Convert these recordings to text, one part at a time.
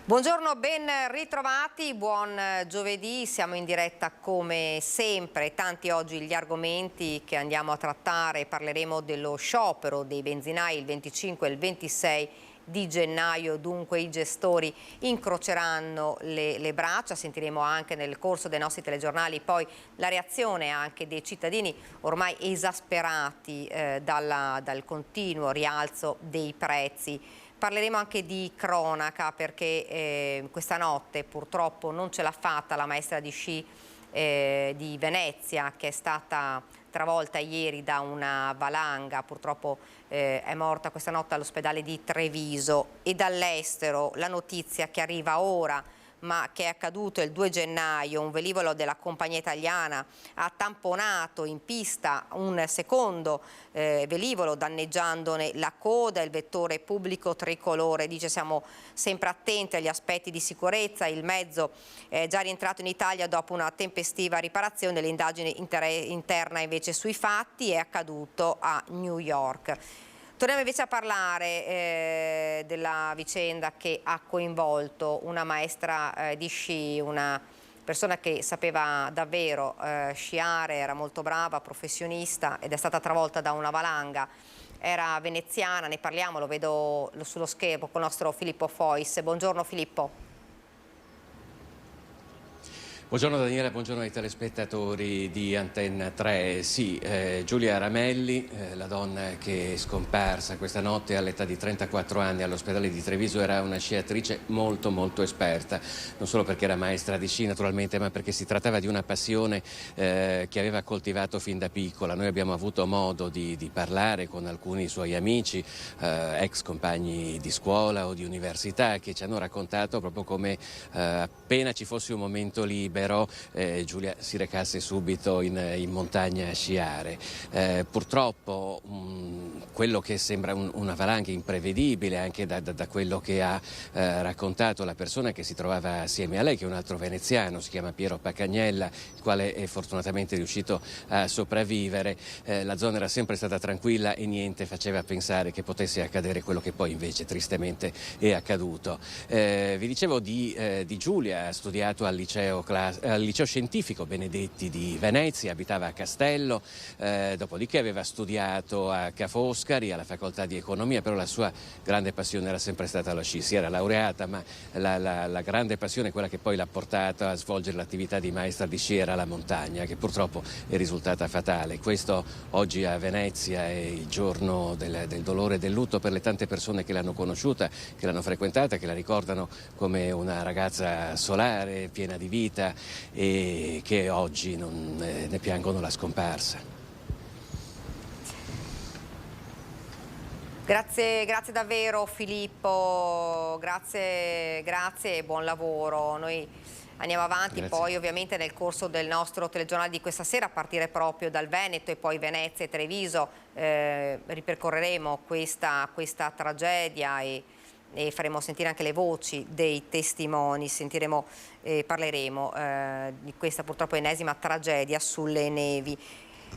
Buongiorno, ben ritrovati, buon giovedì, siamo in diretta come sempre, tanti oggi gli argomenti che andiamo a trattare, parleremo dello sciopero dei benzinai il 25 e il 26 di gennaio, dunque i gestori incroceranno le braccia, sentiremo anche nel corso dei nostri telegiornali poi la reazione anche dei cittadini ormai esasperati dal continuo rialzo dei prezzi. Parleremo anche di cronaca perché questa notte purtroppo non ce l'ha fatta la maestra di sci di Venezia, che è stata travolta ieri da una valanga, purtroppo è morta questa notte all'ospedale di Treviso. E dall'estero la notizia che arriva ora, ma che è accaduto il 2 gennaio, un velivolo della compagnia italiana ha tamponato in pista un secondo velivolo, danneggiandone la coda e il vettore pubblico tricolore. Dice: siamo sempre attenti agli aspetti di sicurezza, il mezzo è già rientrato in Italia dopo una tempestiva riparazione, l'indagine interna invece sui fatti è accaduto a New York. Torniamo invece a parlare della vicenda che ha coinvolto una maestra di sci, una persona che sapeva davvero sciare, era molto brava, professionista ed è stata travolta da una valanga. Era veneziana, ne parliamo, lo vedo sullo schermo con il nostro Filippo Fois. Buongiorno Filippo. Buongiorno Daniela, buongiorno ai telespettatori di Antenna 3. Sì, Giulia Ramelli, la donna che è scomparsa questa notte all'età di 34 anni all'ospedale di Treviso, era una sciatrice molto esperta, non solo perché era maestra di sci naturalmente, ma perché si trattava di una passione che aveva coltivato fin da piccola. Noi abbiamo avuto modo di parlare con alcuni suoi amici, ex compagni di scuola o di università, che ci hanno raccontato proprio come appena ci fosse un momento libero Giulia si recasse subito in montagna a sciare. Purtroppo quello che sembra una valanga imprevedibile, anche da quello che ha raccontato la persona che si trovava assieme a lei, che è un altro veneziano, si chiama Piero Pacagnella, il quale è fortunatamente riuscito a sopravvivere. La zona era sempre stata tranquilla e niente faceva pensare che potesse accadere quello che poi invece tristemente è accaduto. Vi dicevo di Giulia, ha studiato al liceo scientifico Benedetti di Venezia, abitava a Castello, dopodiché aveva studiato a Ca' Foscari alla facoltà di economia, però la sua grande passione era sempre stata lo sci. Si era laureata, ma la grande passione, quella che poi l'ha portata a svolgere l'attività di maestra di sci, era la montagna, che purtroppo è risultata fatale. Questo oggi a Venezia è il giorno del dolore e del lutto per le tante persone che l'hanno conosciuta, che l'hanno frequentata, che la ricordano come una ragazza solare, piena di vita, e che oggi ne piangono la scomparsa. Grazie davvero Filippo, grazie e buon lavoro. Noi andiamo avanti. Grazie. Poi ovviamente nel corso del nostro telegiornale di questa sera, a partire proprio dal Veneto e poi Venezia e Treviso, ripercorreremo questa tragedia e faremo sentire anche le voci dei testimoni, parleremo di questa purtroppo ennesima tragedia sulle nevi.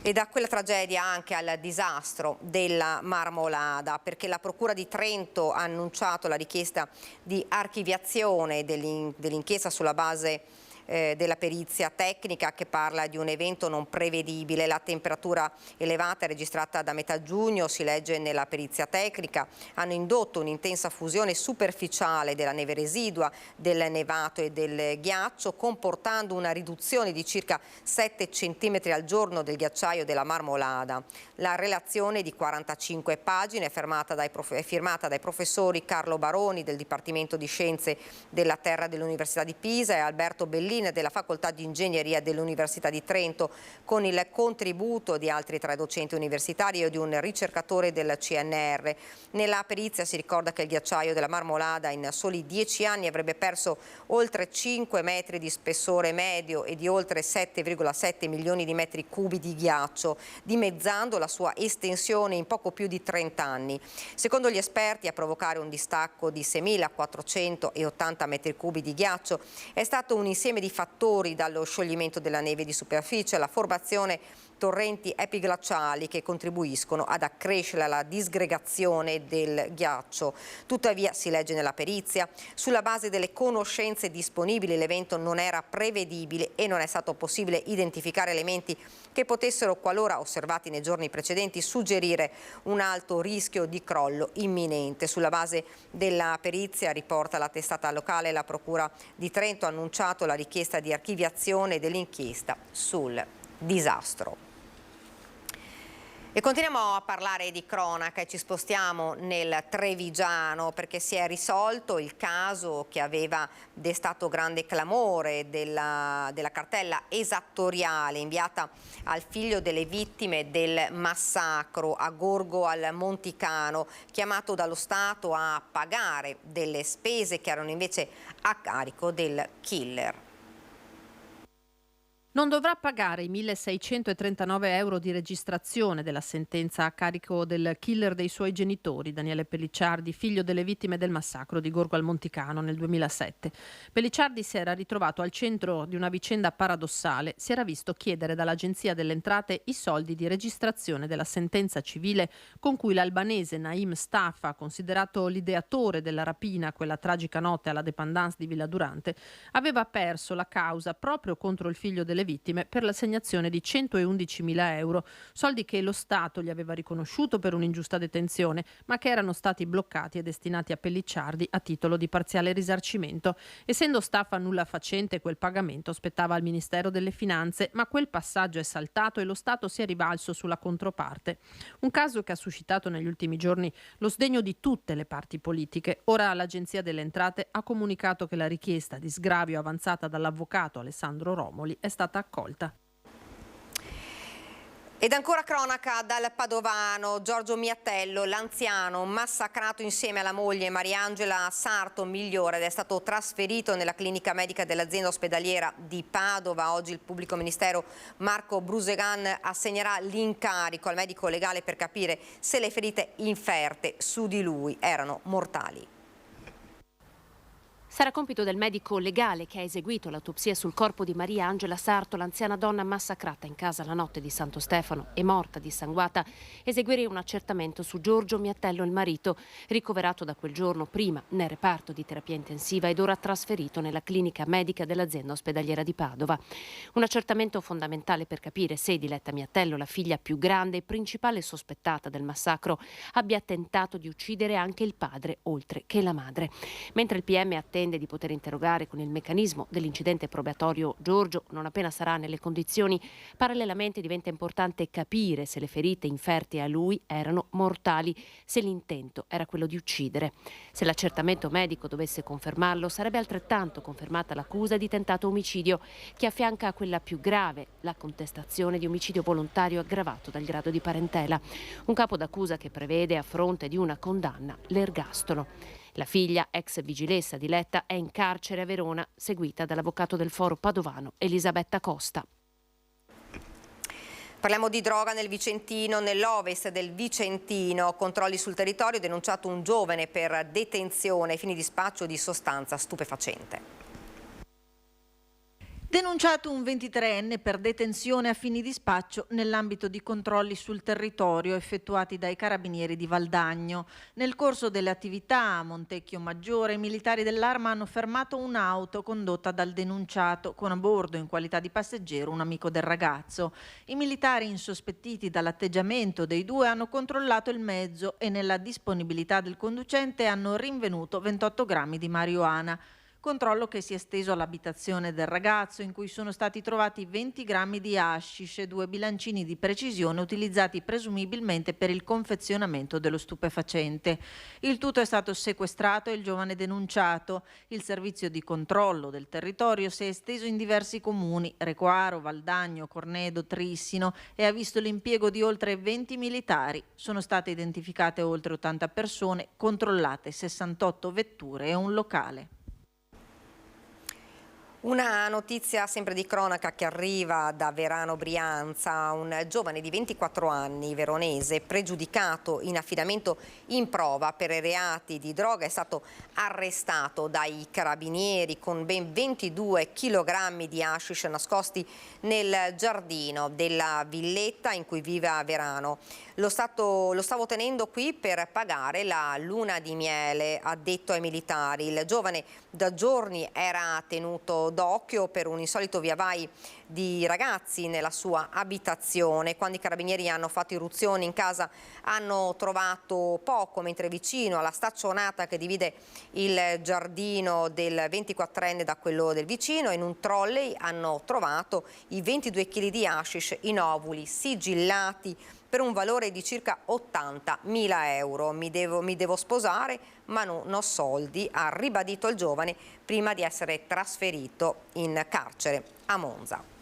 E da quella tragedia anche al disastro della Marmolada, perché la Procura di Trento ha annunciato la richiesta di archiviazione dell'inchiesta sulla base della perizia tecnica, che parla di un evento non prevedibile. La temperatura elevata registrata da metà giugno, si legge nella perizia tecnica, hanno indotto un'intensa fusione superficiale della neve residua, del nevato e del ghiaccio, comportando una riduzione di circa 7 cm al giorno del ghiacciaio della Marmolada. La relazione di 45 pagine è firmata dai professori Carlo Baroni del Dipartimento di Scienze della Terra dell'Università di Pisa e Alberto Bellini della Facoltà di Ingegneria dell'Università di Trento, con il contributo di altri 3 docenti universitari e di un ricercatore del CNR. Nella perizia si ricorda che il ghiacciaio della Marmolada in soli 10 anni avrebbe perso oltre 5 metri di spessore medio e di oltre 7,7 milioni di metri cubi di ghiaccio, dimezzando la sua estensione in poco più di 30 anni. Secondo gli esperti, a provocare un distacco di 6.480 metri cubi di ghiaccio è stato un insieme di fattori, dallo scioglimento della neve di superficie alla formazione torrenti epiglaciali che contribuiscono ad accrescere la disgregazione del ghiaccio. Tuttavia, si legge nella perizia, sulla base delle conoscenze disponibili l'evento non era prevedibile e non è stato possibile identificare elementi che potessero, qualora osservati nei giorni precedenti, suggerire un alto rischio di crollo imminente. Sulla base della perizia, riporta la testata locale, la Procura di Trento ha annunciato la richiesta di archiviazione dell'inchiesta sul disastro. E continuiamo a parlare di cronaca e ci spostiamo nel Trevigiano perché si è risolto il caso che aveva destato grande clamore della cartella esattoriale inviata al figlio delle vittime del massacro a Gorgo al Monticano, chiamato dallo Stato a pagare delle spese che erano invece a carico del killer. Non dovrà pagare i 1.639 euro di registrazione della sentenza a carico del killer dei suoi genitori, Daniele Pellicciardi, figlio delle vittime del massacro di Gorgo al Monticano nel 2007. Pellicciardi si era ritrovato al centro di una vicenda paradossale. Si era visto chiedere dall'Agenzia delle Entrate i soldi di registrazione della sentenza civile con cui l'albanese Naim Staffa, considerato l'ideatore della rapina quella tragica notte alla dépendance di Villa Durante, aveva perso la causa proprio contro il figlio delle vittime per l'assegnazione di 111.000 euro, soldi che lo Stato gli aveva riconosciuto per un'ingiusta detenzione, ma che erano stati bloccati e destinati a Pellicciardi a titolo di parziale risarcimento. Essendo Staffa nulla facente, quel pagamento spettava al Ministero delle Finanze, ma quel passaggio è saltato e lo Stato si è rivalso sulla controparte. Un caso che ha suscitato negli ultimi giorni lo sdegno di tutte le parti politiche. Ora l'Agenzia delle Entrate ha comunicato che la richiesta di sgravio avanzata dall'avvocato Alessandro Romoli è stata accolta. Ed ancora cronaca dal Padovano. Giorgio Miatello, l'anziano massacrato insieme alla moglie Mariangela Sarto migliore ed è stato trasferito nella clinica medica dell'azienda ospedaliera di Padova. Oggi il pubblico ministero Marco Brusegan assegnerà l'incarico al medico legale per capire se le ferite inferte su di lui erano mortali. Sarà compito del medico legale che ha eseguito l'autopsia sul corpo di Maria Angela Sarto, l'anziana donna massacrata in casa la notte di Santo Stefano e morta dissanguata, eseguire un accertamento su Giorgio Miatello, il marito, ricoverato da quel giorno prima nel reparto di terapia intensiva ed ora trasferito nella clinica medica dell'azienda ospedaliera di Padova. Un accertamento fondamentale per capire se Diletta Miatello, la figlia più grande e principale sospettata del massacro, abbia tentato di uccidere anche il padre oltre che la madre. Mentre il PM attende di poter interrogare con il meccanismo dell'incidente probatorio Giorgio, non appena sarà nelle condizioni, parallelamente diventa importante capire se le ferite inferte a lui erano mortali, se l'intento era quello di uccidere. Se l'accertamento medico dovesse confermarlo, sarebbe altrettanto confermata l'accusa di tentato omicidio, che affianca a quella più grave, la contestazione di omicidio volontario aggravato dal grado di parentela. Un capo d'accusa che prevede, a fronte di una condanna, l'ergastolo. La figlia, ex vigilessa Diletta, è in carcere a Verona, seguita dall'avvocato del Foro Padovano Elisabetta Costa. Parliamo di droga nel Vicentino, nell'ovest del Vicentino. Controlli sul territorio, denunciato un giovane per detenzione ai fini di spaccio di sostanza stupefacente. Denunciato un 23enne per detenzione a fini di spaccio nell'ambito di controlli sul territorio effettuati dai carabinieri di Valdagno. Nel corso delle attività a Montecchio Maggiore, i militari dell'Arma hanno fermato un'auto condotta dal denunciato, con a bordo in qualità di passeggero un amico del ragazzo. I militari, insospettiti dall'atteggiamento dei due, hanno controllato il mezzo e nella disponibilità del conducente hanno rinvenuto 28 grammi di marijuana. Controllo che si è esteso all'abitazione del ragazzo, in cui sono stati trovati 20 grammi di hashish e 2 bilancini di precisione utilizzati presumibilmente per il confezionamento dello stupefacente. Il tutto è stato sequestrato e il giovane denunciato. Il servizio di controllo del territorio si è esteso in diversi comuni, Recoaro, Valdagno, Cornedo, Trissino, e ha visto l'impiego di oltre 20 militari. Sono state identificate oltre 80 persone, controllate 68 vetture e un locale. Una notizia sempre di cronaca che arriva da Verano Brianza. Un giovane di 24 anni veronese pregiudicato in affidamento in prova per reati di droga è stato arrestato dai carabinieri con ben 22 kg di hashish nascosti nel giardino della villetta in cui vive a Verano. Lo stavo tenendo qui per pagare la luna di miele, ha detto ai militari. Il giovane da giorni era tenuto d'occhio per un insolito viavai di ragazzi nella sua abitazione. Quando i carabinieri hanno fatto irruzione in casa hanno trovato poco, mentre vicino alla staccionata che divide il giardino del 24enne da quello del vicino, in un trolley hanno trovato i 22 kg di hashish in ovuli sigillati per un valore di circa 80.000 euro. Mi devo sposare, ma non ho soldi, ha ribadito il giovane prima di essere trasferito in carcere a Monza.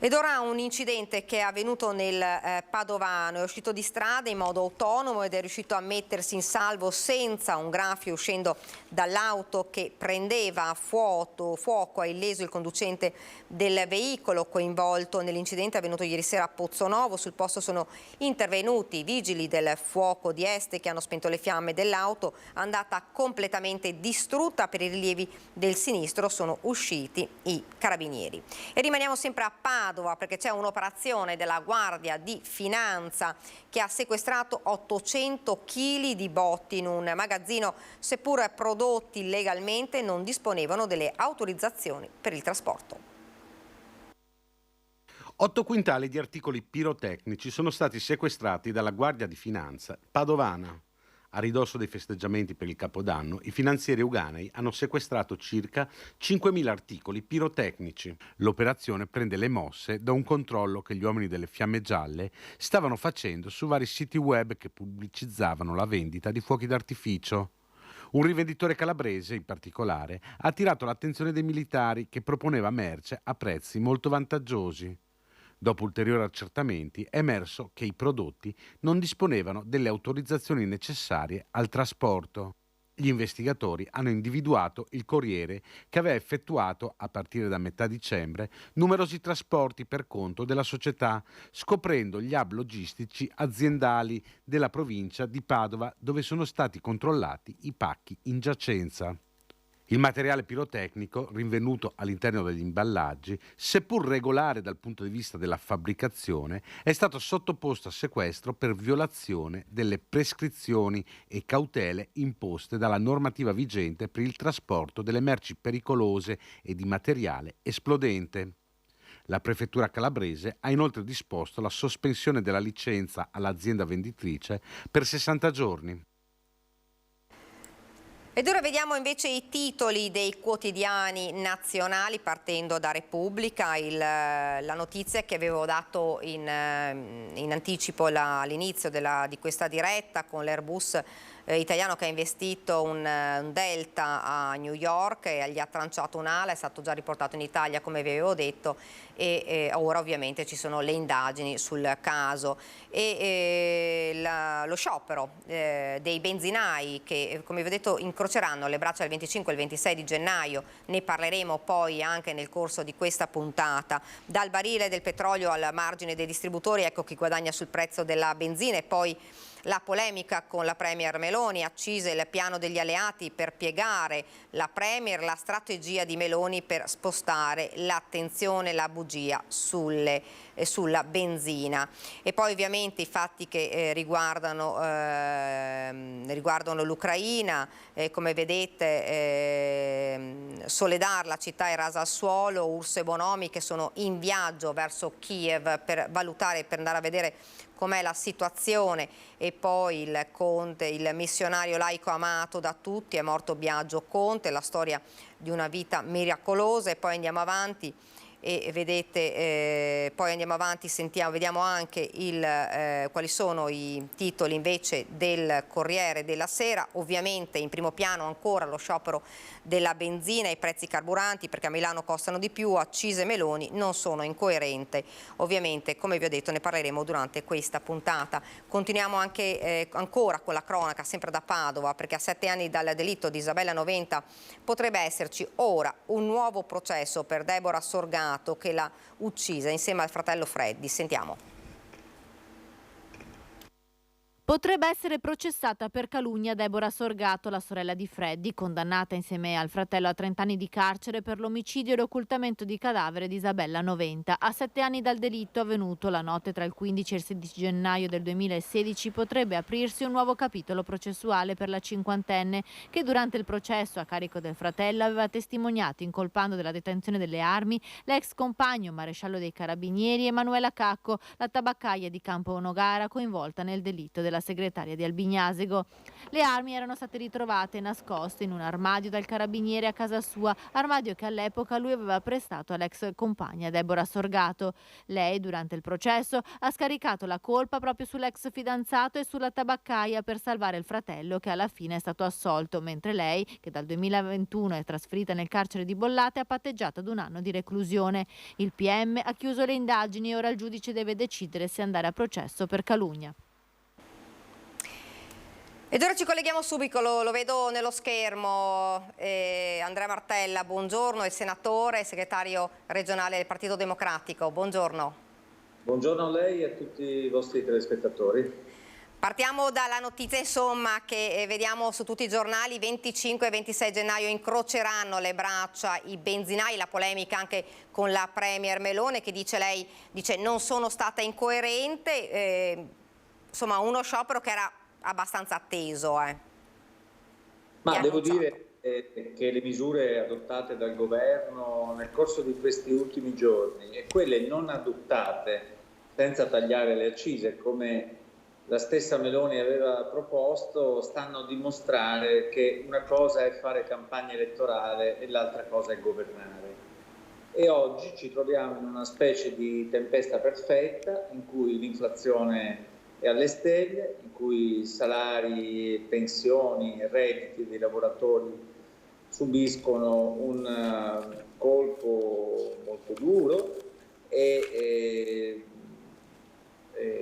Ed ora un incidente che è avvenuto nel Padovano. È uscito di strada in modo autonomo ed è riuscito a mettersi in salvo senza un graffio uscendo dall'auto che prendeva fuoco. Ha illeso il conducente del veicolo coinvolto nell'incidente avvenuto ieri sera a Pozzonovo. Sul posto sono intervenuti i vigili del fuoco di Este che hanno spento le fiamme dell'auto, andata completamente distrutta. Per i rilievi del sinistro sono usciti i carabinieri. E rimaniamo sempre a Padova, perché c'è un'operazione della Guardia di Finanza che ha sequestrato 800 kg di botti in un magazzino. Seppur prodotti illegalmente, non disponevano delle autorizzazioni per il trasporto. 8 quintali di articoli pirotecnici sono stati sequestrati dalla Guardia di Finanza padovana. A ridosso dei festeggiamenti per il Capodanno, i finanzieri uganei hanno sequestrato circa 5.000 articoli pirotecnici. L'operazione prende le mosse da un controllo che gli uomini delle Fiamme Gialle stavano facendo su vari siti web che pubblicizzavano la vendita di fuochi d'artificio. Un rivenditore calabrese, in particolare, ha attirato l'attenzione dei militari che proponeva merce a prezzi molto vantaggiosi. Dopo ulteriori accertamenti è emerso che i prodotti non disponevano delle autorizzazioni necessarie al trasporto. Gli investigatori hanno individuato il corriere che aveva effettuato, a partire da metà dicembre, numerosi trasporti per conto della società, scoprendo gli hub logistici aziendali della provincia di Padova dove sono stati controllati i pacchi in giacenza. Il materiale pirotecnico rinvenuto all'interno degli imballaggi, seppur regolare dal punto di vista della fabbricazione, è stato sottoposto a sequestro per violazione delle prescrizioni e cautele imposte dalla normativa vigente per il trasporto delle merci pericolose e di materiale esplodente. La prefettura calabrese ha inoltre disposto la sospensione della licenza all'azienda venditrice per 60 giorni. Ed ora vediamo invece i titoli dei quotidiani nazionali, partendo da Repubblica. La notizia che avevo dato in anticipo all'inizio di questa diretta, con l'Airbus italiano che ha investito un Delta a New York e gli ha tranciato un'ala, è stato già riportato in Italia come vi avevo detto, e ora ovviamente ci sono le indagini sul caso. Lo sciopero dei benzinai che, come vi ho detto, incroceranno le braccia il 25 e il 26 di gennaio, ne parleremo poi anche nel corso di questa puntata. Dal barile del petrolio al margine dei distributori, ecco chi guadagna sul prezzo della benzina. E poi la polemica con la Premier Meloni, accise il piano degli alleati per piegare la Premier, la strategia di Meloni per spostare l'attenzione, la bugia sulla benzina. E poi ovviamente i fatti che riguardano l'Ucraina, come vedete Soledar, la città è rasa al suolo, Urso e Bonomi che sono in viaggio verso Kiev per valutare, per andare a vedere com'è la situazione. E poi il Conte, il missionario laico amato da tutti, è morto Biagio Conte, la storia di una vita miracolosa. E poi andiamo avanti e vedete, poi andiamo avanti, vediamo anche quali sono i titoli invece del Corriere della Sera. Ovviamente in primo piano ancora lo sciopero della benzina e i prezzi carburanti, perché a Milano costano di più, accise Meloni non sono incoerente. Ovviamente, come vi ho detto, ne parleremo durante questa puntata. Continuiamo anche ancora con la cronaca, sempre da Padova, perché a 7 anni dal delitto di Isabella Noventa potrebbe esserci ora un nuovo processo per Deborah Sorgato, che l'ha uccisa insieme al fratello Freddy. Sentiamo. Potrebbe essere processata per calunnia Deborah Sorgato, la sorella di Freddy, condannata insieme al fratello a 30 anni di carcere per l'omicidio e l'occultamento di cadavere di Isabella Noventa. A 7 anni dal delitto avvenuto la notte tra il 15 e il 16 gennaio del 2016 potrebbe aprirsi un nuovo capitolo processuale per la cinquantenne che durante il processo a carico del fratello aveva testimoniato incolpando della detenzione delle armi l'ex compagno maresciallo dei carabinieri Emanuela Cacco, la tabaccaia di Campo Nogara coinvolta nel delitto della segretaria di Albignasego. Le armi erano state ritrovate nascoste in un armadio dal carabiniere a casa sua, armadio che all'epoca lui aveva prestato all'ex compagna Deborah Sorgato. Lei, durante il processo, ha scaricato la colpa proprio sull'ex fidanzato e sulla tabaccaia per salvare il fratello, che alla fine è stato assolto, mentre lei, che dal 2021 è trasferita nel carcere di Bollate, ha patteggiato ad 1 anno di reclusione. Il PM ha chiuso le indagini e ora il giudice deve decidere se andare a processo per calunnia. Ed ora ci colleghiamo subito, lo vedo nello schermo, Andrea Martella, buongiorno, è senatore e segretario regionale del Partito Democratico, buongiorno. Buongiorno a lei e a tutti i vostri telespettatori. Partiamo dalla notizia insomma che vediamo su tutti i giornali: 25 e 26 gennaio incroceranno le braccia i benzinai, la polemica anche con la Premier Meloni che lei dice non sono stata incoerente, insomma uno sciopero che era abbastanza atteso. Ma devo dire che le misure adottate dal governo nel corso di questi ultimi giorni e quelle non adottate senza tagliare le accise, come la stessa Meloni aveva proposto, stanno a dimostrare che una cosa è fare campagna elettorale e l'altra cosa è governare. E oggi ci troviamo in una specie di tempesta perfetta in cui l'inflazione è alle stelle, in cui salari, pensioni, redditi dei lavoratori subiscono un colpo molto duro e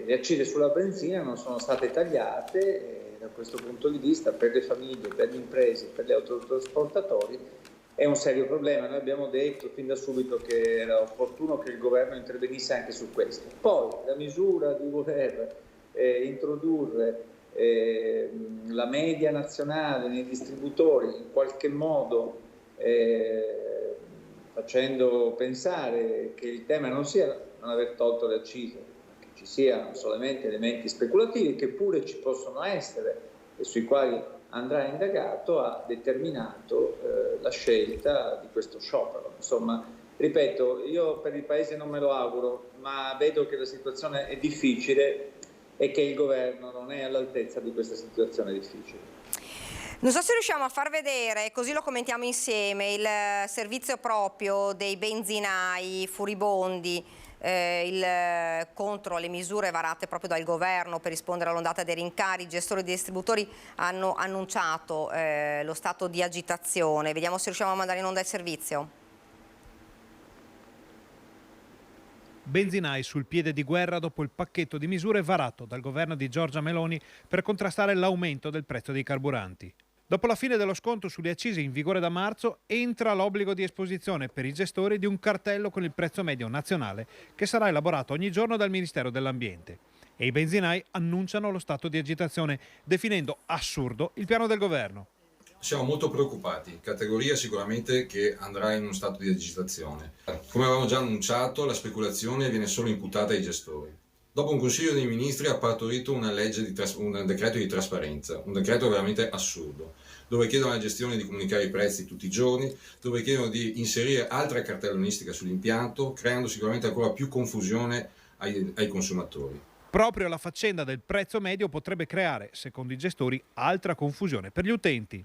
le accise sulla benzina non sono state tagliate e da questo punto di vista per le famiglie, per le imprese, per gli autotrasportatori è un serio problema. Noi abbiamo detto fin da subito che era opportuno che il governo intervenisse anche su questo. Poi la misura di voler introdurre la media nazionale nei distributori in qualche modo facendo pensare che il tema non sia non aver tolto le accise, ma che ci siano solamente elementi speculativi che pure ci possono essere e sui quali andrà indagato, ha determinato la scelta di questo sciopero. Insomma, ripeto, io per il Paese non me lo auguro, ma vedo che la situazione è difficile e che il governo non è all'altezza di questa situazione difficile. Non so se riusciamo a far vedere, così lo commentiamo insieme, il servizio proprio dei benzinai furibondi contro le misure varate proprio dal governo per rispondere all'ondata dei rincari. I gestori dei distributori hanno annunciato lo stato di agitazione. Vediamo se riusciamo a mandare in onda il servizio. Benzinai sul piede di guerra dopo il pacchetto di misure varato dal governo di Giorgia Meloni per contrastare l'aumento del prezzo dei carburanti. Dopo la fine dello sconto sulle accise in vigore da marzo, entra l'obbligo di esposizione per i gestori di un cartello con il prezzo medio nazionale che sarà elaborato ogni giorno dal Ministero dell'Ambiente. E i benzinai annunciano lo stato di agitazione, definendo assurdo il piano del governo. Siamo molto preoccupati, categoria sicuramente che andrà in uno stato di agitazione. Come avevamo già annunciato, la speculazione viene solo imputata ai gestori. Dopo un Consiglio dei Ministri ha partorito un decreto di trasparenza, un decreto veramente assurdo, dove chiedono alla gestione di comunicare i prezzi tutti i giorni, dove chiedono di inserire altra cartellonistica sull'impianto, creando sicuramente ancora più confusione ai consumatori. Proprio la faccenda del prezzo medio potrebbe creare, secondo i gestori, altra confusione per gli utenti.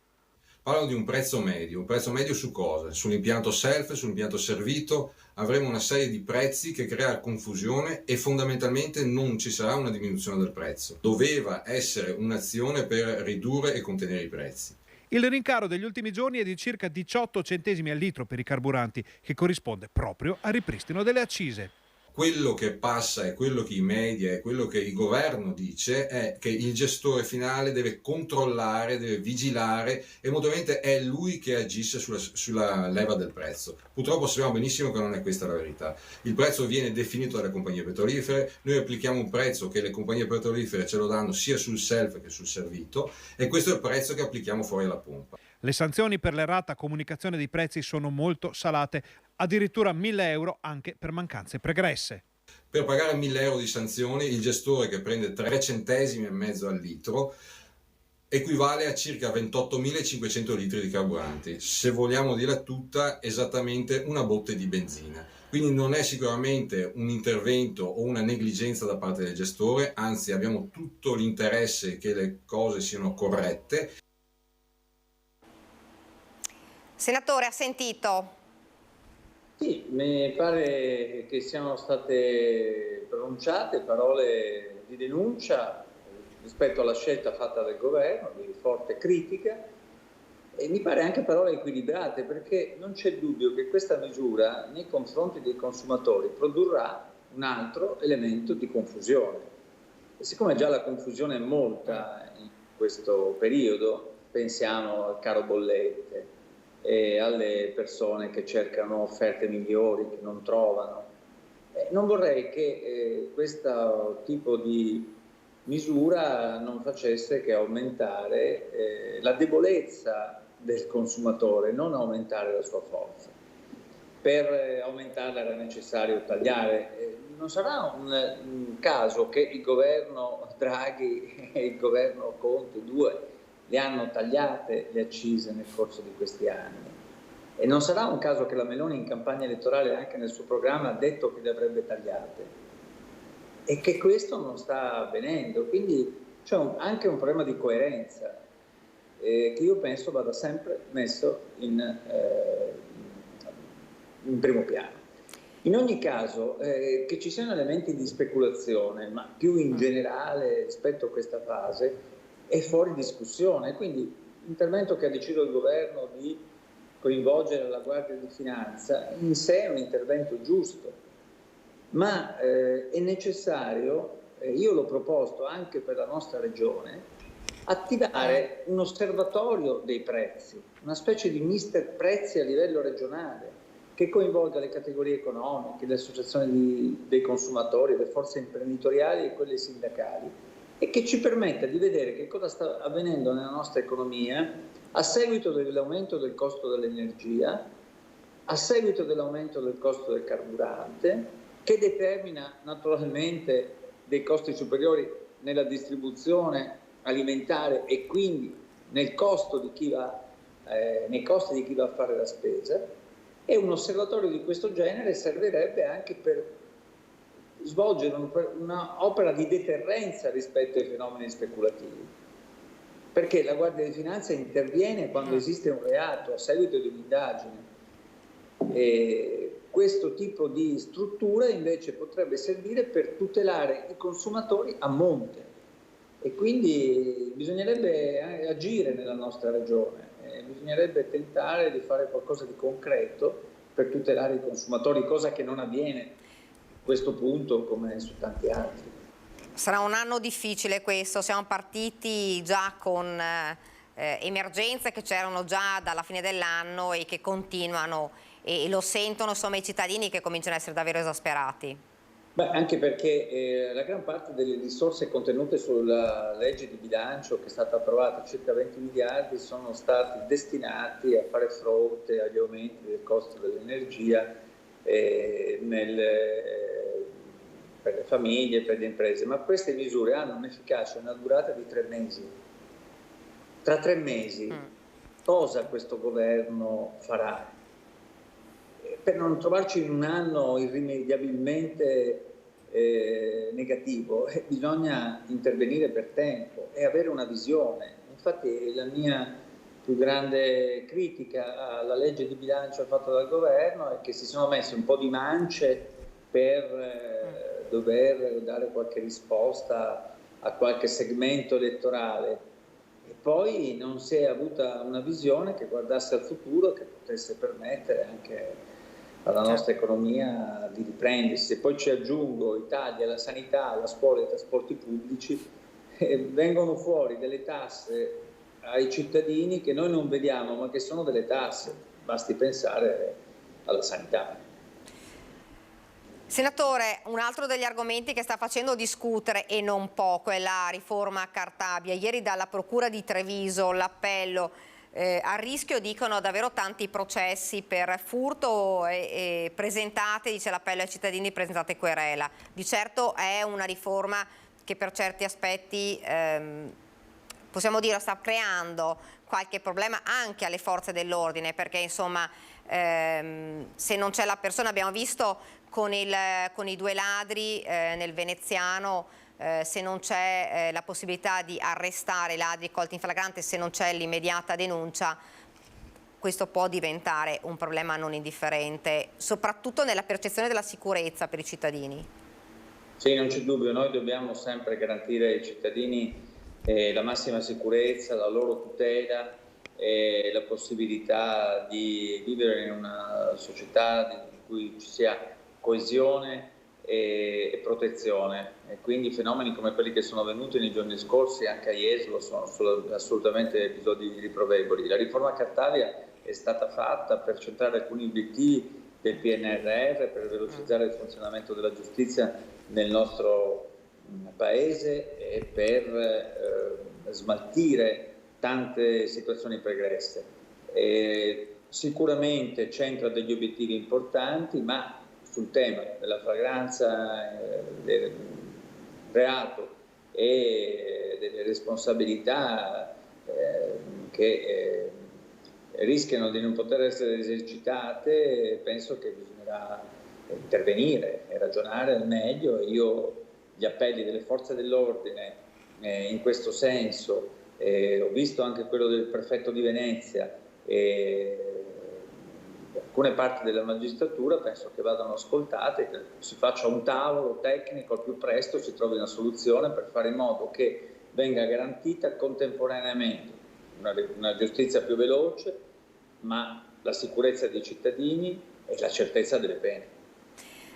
parlano di un prezzo medio su cosa? Sull'impianto self, sull'impianto servito, avremo una serie di prezzi che crea confusione e fondamentalmente non ci sarà una diminuzione del prezzo. Doveva essere un'azione per ridurre e contenere i prezzi. Il rincaro degli ultimi giorni è di circa 18 centesimi al litro per i carburanti, che corrisponde proprio al ripristino delle accise. Quello che passa e quello che i media e quello che il governo dice è che il gestore finale deve controllare, deve vigilare e molto probabilmente è lui che agisce sulla leva del prezzo. Purtroppo sappiamo benissimo che non è questa la verità. Il prezzo viene definito dalle compagnie petrolifere, noi applichiamo un prezzo che le compagnie petrolifere ce lo danno sia sul self che sul servito e questo è il prezzo che applichiamo fuori alla pompa. Le sanzioni per l'errata comunicazione dei prezzi sono molto salate, addirittura 1.000 euro anche per mancanze pregresse. Per pagare 1.000 euro di sanzioni, il gestore che prende 3 centesimi e mezzo al litro equivale a circa 28.500 litri di carburanti. Se vogliamo dirla tutta, esattamente una botte di benzina. Quindi non è sicuramente un intervento o una negligenza da parte del gestore, anzi abbiamo tutto l'interesse che le cose siano corrette. Senatore, ha sentito? Sì, mi pare che siano state pronunciate parole di denuncia rispetto alla scelta fatta dal governo, di forte critica, e mi pare anche parole equilibrate, perché non c'è dubbio che questa misura nei confronti dei consumatori produrrà un altro elemento di confusione. E siccome già la confusione è molta in questo periodo, pensiamo al caro bollette, e alle persone che cercano offerte migliori, che non trovano. Non vorrei che questo tipo di misura non facesse che aumentare la debolezza del consumatore, non aumentare la sua forza. Per aumentarla era necessario tagliare. Non sarà un caso che il governo Draghi e il governo Conte 2 le hanno tagliate le accise nel corso di questi anni. E non sarà un caso che la Meloni in campagna elettorale, anche nel suo programma, ha detto che le avrebbe tagliate. E che questo non sta avvenendo. Quindi c'è anche un problema di coerenza che io penso vada sempre messo in primo piano. In ogni caso, che ci siano elementi di speculazione, ma più in generale rispetto a questa fase, è fuori discussione. Quindi l'intervento che ha deciso il governo di coinvolgere la Guardia di Finanza in sé è un intervento giusto, ma è necessario, io l'ho proposto anche per la nostra regione, attivare un osservatorio dei prezzi, una specie di mister prezzi a livello regionale, che coinvolga le categorie economiche, le associazioni dei consumatori, le forze imprenditoriali e quelle sindacali, e che ci permetta di vedere che cosa sta avvenendo nella nostra economia a seguito dell'aumento del costo dell'energia, a seguito dell'aumento del costo del carburante, che determina naturalmente dei costi superiori nella distribuzione alimentare e quindi nei costi di chi va a fare la spesa. E un osservatorio di questo genere servirebbe anche per svolgere un'opera di deterrenza rispetto ai fenomeni speculativi, perché la Guardia di Finanza interviene quando esiste un reato a seguito di un'indagine, e questo tipo di struttura invece potrebbe servire per tutelare i consumatori a monte, e quindi bisognerebbe agire nella nostra regione, bisognerebbe tentare di fare qualcosa di concreto per tutelare i consumatori, cosa che non avviene questo punto come su tanti altri. Sarà un anno difficile questo, siamo partiti già con emergenze che c'erano già dalla fine dell'anno e che continuano, e lo sentono insomma i cittadini, che cominciano a essere davvero esasperati. Beh, anche perché la gran parte delle risorse contenute sulla legge di bilancio che è stata approvata, circa 20 miliardi, sono stati destinati a fare fronte agli aumenti del costo dell'energia per le famiglie, per le imprese, ma queste misure hanno un'efficacia, una durata di 3 mesi. Tra 3 mesi cosa questo governo farà? Per non trovarci in un anno irrimediabilmente negativo, bisogna intervenire per tempo e avere una visione. Infatti la mia più grande critica alla legge di bilancio fatta dal governo è che si sono messi un po' di mance per dover dare qualche risposta a qualche segmento elettorale e poi non si è avuta una visione che guardasse al futuro, che potesse permettere anche alla nostra economia di riprendersi. Se poi ci aggiungo i tagli alla sanità, alla scuola e ai trasporti pubblici, vengono fuori delle tasse ai cittadini che noi non vediamo ma che sono delle tasse, basti pensare alla sanità. Senatore, un altro degli argomenti che sta facendo discutere e non poco è la riforma Cartabia. Ieri dalla Procura di Treviso l'appello, a rischio dicono davvero tanti processi per furto e presentate, dice l'appello ai cittadini, presentate querela. Di certo è una riforma che per certi aspetti possiamo dire sta creando qualche problema anche alle forze dell'ordine, perché insomma se non c'è la persona, abbiamo visto con i 2 ladri nel veneziano, se non c'è la possibilità di arrestare i ladri colti in flagrante, se non c'è l'immediata denuncia, questo può diventare un problema non indifferente, soprattutto nella percezione della sicurezza per i cittadini. Sì, non c'è dubbio, noi dobbiamo sempre garantire ai cittadini la massima sicurezza, la loro tutela e la possibilità di vivere in una società in cui ci sia coesione e protezione, e quindi fenomeni come quelli che sono avvenuti nei giorni scorsi anche a Jesolo sono assolutamente episodi riprovevoli. La riforma Cartabia è stata fatta per centrare alcuni obiettivi del PNRR, per velocizzare il funzionamento della giustizia nel nostro paese e per smaltire tante situazioni pregresse. Sicuramente centra degli obiettivi importanti, ma sul tema della flagranza del reato e delle responsabilità che rischiano di non poter essere esercitate, penso che bisognerà intervenire e ragionare al meglio. Io gli appelli delle forze dell'ordine in questo senso, ho visto anche quello del prefetto di Venezia e alcune parti della magistratura, penso che vadano ascoltate, che si faccia un tavolo tecnico al più presto, si trovi una soluzione per fare in modo che venga garantita contemporaneamente una giustizia più veloce, ma la sicurezza dei cittadini e la certezza delle pene.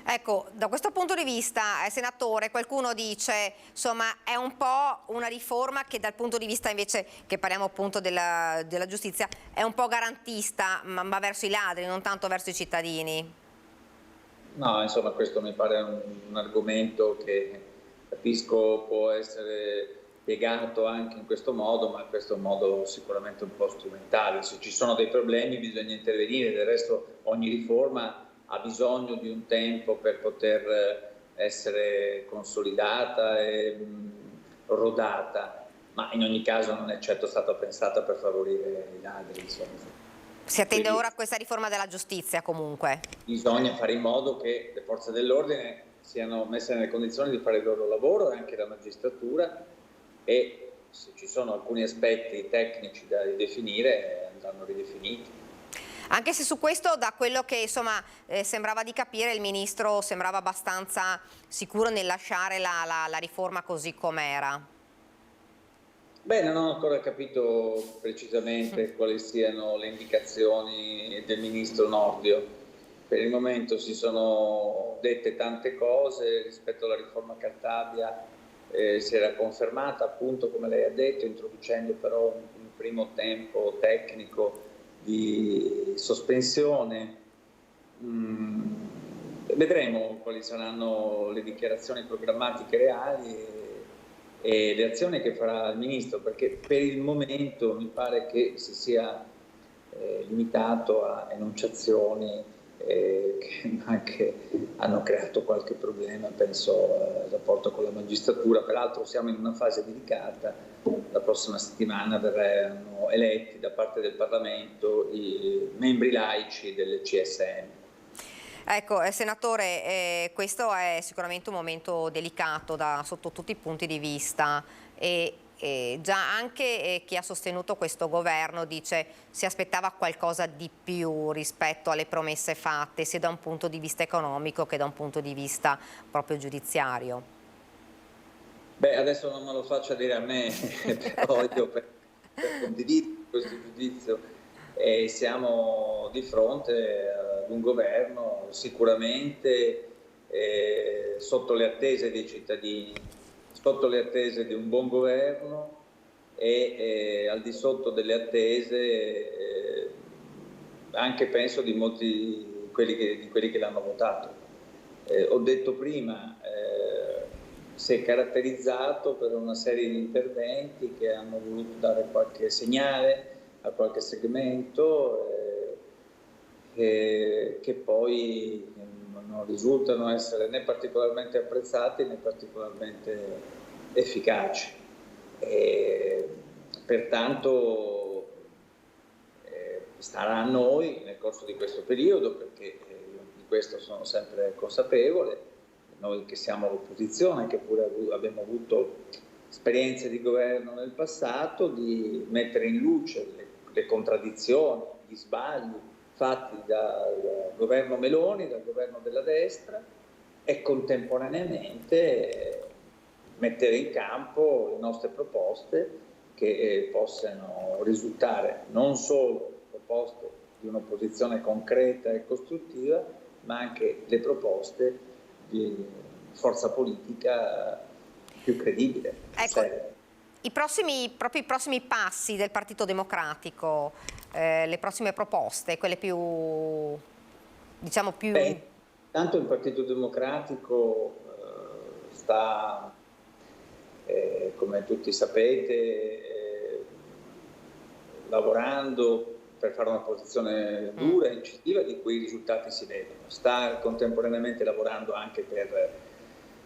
Ecco, da questo punto di vista, senatore, qualcuno dice, insomma, è un po' una riforma che dal punto di vista invece, che parliamo appunto della giustizia, è un po' garantista, ma verso i ladri, non tanto verso i cittadini. No, insomma, questo mi pare un argomento che capisco può essere piegato anche in questo modo, ma questo è un modo sicuramente un po' strumentale. Se ci sono dei problemi bisogna intervenire, del resto ogni riforma ha bisogno di un tempo per poter essere consolidata e rodata, ma in ogni caso non è certo stata pensata per favorire i ladri. Insomma. Si attende ora a questa riforma della giustizia comunque. Bisogna fare in modo che le forze dell'ordine siano messe nelle condizioni di fare il loro lavoro e anche la magistratura, e se ci sono alcuni aspetti tecnici da ridefinire andranno ridefiniti. Anche se su questo, da quello che insomma sembrava di capire, il ministro sembrava abbastanza sicuro nel lasciare la riforma così com'era. Beh, non ho ancora capito precisamente quali siano le indicazioni del ministro Nordio. Per il momento si sono dette tante cose rispetto alla riforma Cartabia, si era confermata appunto, come lei ha detto, introducendo però un primo tempo tecnico di sospensione. Vedremo quali saranno le dichiarazioni programmatiche reali e le azioni che farà il ministro, perché per il momento mi pare che si sia limitato a enunciazioni che anche hanno creato qualche problema, penso al rapporto con la magistratura. Peraltro siamo in una fase delicata, la prossima settimana verranno eletti da parte del Parlamento i membri laici delle CSM. Ecco, senatore, questo è sicuramente un momento delicato sotto tutti i punti di vista e già anche chi ha sostenuto questo governo dice si aspettava qualcosa di più rispetto alle promesse fatte, sia da un punto di vista economico che da un punto di vista proprio giudiziario. Beh, adesso non me lo faccia dire a me, però io per condividere questo giudizio siamo di fronte ad un governo sicuramente sotto le attese dei cittadini, sotto le attese di un buon governo e al di sotto delle attese anche penso di molti di quelli che l'hanno votato. Ho detto prima, si è caratterizzato per una serie di interventi che hanno voluto dare qualche segnale a qualche segmento che poi non risultano essere né particolarmente apprezzati né particolarmente efficaci. Pertanto starà a noi nel corso di questo periodo, perché di questo sono sempre consapevole, noi che siamo all'opposizione, che pure abbiamo avuto esperienze di governo nel passato, di mettere in luce le contraddizioni, gli sbagli fatti dal governo Meloni, dal governo della destra, e contemporaneamente mettere in campo le nostre proposte che possano risultare non solo proposte di un'opposizione concreta e costruttiva, ma anche le proposte di forza politica più credibile. Ecco, i prossimi passi del Partito Democratico, le prossime proposte, quelle più, diciamo più... Tanto il Partito Democratico sta, come tutti sapete, lavorando per fare una posizione dura e incisiva di cui i risultati si vedono. Sta contemporaneamente lavorando anche per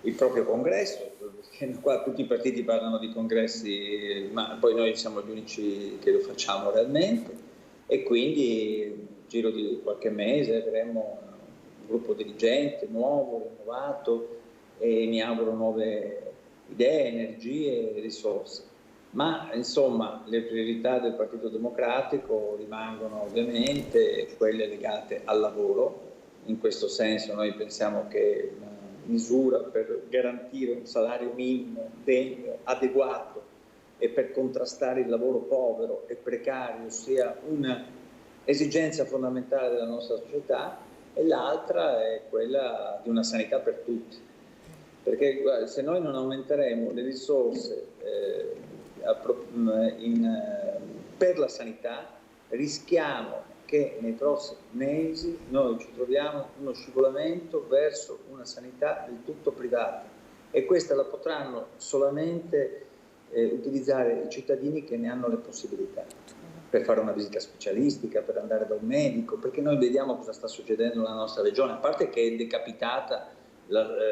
il proprio congresso, perché qua tutti i partiti parlano di congressi, ma poi noi siamo gli unici che lo facciamo realmente, e quindi nel giro di qualche mese avremo un gruppo dirigente nuovo, rinnovato, e mi auguro nuove idee, energie e risorse. Ma insomma le priorità del Partito Democratico rimangono ovviamente quelle legate al lavoro. In questo senso noi pensiamo che una misura per garantire un salario minimo degno, adeguato e per contrastare il lavoro povero e precario sia un'esigenza fondamentale della nostra società, e l'altra è quella di una sanità per tutti. Perché guarda, se noi non aumenteremo le risorse per la sanità, rischiamo che nei prossimi mesi noi ci troviamo uno scivolamento verso una sanità del tutto privata, e questa la potranno solamente utilizzare i cittadini che ne hanno le possibilità, per fare una visita specialistica, per andare da un medico, perché noi vediamo cosa sta succedendo nella nostra regione, a parte che è decapitata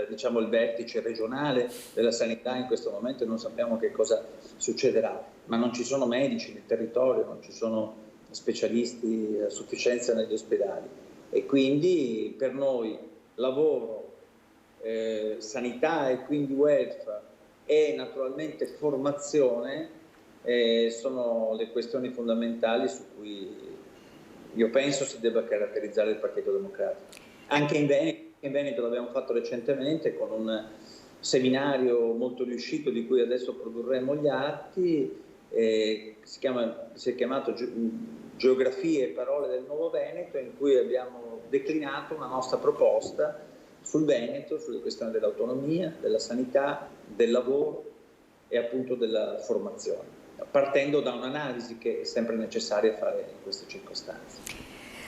diciamo il vertice regionale della sanità in questo momento e non sappiamo che cosa succederà, ma non ci sono medici nel territorio, non ci sono specialisti a sufficienza negli ospedali, e quindi per noi lavoro, sanità e quindi welfare e naturalmente formazione sono le questioni fondamentali su cui io penso si debba caratterizzare il Partito Democratico. Anche in Veneto l'abbiamo fatto recentemente con un seminario molto riuscito di cui adesso produrremo gli atti, si è chiamato Geografie e parole del nuovo Veneto, in cui abbiamo declinato una nostra proposta sul Veneto, sulle questioni dell'autonomia, della sanità, del lavoro e appunto della formazione, partendo da un'analisi che è sempre necessaria fare in queste circostanze.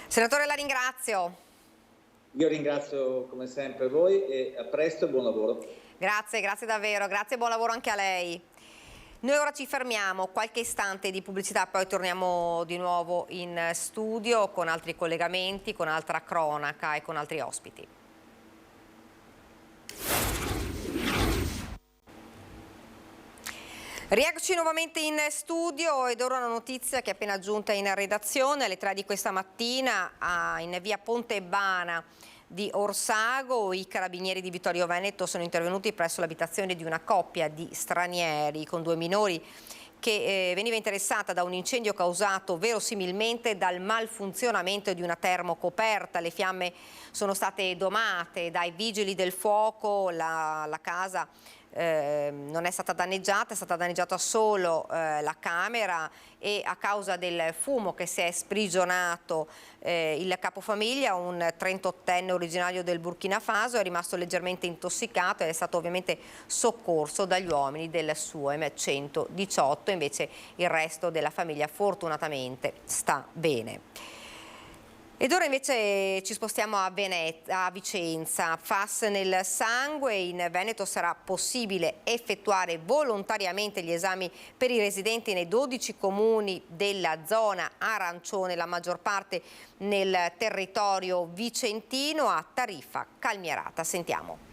Senatore, la ringrazio. Io ringrazio come sempre voi e a presto e buon lavoro. Grazie davvero, grazie e buon lavoro anche a lei. Noi ora ci fermiamo, qualche istante di pubblicità, poi torniamo di nuovo in studio con altri collegamenti, con altra cronaca e con altri ospiti. Rieccoci nuovamente in studio ed ora una notizia che è appena giunta in redazione alle 3 di questa mattina in via Pontebana di Orsago. I carabinieri di Vittorio Veneto sono intervenuti presso l'abitazione di una coppia di stranieri con 2 minori che veniva interessata da un incendio causato verosimilmente dal malfunzionamento di una termocoperta. Le fiamme sono state domate dai vigili del fuoco, la casa non è stata danneggiata solo la camera, e a causa del fumo che si è sprigionato il capofamiglia, un 38enne originario del Burkina Faso, è rimasto leggermente intossicato ed è stato ovviamente soccorso dagli uomini del SUEM 118, invece il resto della famiglia fortunatamente sta bene. Ed ora invece ci spostiamo a Vicenza. FAS nel sangue. In Veneto sarà possibile effettuare volontariamente gli esami per i residenti nei 12 comuni della zona arancione, la maggior parte nel territorio vicentino, a tariffa calmierata. Sentiamo.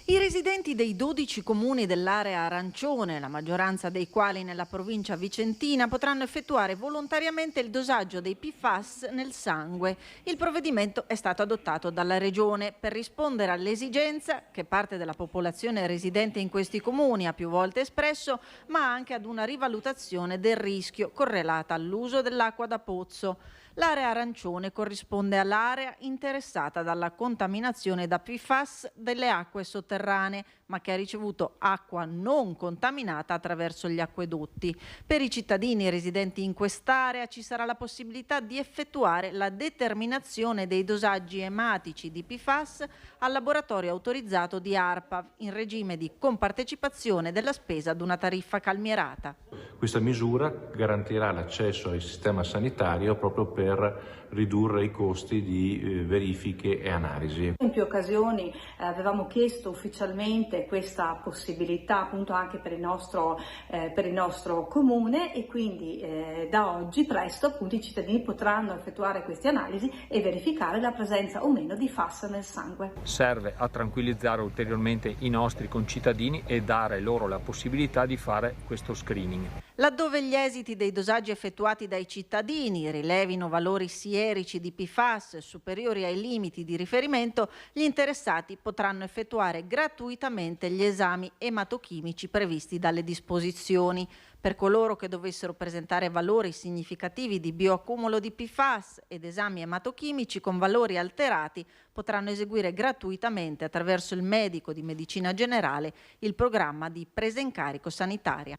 I residenti dei 12 comuni dell'area arancione, la maggioranza dei quali nella provincia vicentina, potranno effettuare volontariamente il dosaggio dei PFAS nel sangue. Il provvedimento è stato adottato dalla Regione per rispondere all'esigenza che parte della popolazione residente in questi comuni ha più volte espresso, ma anche ad una rivalutazione del rischio correlata all'uso dell'acqua da pozzo. L'area arancione corrisponde all'area interessata dalla contaminazione da PFAS delle acque sotterranee, ma che ha ricevuto acqua non contaminata attraverso gli acquedotti. Per i cittadini residenti in quest'area ci sarà la possibilità di effettuare la determinazione dei dosaggi ematici di PFAS al laboratorio autorizzato di ARPAV in regime di compartecipazione della spesa ad una tariffa calmierata. Questa misura garantirà l'accesso al sistema sanitario proprio per ridurre i costi di verifiche e analisi. In più occasioni avevamo chiesto ufficialmente questa possibilità appunto anche per il nostro comune, e quindi da oggi presto appunto i cittadini potranno effettuare queste analisi e verificare la presenza o meno di FAS nel sangue. Serve a tranquillizzare ulteriormente i nostri concittadini e dare loro la possibilità di fare questo screening. Laddove gli esiti dei dosaggi effettuati dai cittadini rilevino valori sierici di PFAS superiori ai limiti di riferimento, gli interessati potranno effettuare gratuitamente gli esami ematochimici previsti dalle disposizioni. Per coloro che dovessero presentare valori significativi di bioaccumulo di PFAS ed esami ematochimici con valori alterati, potranno eseguire gratuitamente attraverso il medico di medicina generale il programma di presa in carico sanitaria.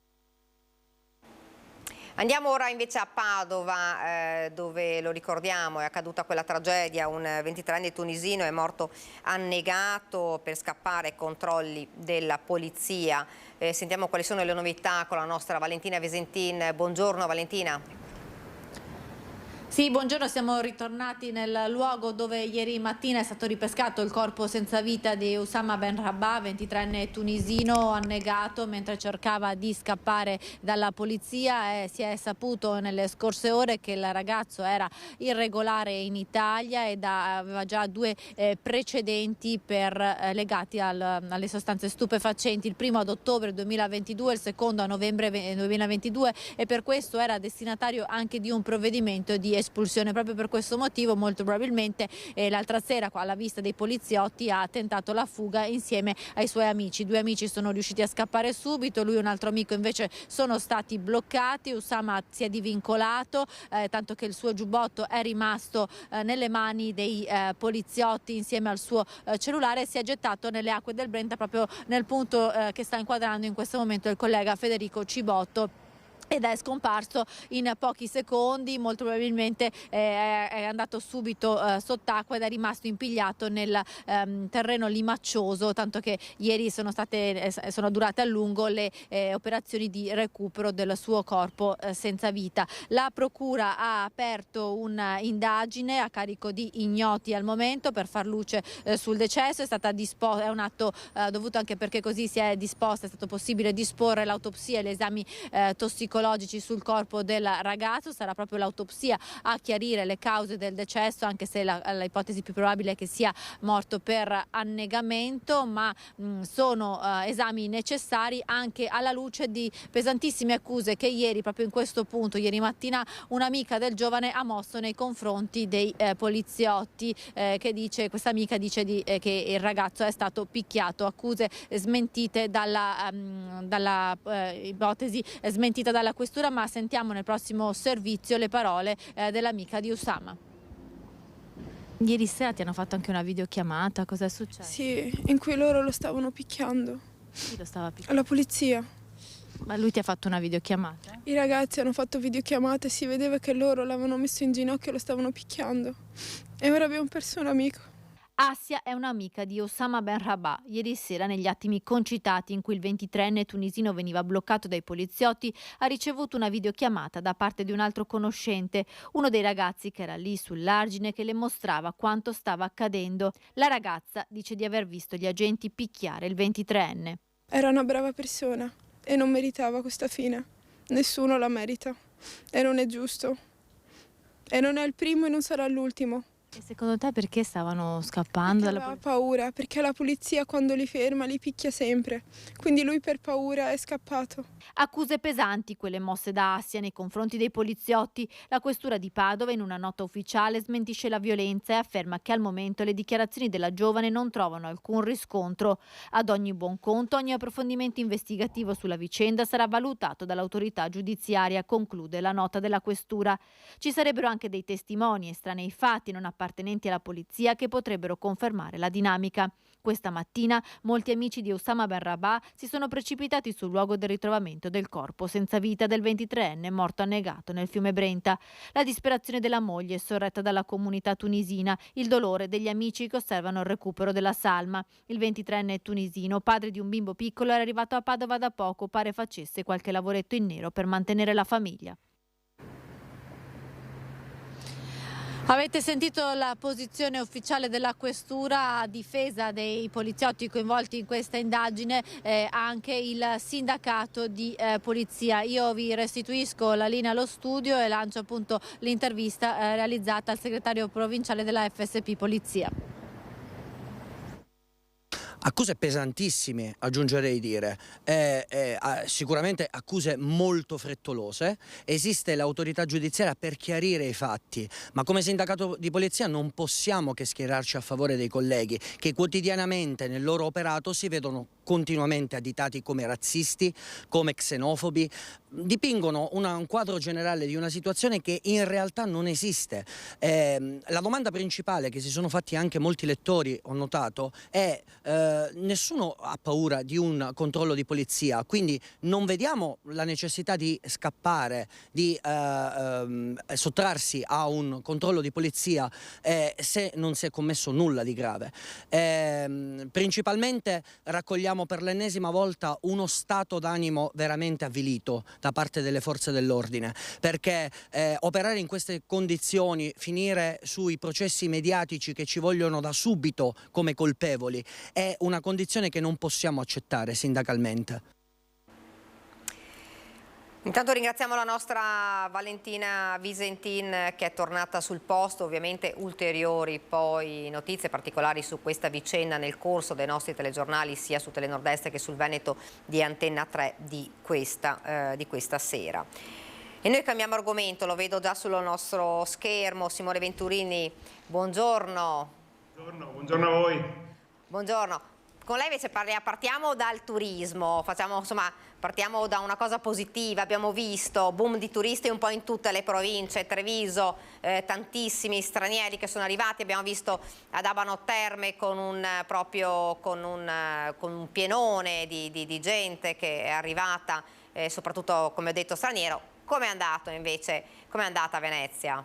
Andiamo ora invece a Padova, dove, lo ricordiamo, è accaduta quella tragedia. Un 23enne tunisino è morto annegato per scappare ai controlli della polizia. Sentiamo quali sono le novità con la nostra Valentina Visentin. Buongiorno Valentina. Sì, buongiorno, siamo ritornati nel luogo dove ieri mattina è stato ripescato il corpo senza vita di Oussama Ben Rabah, 23enne tunisino, annegato mentre cercava di scappare dalla polizia. Si è saputo nelle scorse ore che il ragazzo era irregolare in Italia ed aveva già 2 precedenti legati alle sostanze stupefacenti, il primo ad ottobre 2022, il secondo a novembre 2022, e per questo era destinatario anche di un provvedimento di espulsione. Proprio per questo motivo molto probabilmente l'altra sera alla vista dei poliziotti ha tentato la fuga insieme ai suoi amici. 2 amici sono riusciti a scappare subito, lui e un altro amico invece sono stati bloccati. Oussama si è divincolato, tanto che il suo giubbotto è rimasto nelle mani dei poliziotti insieme al suo cellulare, e si è gettato nelle acque del Brenta, proprio nel punto che sta inquadrando in questo momento il collega Federico Cibotto, ed è scomparso in pochi secondi. Molto probabilmente è andato subito sott'acqua ed è rimasto impigliato nel terreno limaccioso, tanto che ieri sono durate a lungo le operazioni di recupero del suo corpo senza vita. La procura ha aperto un'indagine a carico di ignoti al momento per far luce sul decesso. È un atto dovuto anche perché così si è disposto, è stato possibile disporre l'autopsia e gli esami tossicologici tossicologici sul corpo del ragazzo. Sarà proprio l'autopsia a chiarire le cause del decesso, anche se l'ipotesi più probabile è che sia morto per annegamento, ma sono esami necessari anche alla luce di pesantissime accuse che ieri, proprio in questo punto, ieri mattina, un'amica del giovane ha mosso nei confronti dei poliziotti, questa amica dice che il ragazzo è stato picchiato, accuse smentite dalla ipotesi smentita dalla questura, ma sentiamo nel prossimo servizio le parole dell'amica di Usama. Ieri sera ti hanno fatto anche una videochiamata, cosa è successo? Sì, in cui loro lo stavano picchiando. Chi lo stava picchiando? La polizia. Ma lui ti ha fatto una videochiamata? I ragazzi hanno fatto videochiamate, si vedeva che loro l'avevano messo in ginocchio e lo stavano picchiando. E ora abbiamo perso un amico. Assia è un'amica di Osama Ben Rabah. Ieri sera, negli attimi concitati in cui il 23enne tunisino veniva bloccato dai poliziotti, ha ricevuto una videochiamata da parte di un altro conoscente, uno dei ragazzi che era lì sull'argine, che le mostrava quanto stava accadendo. La ragazza dice di aver visto gli agenti picchiare il 23enne. Era una brava persona e non meritava questa fine. Nessuno la merita e non è giusto. E non è il primo e non sarà l'ultimo. E secondo te perché stavano scappando? Aveva paura, perché la polizia quando li ferma li picchia sempre. Quindi lui per paura è scappato. Accuse pesanti quelle mosse da Assia nei confronti dei poliziotti. La questura di Padova in una nota ufficiale smentisce la violenza e afferma che al momento le dichiarazioni della giovane non trovano alcun riscontro. Ad ogni buon conto, ogni approfondimento investigativo sulla vicenda sarà valutato dall'autorità giudiziaria, conclude la nota della questura. Ci sarebbero anche dei testimoni estranei ai fatti, non appartenenti alla polizia, che potrebbero confermare la dinamica. Questa mattina molti amici di Osama Ben Rabah si sono precipitati sul luogo del ritrovamento del corpo senza vita del 23enne morto annegato nel fiume Brenta. La disperazione della moglie è sorretta dalla comunità tunisina, il dolore degli amici che osservano il recupero della salma. Il 23enne tunisino, padre di un bimbo piccolo, era arrivato a Padova da poco, pare facesse qualche lavoretto in nero per mantenere la famiglia. Avete sentito la posizione ufficiale della questura a difesa dei poliziotti coinvolti in questa indagine, anche il sindacato di polizia. Io vi restituisco la linea allo studio e lancio appunto l'intervista realizzata al segretario provinciale della FSP Polizia. Accuse pesantissime, aggiungerei dire, sicuramente accuse molto frettolose. Esiste l'autorità giudiziaria per chiarire i fatti, ma come sindacato di polizia non possiamo che schierarci a favore dei colleghi che quotidianamente nel loro operato si vedono continuamente additati come razzisti, come xenofobi, dipingono un quadro generale di una situazione che in realtà non esiste. La domanda principale che si sono fatti anche molti lettori, ho notato, è nessuno ha paura di un controllo di polizia, quindi non vediamo la necessità di scappare, di sottrarsi a un controllo di polizia se non si è commesso nulla di grave. Principalmente raccogliamo per l'ennesima volta uno stato d'animo veramente avvilito da parte delle forze dell'ordine, perché operare in queste condizioni, finire sui processi mediatici che ci vogliono da subito come colpevoli, è una condizione che non possiamo accettare sindacalmente. Intanto ringraziamo la nostra Valentina Visentin che è tornata sul posto. Ovviamente ulteriori poi notizie particolari su questa vicenda nel corso dei nostri telegiornali sia su Telenord-Est che sul Veneto di Antenna 3 di questa sera. E noi cambiamo argomento, lo vedo già sul nostro schermo. Simone Venturini, buongiorno. Buongiorno a voi. Buongiorno. Con lei invece partiamo dal turismo, partiamo da una cosa positiva. Abbiamo visto boom di turisti un po' in tutte le province, Treviso, tantissimi stranieri che sono arrivati, abbiamo visto ad Abano Terme con un pienone di gente che è arrivata, soprattutto come ho detto straniero. Come è andato invece, come è andata a Venezia?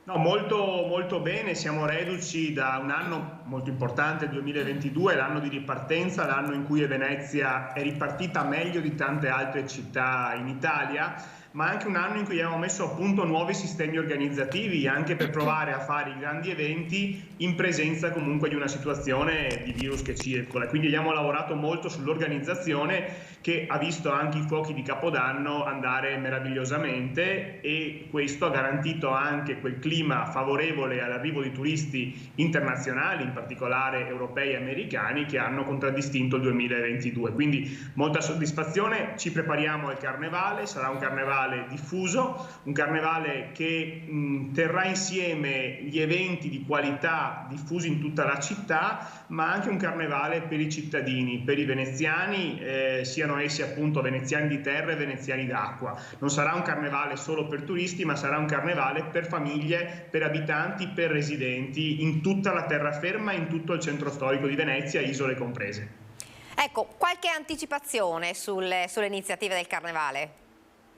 No, molto bene, siamo reduci da un anno molto importante, il 2022, l'anno di ripartenza, l'anno in cui Venezia è ripartita meglio di tante altre città in Italia, ma anche un anno in cui abbiamo messo a punto nuovi sistemi organizzativi, anche per provare a fare i grandi eventi in presenza comunque di una situazione di virus che circola. Quindi abbiamo lavorato molto sull'organizzazione, che ha visto anche i fuochi di Capodanno andare meravigliosamente, e questo ha garantito anche quel clima favorevole all'arrivo di turisti internazionali, in particolare europei e americani, che hanno contraddistinto il 2022. Quindi molta soddisfazione, ci prepariamo al carnevale, sarà un carnevale diffuso, un carnevale che terrà insieme gli eventi di qualità diffusi in tutta la città, ma anche un carnevale per i cittadini, per i veneziani, siano essi appunto veneziani di terra e veneziani d'acqua. Non sarà un carnevale solo per turisti, ma sarà un carnevale per famiglie, per abitanti, per residenti in tutta la terraferma, in tutto il centro storico di Venezia, isole comprese. Ecco, qualche anticipazione sulle iniziative del carnevale?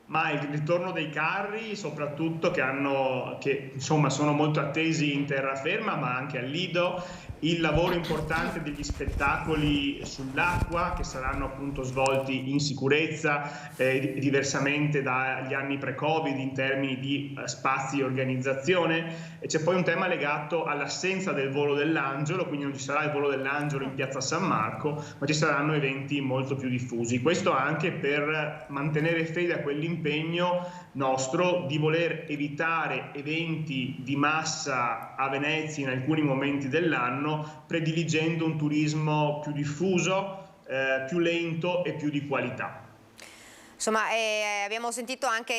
Ma il ritorno dei carri, soprattutto, che insomma sono molto attesi in terraferma, ma anche al Lido, il lavoro importante degli spettacoli sull'acqua, che saranno appunto svolti in sicurezza, diversamente dagli anni pre-Covid in termini di spazi e organizzazione. E c'è poi un tema legato all'assenza del volo dell'Angelo, quindi non ci sarà il volo dell'Angelo in piazza San Marco, ma ci saranno eventi molto più diffusi. Questo anche per mantenere fede a quell'impegno nostro di voler evitare eventi di massa a Venezia in alcuni momenti dell'anno, prediligendo un turismo più diffuso, più lento e più di qualità. Insomma, abbiamo sentito anche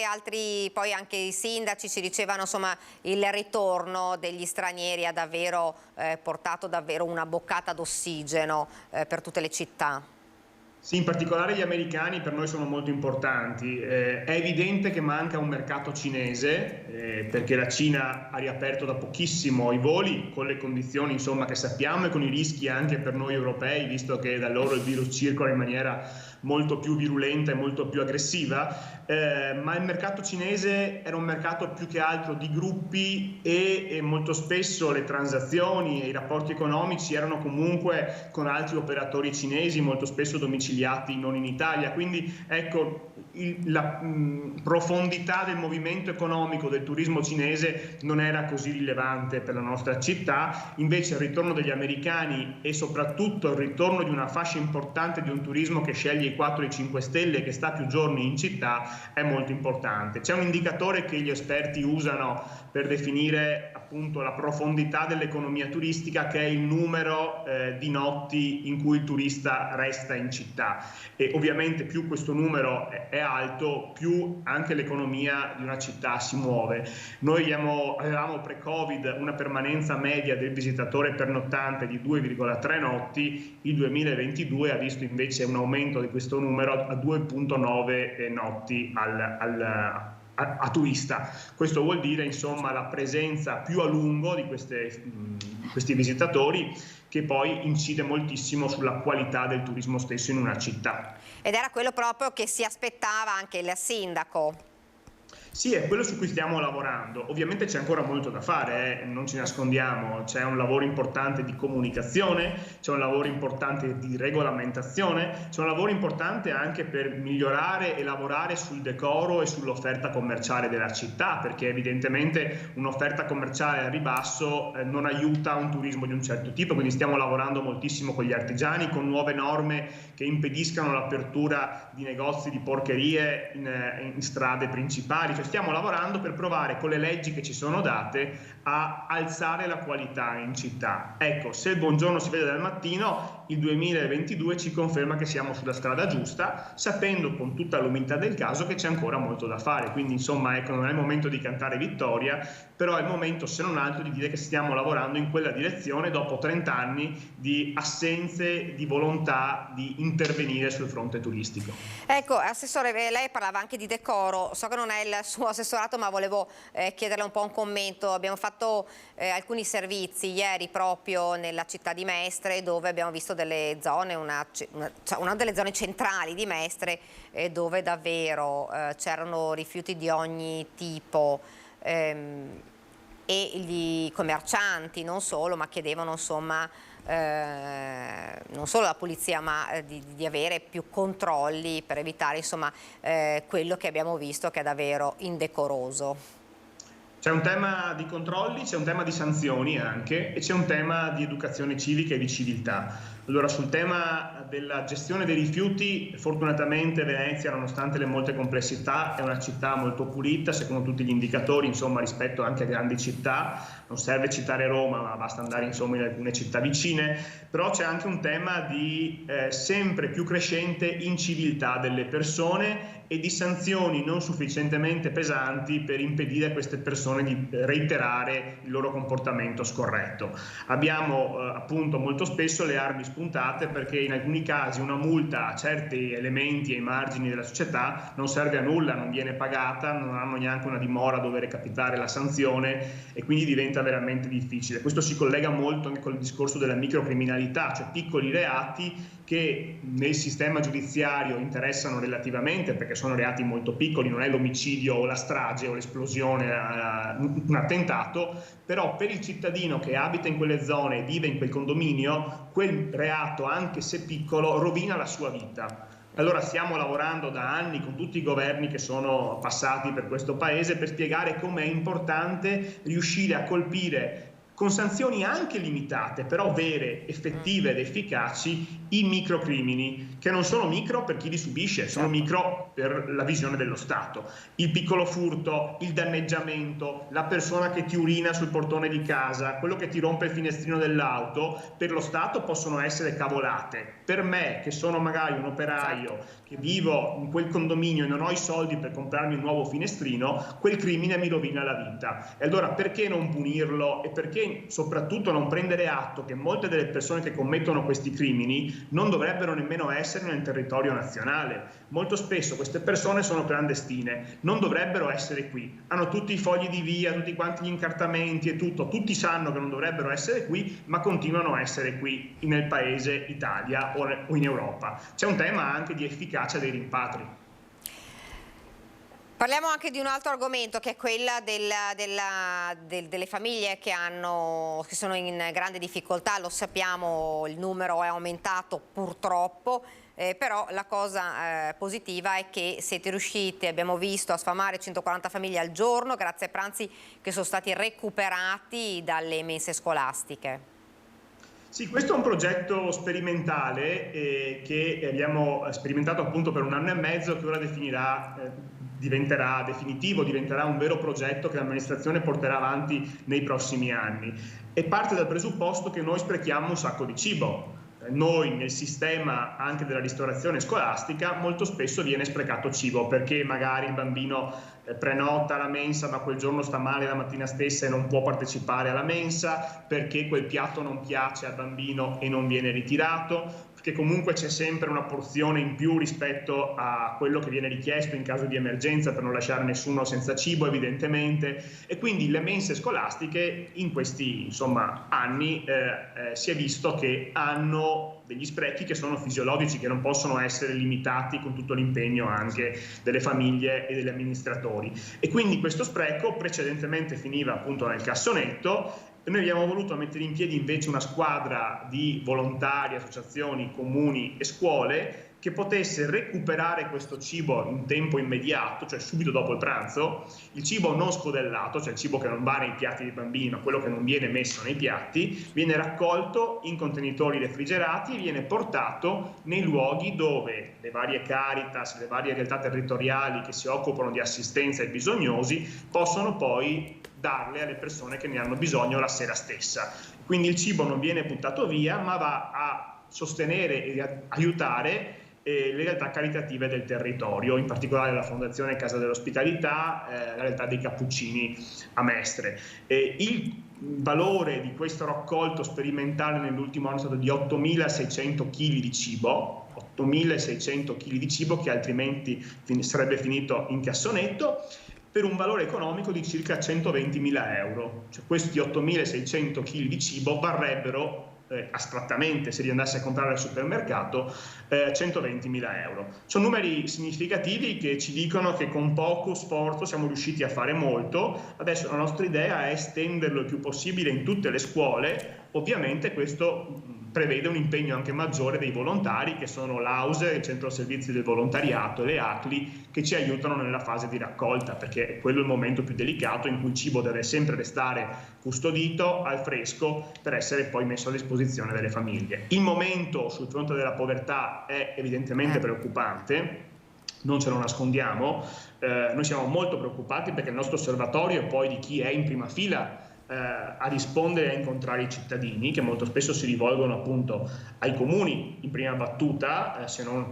poi anche i sindaci ci dicevano, insomma, il ritorno degli stranieri ha davvero portato davvero una boccata d'ossigeno per tutte le città. Sì, in particolare gli americani per noi sono molto importanti. È evidente che manca un mercato cinese, perché la Cina ha riaperto da pochissimo i voli, con le condizioni insomma che sappiamo e con i rischi anche per noi europei, visto che da loro il virus circola in maniera molto più virulenta e molto più aggressiva, ma il mercato cinese era un mercato più che altro di gruppi e molto spesso le transazioni e i rapporti economici erano comunque con altri operatori cinesi, molto spesso domiciliati non in Italia. Quindi ecco, la profondità del movimento economico del turismo cinese non era così rilevante per la nostra città. Invece il ritorno degli americani e soprattutto il ritorno di una fascia importante di un turismo che sceglie i 4 e i 5 stelle, che sta più giorni in città, è molto importante. C'è un indicatore che gli esperti usano per definire appunto la profondità dell'economia turistica, che è il numero di notti in cui il turista resta in città, e ovviamente più questo numero è alto, più anche l'economia di una città si muove. Noi avevamo pre-Covid una permanenza media del visitatore pernottante di 2,3 notti, il 2022 ha visto invece un aumento di questo numero a 2,9 notti a turista. Questo vuol dire insomma la presenza più a lungo di questi visitatori, che poi incide moltissimo sulla qualità del turismo stesso in una città. Ed era quello proprio che si aspettava anche il sindaco. Sì, è quello su cui stiamo lavorando. Ovviamente c'è ancora molto da fare, non ci nascondiamo, c'è un lavoro importante di comunicazione, c'è un lavoro importante di regolamentazione, c'è un lavoro importante anche per migliorare e lavorare sul decoro e sull'offerta commerciale della città, perché evidentemente un'offerta commerciale a ribasso non aiuta un turismo di un certo tipo, quindi stiamo lavorando moltissimo con gli artigiani, con nuove norme che impediscano l'apertura di negozi di porcherie in strade principali. Cioè stiamo lavorando per provare con le leggi che ci sono date a alzare la qualità in città. Ecco, se il buongiorno si vede dal mattino, il 2022 ci conferma che siamo sulla strada giusta, sapendo con tutta l'umiltà del caso che c'è ancora molto da fare. Quindi insomma, ecco, non è il momento di cantare vittoria, però è il momento, se non altro, di dire che stiamo lavorando in quella direzione dopo 30 anni di assenze di volontà di intervenire sul fronte turistico. Ecco, Assessore, lei parlava anche di decoro, so che non è il suo assessorato, ma volevo chiederle un po' un commento. Abbiamo fatto alcuni servizi ieri proprio nella città di Mestre, dove abbiamo visto delle zone, una delle zone centrali di Mestre, dove davvero c'erano rifiuti di ogni tipo. e gli commercianti non solo, ma chiedevano insomma non solo la polizia, ma di avere più controlli per evitare insomma quello che abbiamo visto che è davvero indecoroso. C'è un tema di controlli, c'è un tema di sanzioni anche e c'è un tema di educazione civica e di civiltà. Allora, sul tema della gestione dei rifiuti, fortunatamente Venezia, nonostante le molte complessità, è una città molto pulita, secondo tutti gli indicatori, insomma, rispetto anche a grandi città. Non serve citare Roma, ma basta andare insomma in alcune città vicine. Però c'è anche un tema di sempre più crescente inciviltà delle persone e di sanzioni non sufficientemente pesanti per impedire a queste persone di reiterare il loro comportamento scorretto. Abbiamo appunto molto spesso le armi spuntate, perché in alcuni casi una multa a certi elementi ai margini della società non serve a nulla, non viene pagata, non hanno neanche una dimora dove recapitare la sanzione e quindi diventa veramente difficile. Questo si collega molto anche con il discorso della microcriminalità, cioè piccoli reati che nel sistema giudiziario interessano relativamente, perché sono reati molto piccoli, non è l'omicidio o la strage o l'esplosione, un attentato, però per il cittadino che abita in quelle zone e vive in quel condominio, quel reato, anche se piccolo, rovina la sua vita. Allora stiamo lavorando da anni con tutti i governi che sono passati per questo paese per spiegare com'è importante riuscire a colpire con sanzioni anche limitate, però vere, effettive ed efficaci, i microcrimini, che non sono micro per chi li subisce, sono micro per la visione dello Stato. Il piccolo furto, il danneggiamento, la persona che ti urina sul portone di casa, quello che ti rompe il finestrino dell'auto, per lo Stato possono essere cavolate. Per me, che sono magari un operaio, che vivo in quel condominio e non ho i soldi per comprarmi un nuovo finestrino, quel crimine mi rovina la vita. E allora perché non punirlo e perché soprattutto non prendere atto che molte delle persone che commettono questi crimini non dovrebbero nemmeno essere nel territorio nazionale? Molto spesso queste persone sono clandestine, non dovrebbero essere qui, hanno tutti i fogli di via, tutti quanti gli incartamenti e tutto, tutti sanno che non dovrebbero essere qui, ma continuano a essere qui nel paese Italia o in Europa. C'è un tema anche di efficacia dei rimpatri. Parliamo anche di un altro argomento, che è quella delle famiglie che sono in grande difficoltà. Lo sappiamo, il numero è aumentato purtroppo, però la cosa positiva è che siete riusciti, abbiamo visto, a sfamare 140 famiglie al giorno grazie ai pranzi che sono stati recuperati dalle mense scolastiche. Sì, questo è un progetto sperimentale che abbiamo sperimentato appunto per 1 anno e mezzo, che ora diventerà definitivo, diventerà un vero progetto che l'amministrazione porterà avanti nei prossimi anni. E parte dal presupposto che noi sprechiamo un sacco di cibo. Noi nel sistema anche della ristorazione scolastica molto spesso viene sprecato cibo, perché magari il bambino prenota la mensa ma quel giorno sta male la mattina stessa e non può partecipare alla mensa, perché quel piatto non piace al bambino e non viene ritirato, perché comunque c'è sempre una porzione in più rispetto a quello che viene richiesto in caso di emergenza, per non lasciare nessuno senza cibo evidentemente. E quindi le mense scolastiche in questi anni si è visto che hanno degli sprechi che sono fisiologici, che non possono essere limitati con tutto l'impegno anche delle famiglie e degli amministratori. E quindi questo spreco precedentemente finiva appunto nel cassonetto. Noi abbiamo voluto mettere in piedi invece una squadra di volontari, associazioni, comuni e scuole che potesse recuperare questo cibo in tempo immediato, cioè subito dopo il pranzo, il cibo non scodellato, cioè il cibo che non va nei piatti dei bambini, ma quello che non viene messo nei piatti, viene raccolto in contenitori refrigerati e viene portato nei luoghi dove le varie Caritas, le varie realtà territoriali che si occupano di assistenza ai bisognosi possono poi darle alle persone che ne hanno bisogno la sera stessa. Quindi il cibo non viene buttato via, ma va a sostenere e a aiutare le realtà caritative del territorio, in particolare la Fondazione Casa dell'Ospitalità, la realtà dei Cappuccini a Mestre. Il valore di questo raccolto sperimentale nell'ultimo anno è stato di 8.600 kg di cibo, 8.600 kg di cibo che altrimenti sarebbe finito in cassonetto, per un valore economico di circa 120.000 euro. Cioè questi 8.600 kg di cibo varrebbero astrattamente se li andasse a comprare al supermercato 120.000 euro. Sono numeri significativi che ci dicono che con poco sforzo siamo riusciti a fare molto. Adesso la nostra idea è estenderlo il più possibile in tutte le scuole. Ovviamente questo prevede un impegno anche maggiore dei volontari, che sono l'AUSE, il Centro Servizi del Volontariato, e le ACLI, che ci aiutano nella fase di raccolta, perché è quello il momento più delicato in cui il cibo deve sempre restare custodito al fresco per essere poi messo a disposizione delle famiglie. Il momento sul fronte della povertà è evidentemente preoccupante, non ce lo nascondiamo. Noi siamo molto preoccupati perché il nostro osservatorio è poi di chi è in prima fila a rispondere e a incontrare i cittadini, che molto spesso si rivolgono appunto ai comuni in prima battuta, se non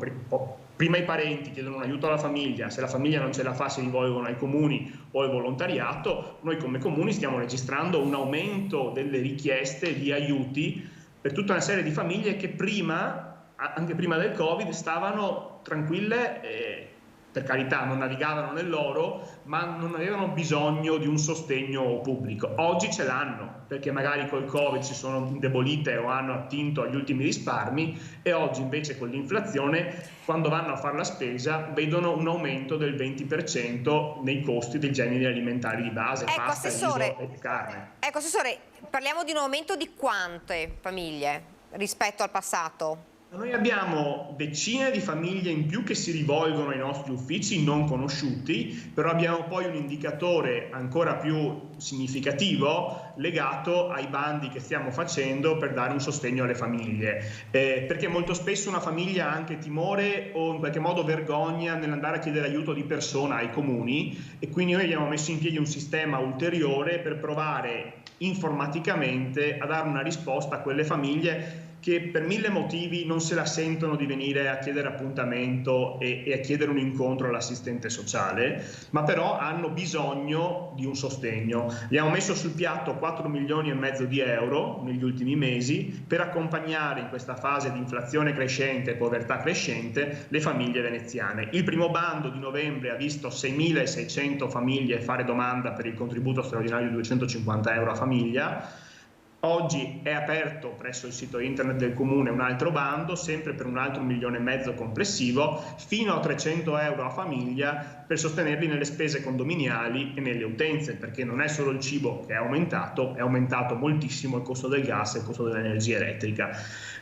prima i parenti chiedono un aiuto alla famiglia, se la famiglia non ce la fa si rivolgono ai comuni o al volontariato. Noi come comuni stiamo registrando un aumento delle richieste di aiuti per tutta una serie di famiglie che prima, anche prima del Covid, stavano tranquille, per carità non navigavano nell'oro, ma non avevano bisogno di un sostegno pubblico. Oggi ce l'hanno, perché magari col Covid si sono indebolite o hanno attinto agli ultimi risparmi, e oggi invece con l'inflazione, quando vanno a fare la spesa, vedono un aumento del 20% nei costi dei generi alimentari di base, pasta, riso e carne. Ecco, Assessore, parliamo di un aumento di quante famiglie rispetto al passato? Noi abbiamo decine di famiglie in più che si rivolgono ai nostri uffici non conosciuti, però abbiamo poi un indicatore ancora più significativo legato ai bandi che stiamo facendo per dare un sostegno alle famiglie, perché molto spesso una famiglia ha anche timore o in qualche modo vergogna nell'andare a chiedere aiuto di persona ai comuni, e quindi noi abbiamo messo in piedi un sistema ulteriore per provare informaticamente a dare una risposta a quelle famiglie che per mille motivi non se la sentono di venire a chiedere appuntamento e a chiedere un incontro all'assistente sociale, ma però hanno bisogno di un sostegno. Abbiamo messo sul piatto 4,5 milioni di euro negli ultimi mesi per accompagnare in questa fase di inflazione crescente e povertà crescente le famiglie veneziane. Il primo bando di novembre ha visto 6.600 famiglie fare domanda per il contributo straordinario di 250 euro a famiglia. Oggi è aperto presso il sito internet del Comune un altro bando, sempre per un altro 1,5 milioni complessivo, fino a 300 euro a famiglia, per sostenerli nelle spese condominiali e nelle utenze, perché non è solo il cibo che è aumentato moltissimo il costo del gas e il costo dell'energia elettrica.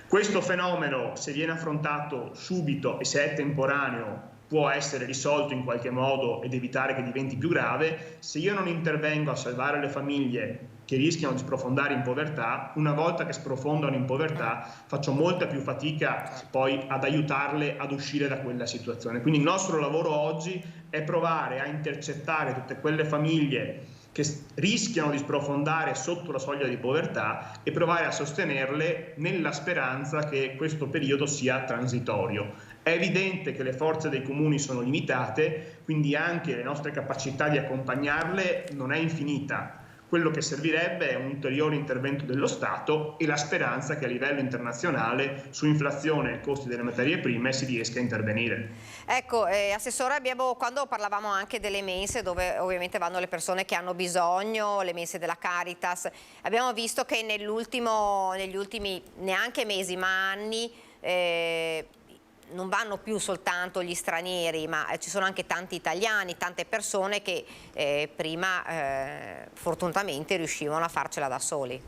Questo fenomeno, se viene affrontato subito e se è temporaneo, può essere risolto in qualche modo ed evitare che diventi più grave. Se io non intervengo a salvare le famiglie che rischiano di sprofondare in povertà, una volta che sprofondano in povertà faccio molta più fatica poi ad aiutarle ad uscire da quella situazione. Quindi il nostro lavoro oggi è provare a intercettare tutte quelle famiglie che rischiano di sprofondare sotto la soglia di povertà e provare a sostenerle nella speranza che questo periodo sia transitorio. È evidente che le forze dei comuni sono limitate, quindi anche le nostre capacità di accompagnarle non è infinita. Quello che servirebbe è un ulteriore intervento dello Stato e la speranza che a livello internazionale su inflazione e costi delle materie prime si riesca a intervenire. Ecco, Assessore, quando parlavamo anche delle mense, dove ovviamente vanno le persone che hanno bisogno, le mense della Caritas, abbiamo visto che negli ultimi neanche mesi ma anni non vanno più soltanto gli stranieri, ma ci sono anche tanti italiani, tante persone che prima fortunatamente riuscivano a farcela da soli.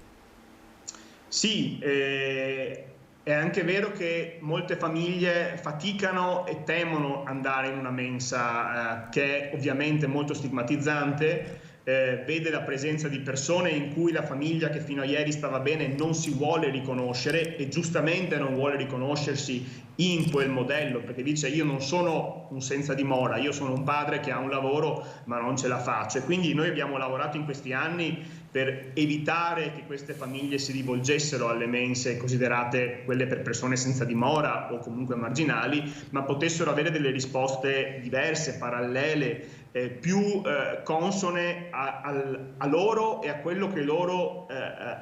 Sì, è anche vero che molte famiglie faticano e temono andare in una mensa, che è ovviamente molto stigmatizzante. Vede la presenza di persone in cui la famiglia che fino a ieri stava bene non si vuole riconoscere, e giustamente non vuole riconoscersi in quel modello, perché dice: io non sono un senza dimora, io sono un padre che ha un lavoro ma non ce la faccio. E quindi noi abbiamo lavorato in questi anni per evitare che queste famiglie si rivolgessero alle mense considerate quelle per persone senza dimora o comunque marginali, ma potessero avere delle risposte diverse, parallele, più consone a loro e a quello che loro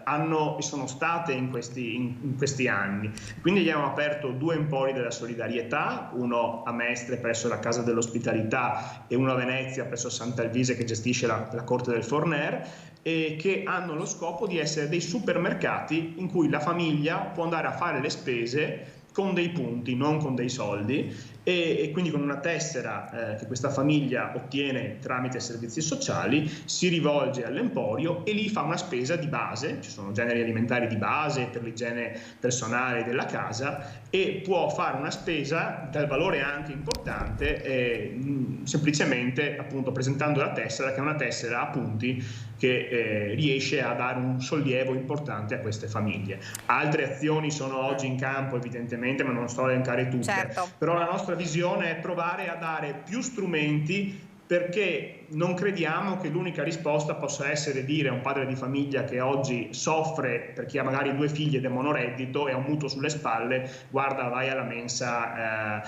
hanno e sono state in questi anni. Quindi abbiamo aperto 2 empori della solidarietà, uno a Mestre presso la Casa dell'Ospitalità e uno a Venezia presso Sant'Alvise che gestisce la Corte del Forner. che hanno lo scopo di essere dei supermercati in cui la famiglia può andare a fare le spese con dei punti, non con dei soldi, e quindi con una tessera che questa famiglia ottiene tramite servizi sociali si rivolge all'emporio e lì fa una spesa di base, ci sono generi alimentari di base per l'igiene personale della casa, e può fare una spesa dal valore anche importante semplicemente appunto presentando la tessera, che è una tessera a punti che riesce a dare un sollievo importante a queste famiglie. Altre azioni sono oggi in campo evidentemente, ma non sto a elencare tutte, certo. Però la nostra visione è provare a dare più strumenti, perché non crediamo che l'unica risposta possa essere dire a un padre di famiglia che oggi soffre perché ha magari 2 figli ed è monoreddito e ha un mutuo sulle spalle: guarda, vai alla mensa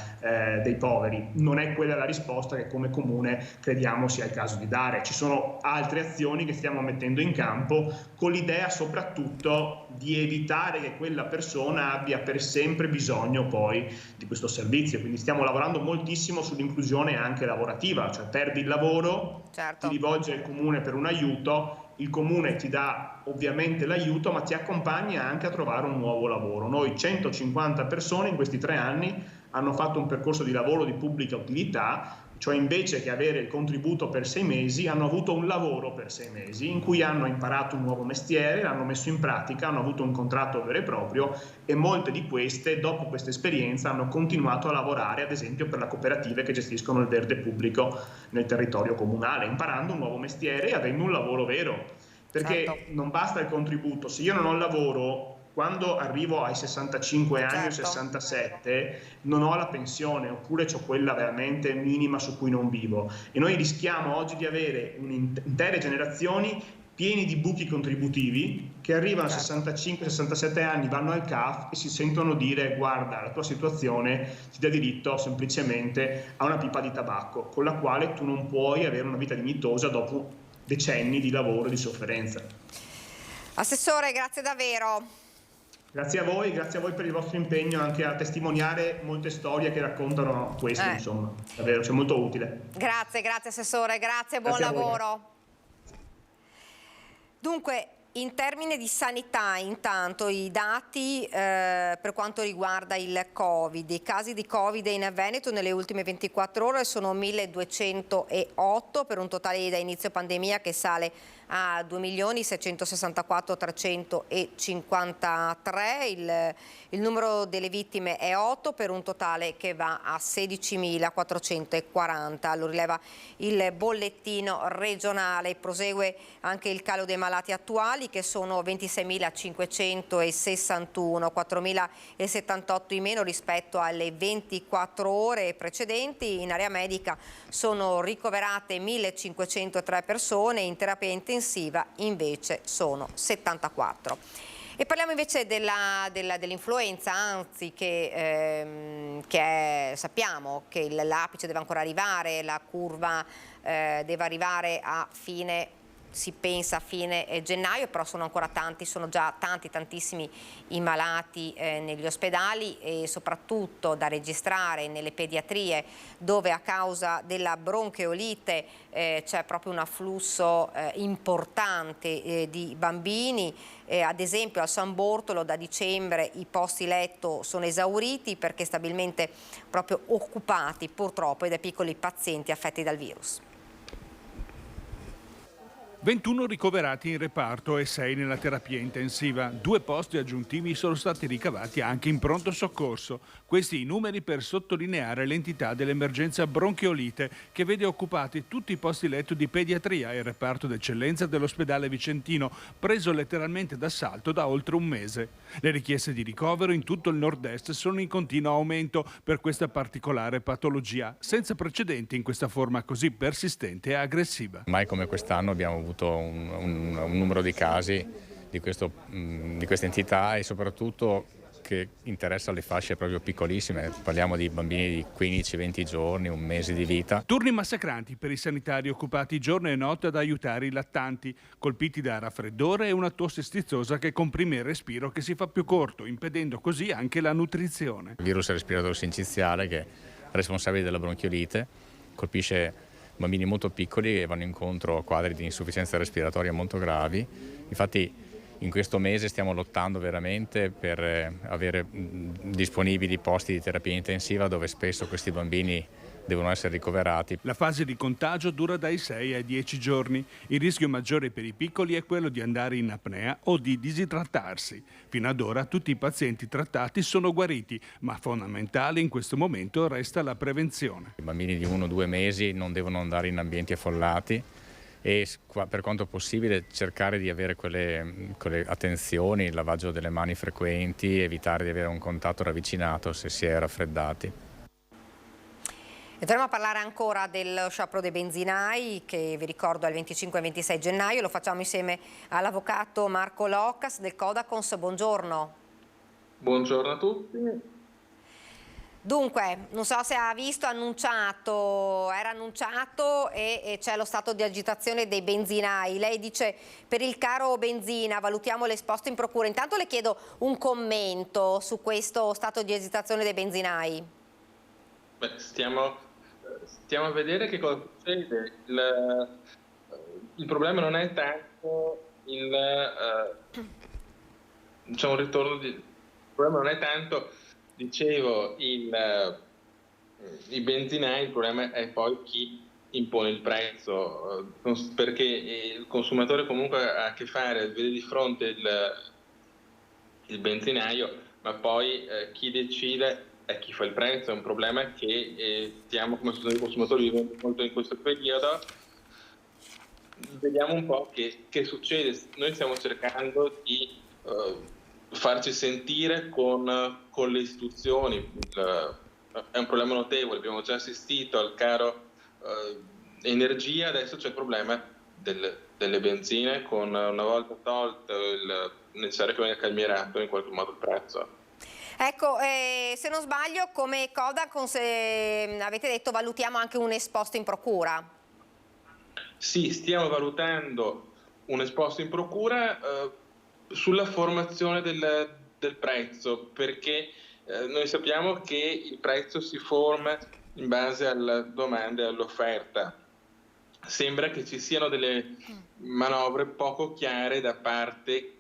dei poveri. Non è quella la risposta che come comune crediamo sia il caso di dare. Ci sono altre azioni che stiamo mettendo in campo con l'idea soprattutto di evitare che quella persona abbia per sempre bisogno poi di questo servizio. Quindi stiamo lavorando moltissimo sull'inclusione anche lavorativa, cioè perdi il lavoro, certo, ti rivolgi al comune per un aiuto, il comune ti dà ovviamente l'aiuto ma ti accompagna anche a trovare un nuovo lavoro. Noi 150 persone in questi 3 anni hanno fatto un percorso di lavoro di pubblica utilità, cioè invece che avere il contributo per 6 mesi hanno avuto un lavoro per 6 mesi in cui hanno imparato un nuovo mestiere, l'hanno messo in pratica, hanno avuto un contratto vero e proprio, e molte di queste dopo questa esperienza hanno continuato a lavorare ad esempio per le cooperative che gestiscono il verde pubblico nel territorio comunale, imparando un nuovo mestiere e avendo un lavoro vero, perché certo, non basta il contributo. Se io non ho lavoro, quando arrivo ai 65 anni o 67 non ho la pensione, oppure ho quella veramente minima su cui non vivo, e noi rischiamo oggi di avere intere generazioni pieni di buchi contributivi che arrivano a 65-67 anni, vanno al CAF e si sentono dire: guarda, la tua situazione ti dà diritto semplicemente a una pipa di tabacco con la quale tu non puoi avere una vita dignitosa dopo decenni di lavoro e di sofferenza. Assessore, grazie davvero. Grazie a voi per il vostro impegno anche a testimoniare molte storie che raccontano questo, insomma, davvero, c'è molto utile. Grazie Assessore, grazie, buon lavoro. Dunque, in termini di sanità, intanto i dati per quanto riguarda il Covid, i casi di Covid in Veneto nelle ultime 24 ore sono 1208 per un totale da inizio pandemia che sale a 2.664.353, il numero delle vittime è 8 per un totale che va a 16.440, lo rileva il bollettino regionale. Prosegue anche il calo dei malati attuali che sono 26.561, 4.078 in meno rispetto alle 24 ore precedenti. In area medica sono ricoverate 1.503 persone, in terapia intensiva invece sono 74. E parliamo invece dell'influenza, anzi sappiamo che l'apice deve ancora arrivare, la curva deve arrivare a fine, si pensa a fine gennaio, però sono ancora tanti, sono già tantissimi i malati negli ospedali e soprattutto da registrare nelle pediatrie, dove a causa della broncheolite c'è proprio un afflusso importante di bambini. Ad esempio al San Bortolo da dicembre i posti letto sono esauriti perché stabilmente proprio occupati purtroppo dai piccoli pazienti affetti dal virus. 21 ricoverati in reparto e 6 nella terapia intensiva. 2 posti aggiuntivi sono stati ricavati anche in pronto soccorso. Questi i numeri per sottolineare l'entità dell'emergenza bronchiolite che vede occupati tutti i posti letto di pediatria e il reparto d'eccellenza dell'ospedale vicentino, preso letteralmente d'assalto da oltre un mese. Le richieste di ricovero in tutto il nord-est sono in continuo aumento per questa particolare patologia, senza precedenti in questa forma così persistente e aggressiva. Mai come quest'anno abbiamo avuto un numero di casi di questa entità e soprattutto che interessa le fasce proprio piccolissime, parliamo di bambini di 15-20 giorni, un mese di vita. Turni massacranti per i sanitari occupati giorno e notte ad aiutare i lattanti, colpiti da raffreddore e una tosse stizzosa che comprime il respiro che si fa più corto, impedendo così anche la nutrizione. Il virus respiratore sinciziale, che è responsabile della bronchiolite, colpisce bambini molto piccoli e vanno incontro a quadri di insufficienza respiratoria molto gravi. Infatti in questo mese stiamo lottando veramente per avere disponibili posti di terapia intensiva dove spesso questi bambini devono essere ricoverati. La fase di contagio dura dai 6 ai 10 giorni. Il rischio maggiore per i piccoli è quello di andare in apnea o di disidratarsi. Fino ad ora tutti i pazienti trattati sono guariti, ma fondamentale in questo momento resta la prevenzione. I bambini di 1-2 mesi non devono andare in ambienti affollati e per quanto possibile cercare di avere quelle attenzioni, il lavaggio delle mani frequenti, evitare di avere un contatto ravvicinato se si è raffreddati. E torniamo a parlare ancora del sciopero dei benzinai che vi ricordo è il 25 e 26 gennaio, lo facciamo insieme all'avvocato Marco Locas del Codacons. Buongiorno. Buongiorno a tutti. Dunque, non so se ha visto, era annunciato e c'è lo stato di agitazione dei benzinai. Lei dice per il caro benzina valutiamo l'esposto in procura. Intanto le chiedo un commento su questo stato di agitazione dei benzinai. Beh, stiamo a vedere che cosa succede. Il problema non è tanto il ritorno il problema non è tanto, dicevo, i benzinai, il problema è poi chi impone il prezzo, perché il consumatore comunque ha a che fare, vede di fronte il benzinaio, ma poi chi decide è chi fa il prezzo. È un problema che stiamo come associazione dei consumatori vivendo molto in questo periodo. Vediamo un po' che succede. Noi stiamo cercando di farci sentire con le istituzioni. È un problema notevole, abbiamo già assistito al caro energia, adesso c'è il problema delle benzine, con una volta tolto il necessario che venga calmierato in qualche modo il prezzo. Ecco, se non sbaglio, come Codacons avete detto valutiamo anche un esposto in procura. Sì, stiamo valutando un esposto in procura sulla formazione del prezzo, perché noi sappiamo che il prezzo si forma in base alla domanda e all'offerta. Sembra che ci siano delle manovre poco chiare da parte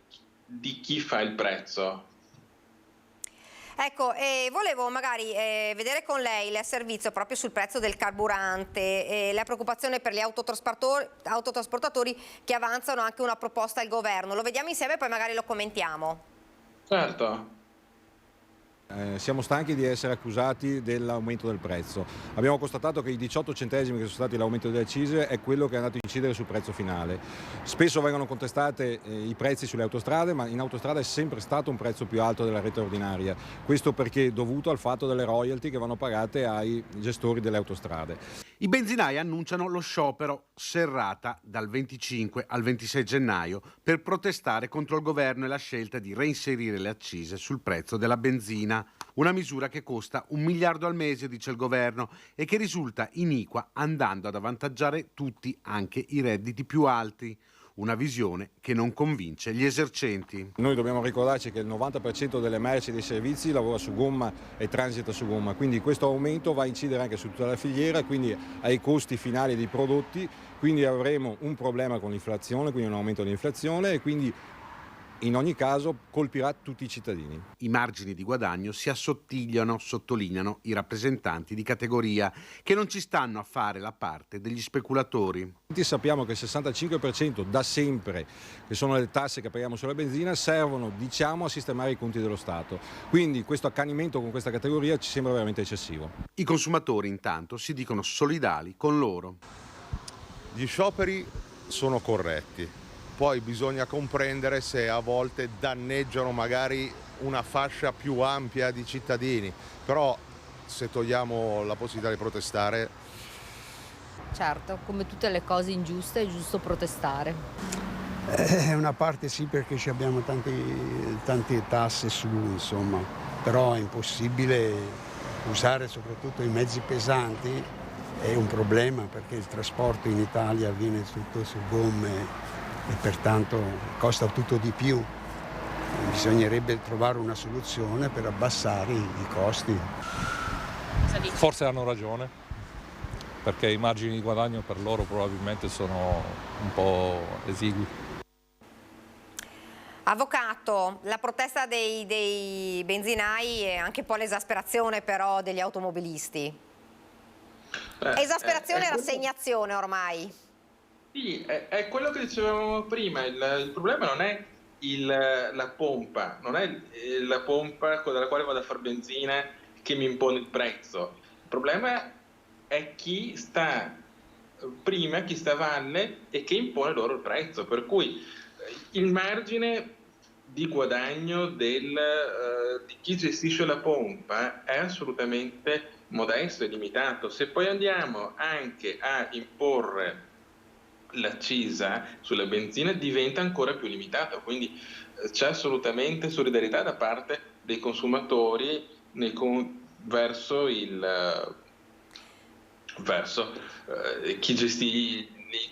di chi fa il prezzo. Ecco, volevo magari vedere con lei il servizio proprio sul prezzo del carburante, la preoccupazione per gli autotrasportatori che avanzano anche una proposta al governo. Lo vediamo insieme e poi magari lo commentiamo. Certo. Siamo stanchi di essere accusati dell'aumento del prezzo. Abbiamo constatato che i 18 centesimi che sono stati l'aumento delle accise è quello che è andato a incidere sul prezzo finale. Spesso vengono contestate i prezzi sulle autostrade, ma in autostrada è sempre stato un prezzo più alto della rete ordinaria. Questo perché è dovuto al fatto delle royalty che vanno pagate ai gestori delle autostrade. I benzinai annunciano lo sciopero serrata dal 25 al 26 gennaio per protestare contro il governo e la scelta di reinserire le accise sul prezzo della benzina. Una misura che costa 1 miliardo al mese, dice il governo, e che risulta iniqua andando ad avvantaggiare tutti, anche i redditi più alti. Una visione che non convince gli esercenti. Noi dobbiamo ricordarci che il 90% delle merci e dei servizi lavora su gomma e transita su gomma, quindi questo aumento va a incidere anche su tutta la filiera, quindi ai costi finali dei prodotti, quindi avremo un problema con l'inflazione, quindi un aumento dell'inflazione e quindi in ogni caso colpirà tutti i cittadini. I margini di guadagno si assottigliano, sottolineano i rappresentanti di categoria, che non ci stanno a fare la parte degli speculatori. Sappiamo che il 65% da sempre, che sono le tasse che paghiamo sulla benzina, servono, diciamo, a sistemare i conti dello Stato. Quindi questo accanimento con questa categoria ci sembra veramente eccessivo. I consumatori intanto si dicono solidali con loro. Gli scioperi sono corretti. Poi bisogna comprendere se a volte danneggiano magari una fascia più ampia di cittadini, però se togliamo la possibilità di protestare... Certo, come tutte le cose ingiuste è giusto protestare. Una parte sì, perché abbiamo tante tasse su, insomma, però è impossibile usare soprattutto i mezzi pesanti, è un problema perché il trasporto in Italia avviene tutto su gomme e pertanto costa tutto di più. Bisognerebbe trovare una soluzione per abbassare i costi. Forse hanno ragione, perché i margini di guadagno per loro probabilmente sono un po' esigui. Avvocato, la protesta dei benzinai e anche un po' l'esasperazione però degli automobilisti. Esasperazione e rassegnazione ormai. Sì, è quello che dicevamo prima, il problema non è la pompa, non è la pompa dalla quale vado a fare benzina che mi impone il prezzo. Il problema è chi sta prima, chi sta a valle e che impone loro il prezzo, per cui il margine di guadagno di chi gestisce la pompa è assolutamente modesto e limitato. Se poi andiamo anche a imporre l'accisa sulla benzina diventa ancora più limitato, quindi c'è assolutamente solidarietà da parte dei consumatori verso chi gestisce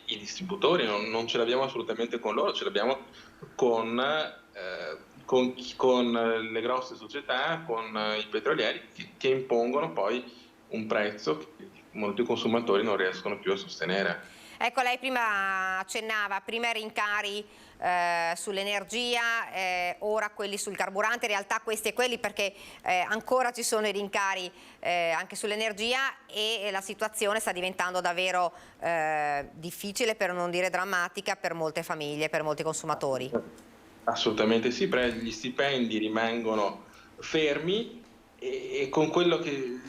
i distributori. Non ce l'abbiamo assolutamente con loro, ce l'abbiamo con le grosse società, con i petrolieri che impongono poi un prezzo che molti consumatori non riescono più a sostenere. Ecco, lei prima accennava, prima rincari sull'energia, ora quelli sul carburante, in realtà questi e quelli perché ancora ci sono i rincari anche sull'energia e la situazione sta diventando davvero difficile, per non dire drammatica, per molte famiglie, per molti consumatori. Assolutamente sì, perché gli stipendi rimangono fermi e con quello che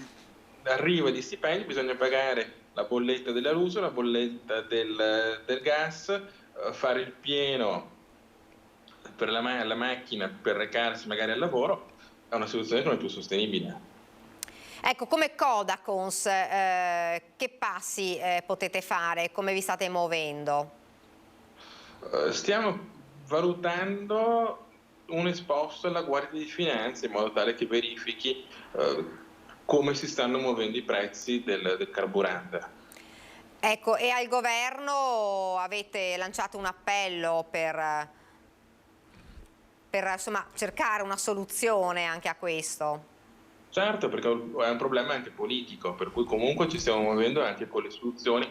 arriva di stipendi bisogna pagare la bolletta della luce, la bolletta del gas, fare il pieno per la macchina per recarsi magari al lavoro, è una situazione che non è più sostenibile. Ecco, come Codacons, che passi potete fare? Come vi state muovendo? Stiamo valutando un esposto alla Guardia di Finanza in modo tale che verifichi come si stanno muovendo i prezzi del carburante. Ecco, e al governo avete lanciato un appello per insomma, cercare una soluzione anche a questo? Certo, perché è un problema anche politico, per cui comunque ci stiamo muovendo anche con le soluzioni,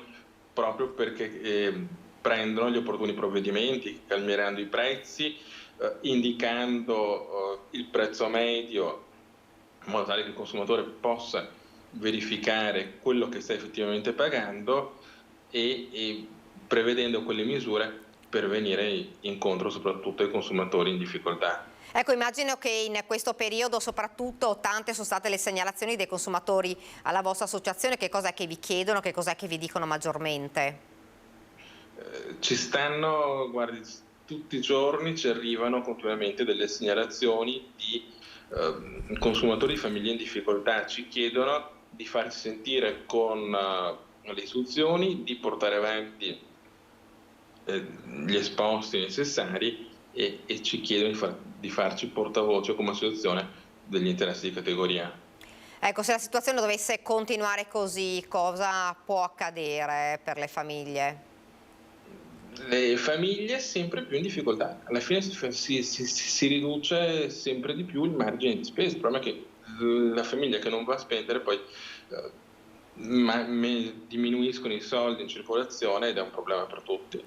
proprio perché prendono gli opportuni provvedimenti, calmierando i prezzi, indicando il prezzo medio, in modo tale che il consumatore possa verificare quello che sta effettivamente pagando e prevedendo quelle misure per venire incontro soprattutto ai consumatori in difficoltà. Ecco, immagino che in questo periodo soprattutto tante sono state le segnalazioni dei consumatori alla vostra associazione. Che cosa è che vi chiedono, che cosa è che vi dicono maggiormente? Ci stanno, guardi, tutti i giorni ci arrivano continuamente delle segnalazioni di consumatori di famiglie in difficoltà. Ci chiedono di farsi sentire con le istruzioni, di portare avanti gli esposti necessari e ci chiedono di farci portavoce come associazione degli interessi di categoria. Ecco, se la situazione dovesse continuare così, cosa può accadere per le famiglie? Le famiglie sempre più in difficoltà, alla fine si riduce sempre di più il margine di spesa. Il problema è che la famiglia che non va a spendere poi diminuiscono i soldi in circolazione ed è un problema per tutti.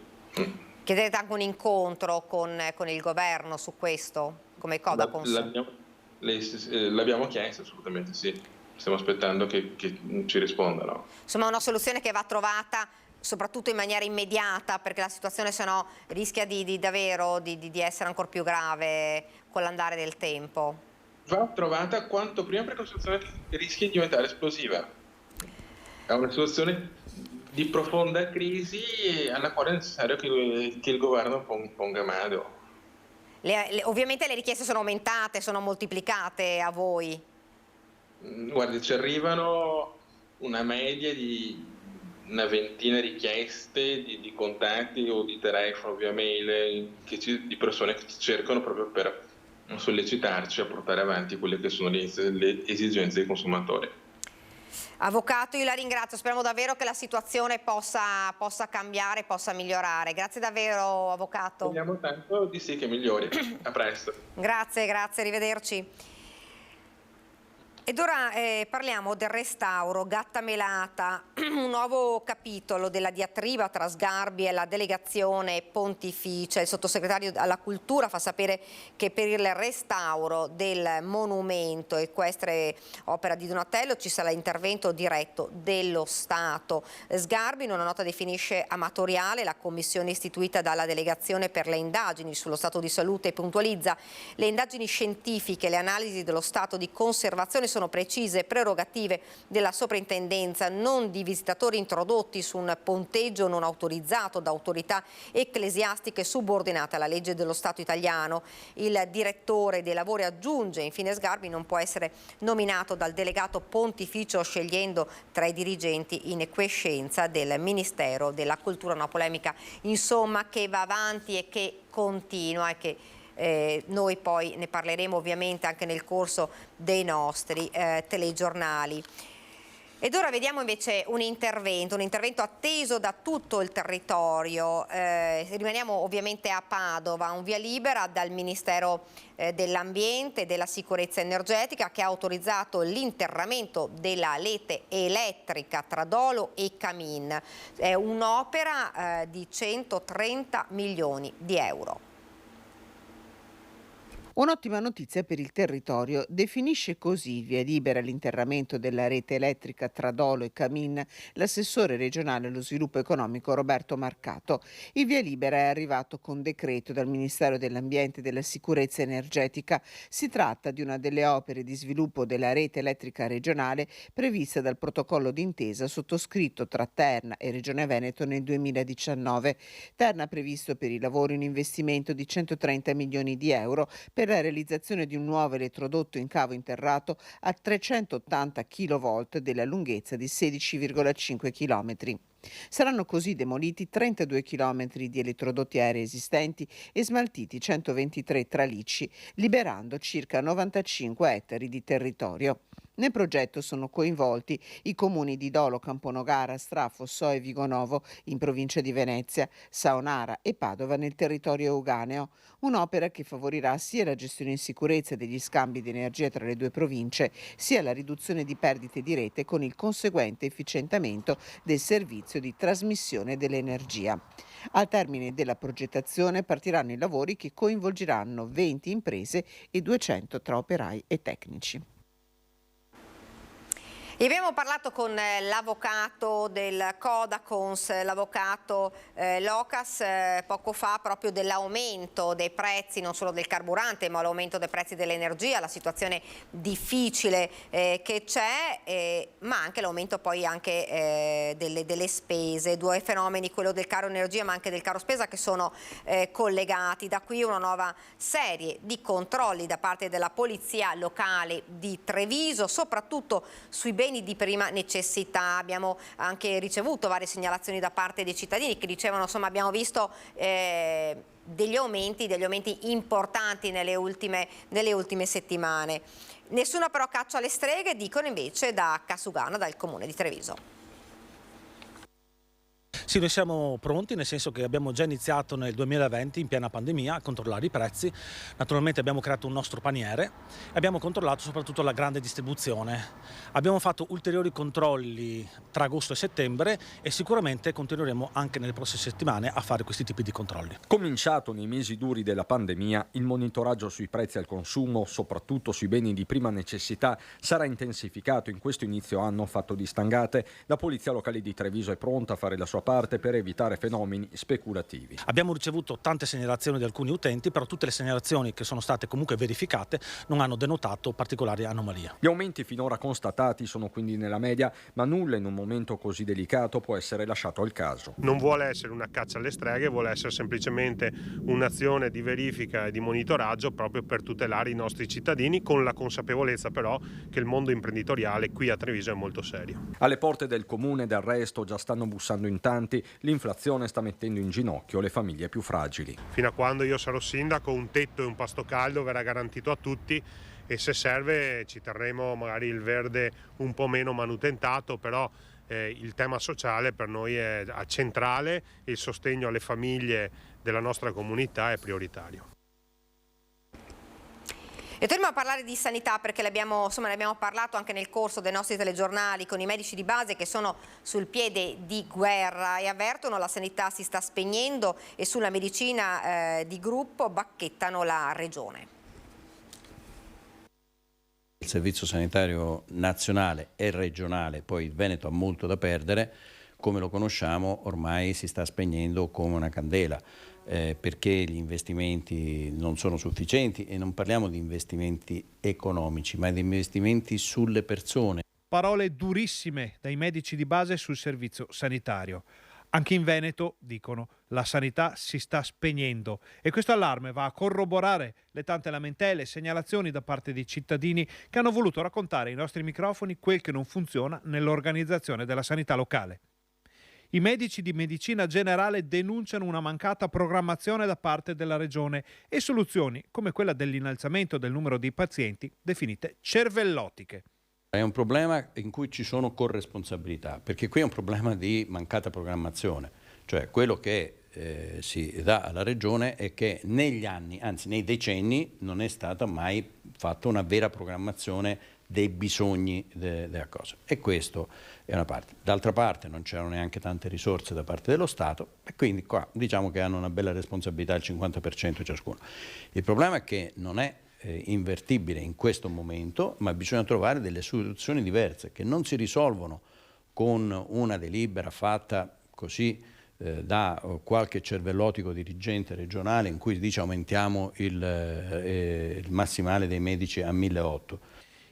Chiedete anche un incontro con il governo su questo, come Codacons? L'abbiamo chiesto, assolutamente sì. Stiamo aspettando che ci rispondano. Insomma, una soluzione che va trovata soprattutto in maniera immediata, perché la situazione sennò rischia davvero di essere ancora più grave con l'andare del tempo. Va trovata quanto prima, perché è una situazione che rischia di diventare esplosiva. È una situazione di profonda crisi alla quale è necessario che il governo ponga mano. Ovviamente le richieste sono aumentate, sono moltiplicate a voi. Guardi, ci arrivano una media di una ventina di richieste di contatti o di telefono, via mail, di persone che ci cercano proprio per sollecitarci a portare avanti quelle che sono le esigenze dei consumatori. Avvocato, io la ringrazio, speriamo davvero che la situazione possa cambiare, possa migliorare. Grazie davvero, Avvocato. Speriamo tanto di sì che migliori. A presto. Grazie, arrivederci. Ed ora parliamo del restauro Gattamelata, un nuovo capitolo della diatriba tra Sgarbi e la delegazione pontificia. Il sottosegretario alla cultura fa sapere che per il restauro del monumento equestre opera di Donatello ci sarà l'intervento diretto dello Stato. Sgarbi in una nota definisce amatoriale la commissione istituita dalla delegazione per le indagini sullo stato di salute e puntualizza: le indagini scientifiche, le analisi dello stato di conservazione sono precise prerogative della soprintendenza, non di visitatori introdotti su un ponteggio non autorizzato da autorità ecclesiastiche subordinate alla legge dello Stato italiano. Il direttore dei lavori aggiunge: infine Sgarbi non può essere nominato dal delegato pontificio scegliendo tra i dirigenti in quiescenza del Ministero della Cultura. Una polemica insomma che va avanti e che continua e che noi poi ne parleremo ovviamente anche nel corso dei nostri telegiornali. Ed ora vediamo invece un intervento atteso da tutto il territorio. Rimaniamo ovviamente a Padova, un via libera dal Ministero dell'Ambiente e della Sicurezza Energetica che ha autorizzato l'interramento della rete elettrica tra Dolo e Camin. È un'opera di 130 milioni di euro. Un'ottima notizia per il territorio. Definisce così via libera l'interramento della rete elettrica tra Dolo e Camin l'assessore regionale allo sviluppo economico Roberto Marcato. Il via libera è arrivato con decreto dal Ministero dell'Ambiente e della Sicurezza Energetica. Si tratta di una delle opere di sviluppo della rete elettrica regionale prevista dal protocollo d'intesa sottoscritto tra Terna e Regione Veneto nel 2019. Terna ha previsto per i lavori un investimento di 130 milioni di euro per la realizzazione di un nuovo elettrodotto in cavo interrato a 380 kV della lunghezza di 16,5 km. Saranno così demoliti 32 km di elettrodotti aerei esistenti e smaltiti 123 tralicci, liberando circa 95 ettari di territorio. Nel progetto sono coinvolti i comuni di Dolo, Camponogara, Stra, Fossò e Vigonovo in provincia di Venezia, Saonara e Padova nel territorio euganeo. Un'opera che favorirà sia la gestione in sicurezza degli scambi di energia tra le due province, sia la riduzione di perdite di rete con il conseguente efficientamento del servizio di trasmissione dell'energia. Al termine della progettazione partiranno i lavori che coinvolgeranno 20 imprese e 200 tra operai e tecnici. E abbiamo parlato con l'avvocato del Codacons, l'avvocato Locas, poco fa proprio dell'aumento dei prezzi, non solo del carburante, ma l'aumento dei prezzi dell'energia, la situazione difficile che c'è, ma anche l'aumento poi anche delle spese. Due fenomeni, quello del caro energia ma anche del caro spesa, che sono collegati. Da qui una nuova serie di controlli da parte della Polizia Locale di Treviso, soprattutto sui beni di prima necessità. Abbiamo anche ricevuto varie segnalazioni da parte dei cittadini che dicevano insomma abbiamo visto degli aumenti importanti nelle ultime settimane. Nessuna però caccia alle streghe, dicono invece da Casugana, dal comune di Treviso. Sì, noi siamo pronti, nel senso che abbiamo già iniziato nel 2020 in piena pandemia a controllare i prezzi. Naturalmente abbiamo creato un nostro paniere e abbiamo controllato soprattutto la grande distribuzione. Abbiamo fatto ulteriori controlli tra agosto e settembre e sicuramente continueremo anche nelle prossime settimane a fare questi tipi di controlli. Cominciato nei mesi duri della pandemia, il monitoraggio sui prezzi al consumo, soprattutto sui beni di prima necessità, sarà intensificato in questo inizio anno fatto di stangate. La Polizia Locale di Treviso è pronta a fare la sua parte per evitare fenomeni speculativi. Abbiamo ricevuto tante segnalazioni di alcuni utenti, però tutte le segnalazioni che sono state comunque verificate non hanno denotato particolari anomalie. Gli aumenti finora constatati sono quindi nella media, ma nulla in un momento così delicato può essere lasciato al caso. Non vuole essere una caccia alle streghe, vuole essere semplicemente un'azione di verifica e di monitoraggio proprio per tutelare i nostri cittadini, con la consapevolezza però che il mondo imprenditoriale qui a Treviso è molto serio. Alle porte del comune del resto già stanno bussando in tanti. L'inflazione sta mettendo in ginocchio le famiglie più fragili. Fino a quando io sarò sindaco un tetto e un pasto caldo verrà garantito a tutti e se serve ci terremo magari il verde un po' meno manutentato, però il tema sociale per noi è centrale e il sostegno alle famiglie della nostra comunità è prioritario. E torniamo a parlare di sanità perché ne abbiamo parlato anche nel corso dei nostri telegiornali con i medici di base che sono sul piede di guerra e avvertono che la sanità si sta spegnendo e sulla medicina di gruppo bacchettano la regione. Il servizio sanitario nazionale e regionale, poi il Veneto ha molto da perdere, come lo conosciamo ormai si sta spegnendo come una candela. Perché gli investimenti non sono sufficienti e non parliamo di investimenti economici, ma di investimenti sulle persone. Parole durissime dai medici di base sul servizio sanitario. Anche in Veneto, dicono, la sanità si sta spegnendo e questo allarme va a corroborare le tante lamentele e segnalazioni da parte dei cittadini che hanno voluto raccontare ai nostri microfoni quel che non funziona nell'organizzazione della sanità locale. I medici di medicina generale denunciano una mancata programmazione da parte della regione e soluzioni come quella dell'innalzamento del numero di pazienti definite cervellotiche. È un problema in cui ci sono corresponsabilità, perché qui è un problema di mancata programmazione, cioè quello che si dà alla regione è che negli anni, anzi nei decenni, non è stata mai fatta una vera programmazione dei bisogni della cosa, e questo è una parte. D'altra parte non c'erano neanche tante risorse da parte dello Stato e quindi qua diciamo che hanno una bella responsabilità, il 50% ciascuno. Il problema è che non è invertibile in questo momento, ma bisogna trovare delle soluzioni diverse che non si risolvono con una delibera fatta così da qualche cervellotico dirigente regionale in cui si dice aumentiamo il massimale dei medici a 1.800.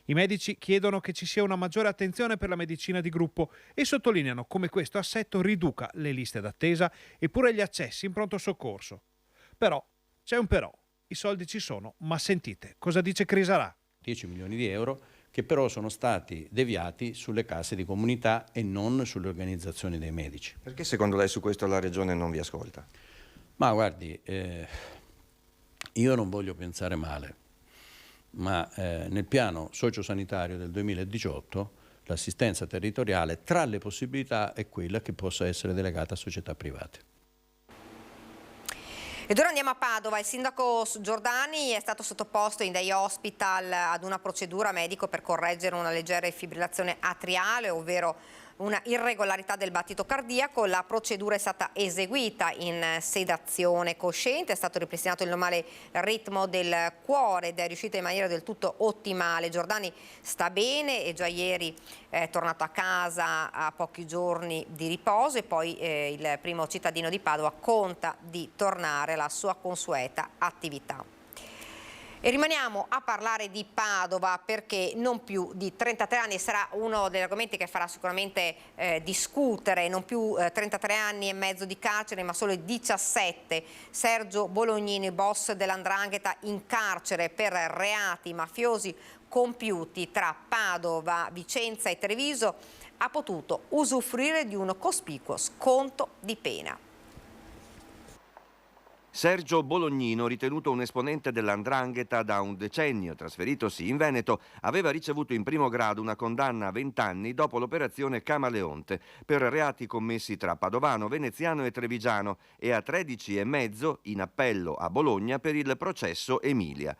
I medici chiedono che ci sia una maggiore attenzione per la medicina di gruppo e sottolineano come questo assetto riduca le liste d'attesa e pure gli accessi in pronto soccorso. Però, c'è un però, i soldi ci sono, ma sentite, cosa dice Crisarà? 10 milioni di euro che però sono stati deviati sulle casse di comunità e non sulle organizzazioni dei medici. Perché secondo lei su questo la Regione non vi ascolta? Ma guardi, io non voglio pensare male, ma nel piano sociosanitario del 2018 l'assistenza territoriale tra le possibilità è quella che possa essere delegata a società private. Ed ora andiamo a Padova. Il sindaco Giordani è stato sottoposto in day hospital ad una procedura medico per correggere una leggera fibrillazione atriale, ovvero una irregolarità del battito cardiaco. La procedura è stata eseguita in sedazione cosciente, è stato ripristinato il normale ritmo del cuore ed è riuscito in maniera del tutto ottimale. Giordani sta bene e già ieri è tornato a casa a pochi giorni di riposo e poi il primo cittadino di Padova conta di tornare alla sua consueta attività. E rimaniamo a parlare di Padova perché non più di 33 anni, sarà uno degli argomenti che farà sicuramente discutere, non più 33 anni e mezzo di carcere ma solo 17. Sergio Bolognini, boss dell''ndrangheta in carcere per reati mafiosi compiuti tra Padova, Vicenza e Treviso, ha potuto usufruire di un cospicuo sconto di pena. Sergio Bolognino, ritenuto un esponente dell''ndrangheta da un decennio, trasferitosi in Veneto, aveva ricevuto in primo grado una condanna a 20 anni dopo l'operazione Camaleonte per reati commessi tra padovano, veneziano e trevigiano e a 13,5 in appello a Bologna per il processo Emilia.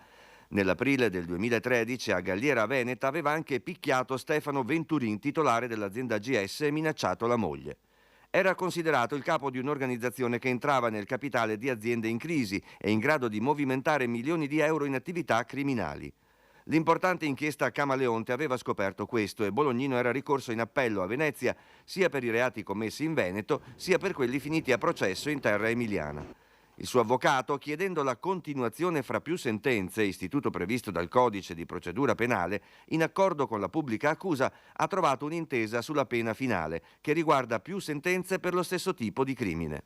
Nell'aprile del 2013 a Galliera Veneta aveva anche picchiato Stefano Venturin, titolare dell'azienda GS, e minacciato la moglie. Era considerato il capo di un'organizzazione che entrava nel capitale di aziende in crisi e in grado di movimentare milioni di euro in attività criminali. L'importante inchiesta Camaleonte aveva scoperto questo e Bolognino era ricorso in appello a Venezia sia per i reati commessi in Veneto sia per quelli finiti a processo in terra emiliana. Il suo avvocato, chiedendo la continuazione fra più sentenze, istituto previsto dal Codice di procedura penale, in accordo con la pubblica accusa, ha trovato un'intesa sulla pena finale, che riguarda più sentenze per lo stesso tipo di crimine.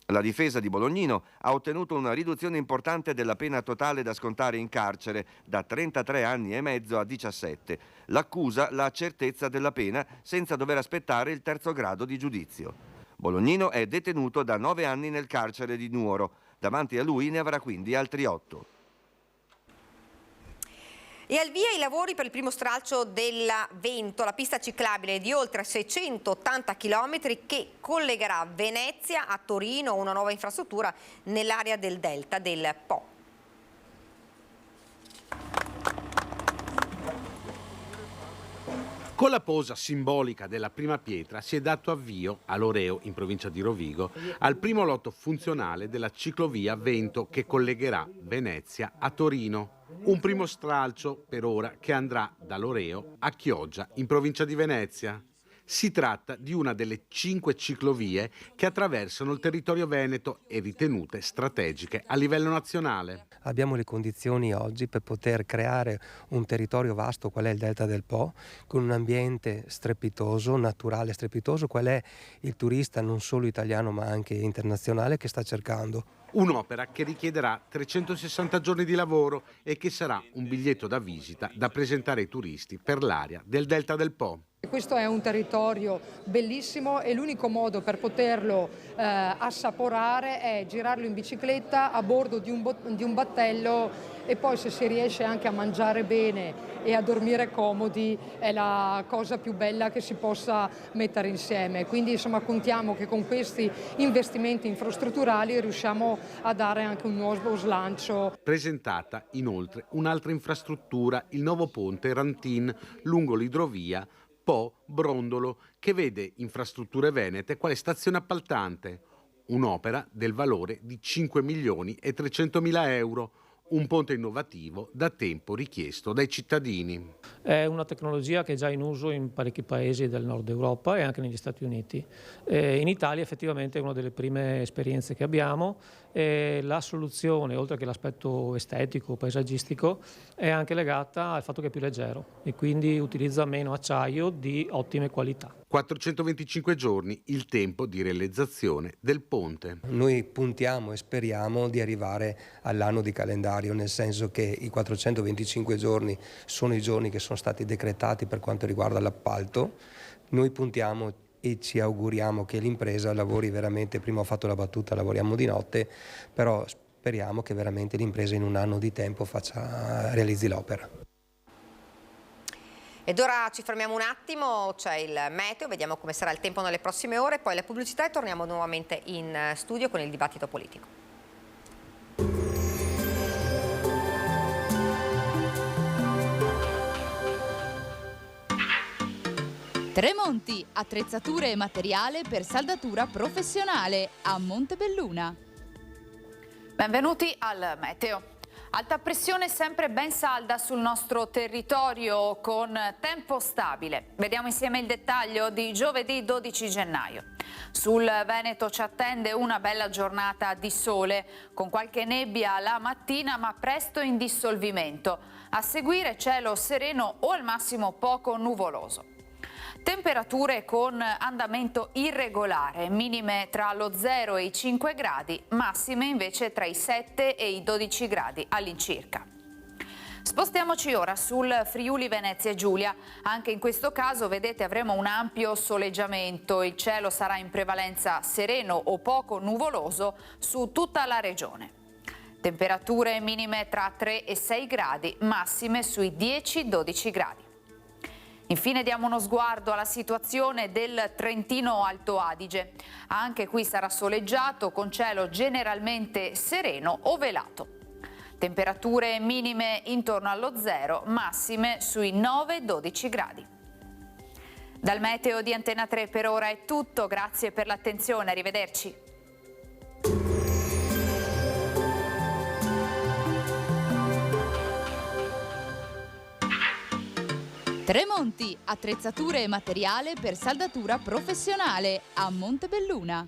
La difesa di Bolognino ha ottenuto una riduzione importante della pena totale da scontare in carcere, da 33 anni e mezzo a 17. L'accusa la certezza della pena senza dover aspettare il terzo grado di giudizio. Bolognino è detenuto da 9 anni nel carcere di Nuoro. Davanti a lui ne avrà quindi altri 8. E al via i lavori per il primo stralcio della Vento, la pista ciclabile di oltre 680 km che collegherà Venezia a Torino, una nuova infrastruttura nell'area del delta del Po. Con la posa simbolica della prima pietra si è dato avvio a Loreo, in provincia di Rovigo, al primo lotto funzionale della ciclovia Vento che collegherà Venezia a Torino. Un primo stralcio per ora che andrà da Loreo a Chioggia, in provincia di Venezia. Si tratta di una delle 5 ciclovie che attraversano il territorio veneto e ritenute strategiche a livello nazionale. Abbiamo le condizioni oggi per poter creare un territorio vasto, qual è il Delta del Po, con un ambiente strepitoso, naturale strepitoso, qual è il turista non solo italiano ma anche internazionale che sta cercando. Un'opera che richiederà 360 giorni di lavoro e che sarà un biglietto da visita da presentare ai turisti per l'area del Delta del Po. Questo è un territorio bellissimo e l'unico modo per poterlo assaporare è girarlo in bicicletta a bordo di un battello, e poi se si riesce anche a mangiare bene e a dormire comodi è la cosa più bella che si possa mettere insieme. Quindi insomma contiamo che con questi investimenti infrastrutturali riusciamo a dare anche un nuovo slancio. Presentata inoltre un'altra infrastruttura, il nuovo ponte Rantin lungo l'idrovia Po-Brondolo, che vede Infrastrutture Venete quale stazione appaltante. Un'opera del valore di 5.300.000 euro. Un ponte innovativo da tempo richiesto dai cittadini. È una tecnologia che è già in uso in parecchi paesi del nord Europa e anche negli Stati Uniti. In Italia effettivamente è una delle prime esperienze che abbiamo. La soluzione, oltre che l'aspetto estetico, paesaggistico, è anche legata al fatto che è più leggero e quindi utilizza meno acciaio di ottime qualità. 425 giorni il tempo di realizzazione del ponte. Noi puntiamo e speriamo di arrivare all'anno di calendario, nel senso che i 425 giorni sono i giorni che sono stati decretati per quanto riguarda l'appalto. Noi puntiamo e ci auguriamo che l'impresa lavori veramente, prima ho fatto la battuta, lavoriamo di notte, però speriamo che veramente l'impresa in un anno di tempo realizzi l'opera. Ed ora ci fermiamo un attimo, c'è il meteo, vediamo come sarà il tempo nelle prossime ore, poi le pubblicità e torniamo nuovamente in studio con il dibattito politico. Tremonti, attrezzature e materiale per saldatura professionale a Montebelluna. Benvenuti al meteo. Alta pressione sempre ben salda sul nostro territorio con tempo stabile. Vediamo insieme il dettaglio di giovedì 12 gennaio. Sul Veneto ci attende una bella giornata di sole, con qualche nebbia la mattina ma presto in dissolvimento. A seguire cielo sereno o al massimo poco nuvoloso. Temperature con andamento irregolare, minime tra lo 0 e i 5 gradi, massime invece tra i 7 e i 12 gradi all'incirca. Spostiamoci ora sul Friuli Venezia Giulia. Anche in questo caso, vedete, avremo un ampio soleggiamento. Il cielo sarà in prevalenza sereno o poco nuvoloso su tutta la regione. Temperature minime tra 3 e 6 gradi, massime sui 10-12 gradi. Infine diamo uno sguardo alla situazione del Trentino Alto Adige. Anche qui sarà soleggiato con cielo generalmente sereno o velato. Temperature minime intorno allo 0, massime sui 9-12 gradi. Dal meteo di Antena 3 per ora è tutto, grazie per l'attenzione, arrivederci. Tremonti, attrezzature e materiale per saldatura professionale a Montebelluna.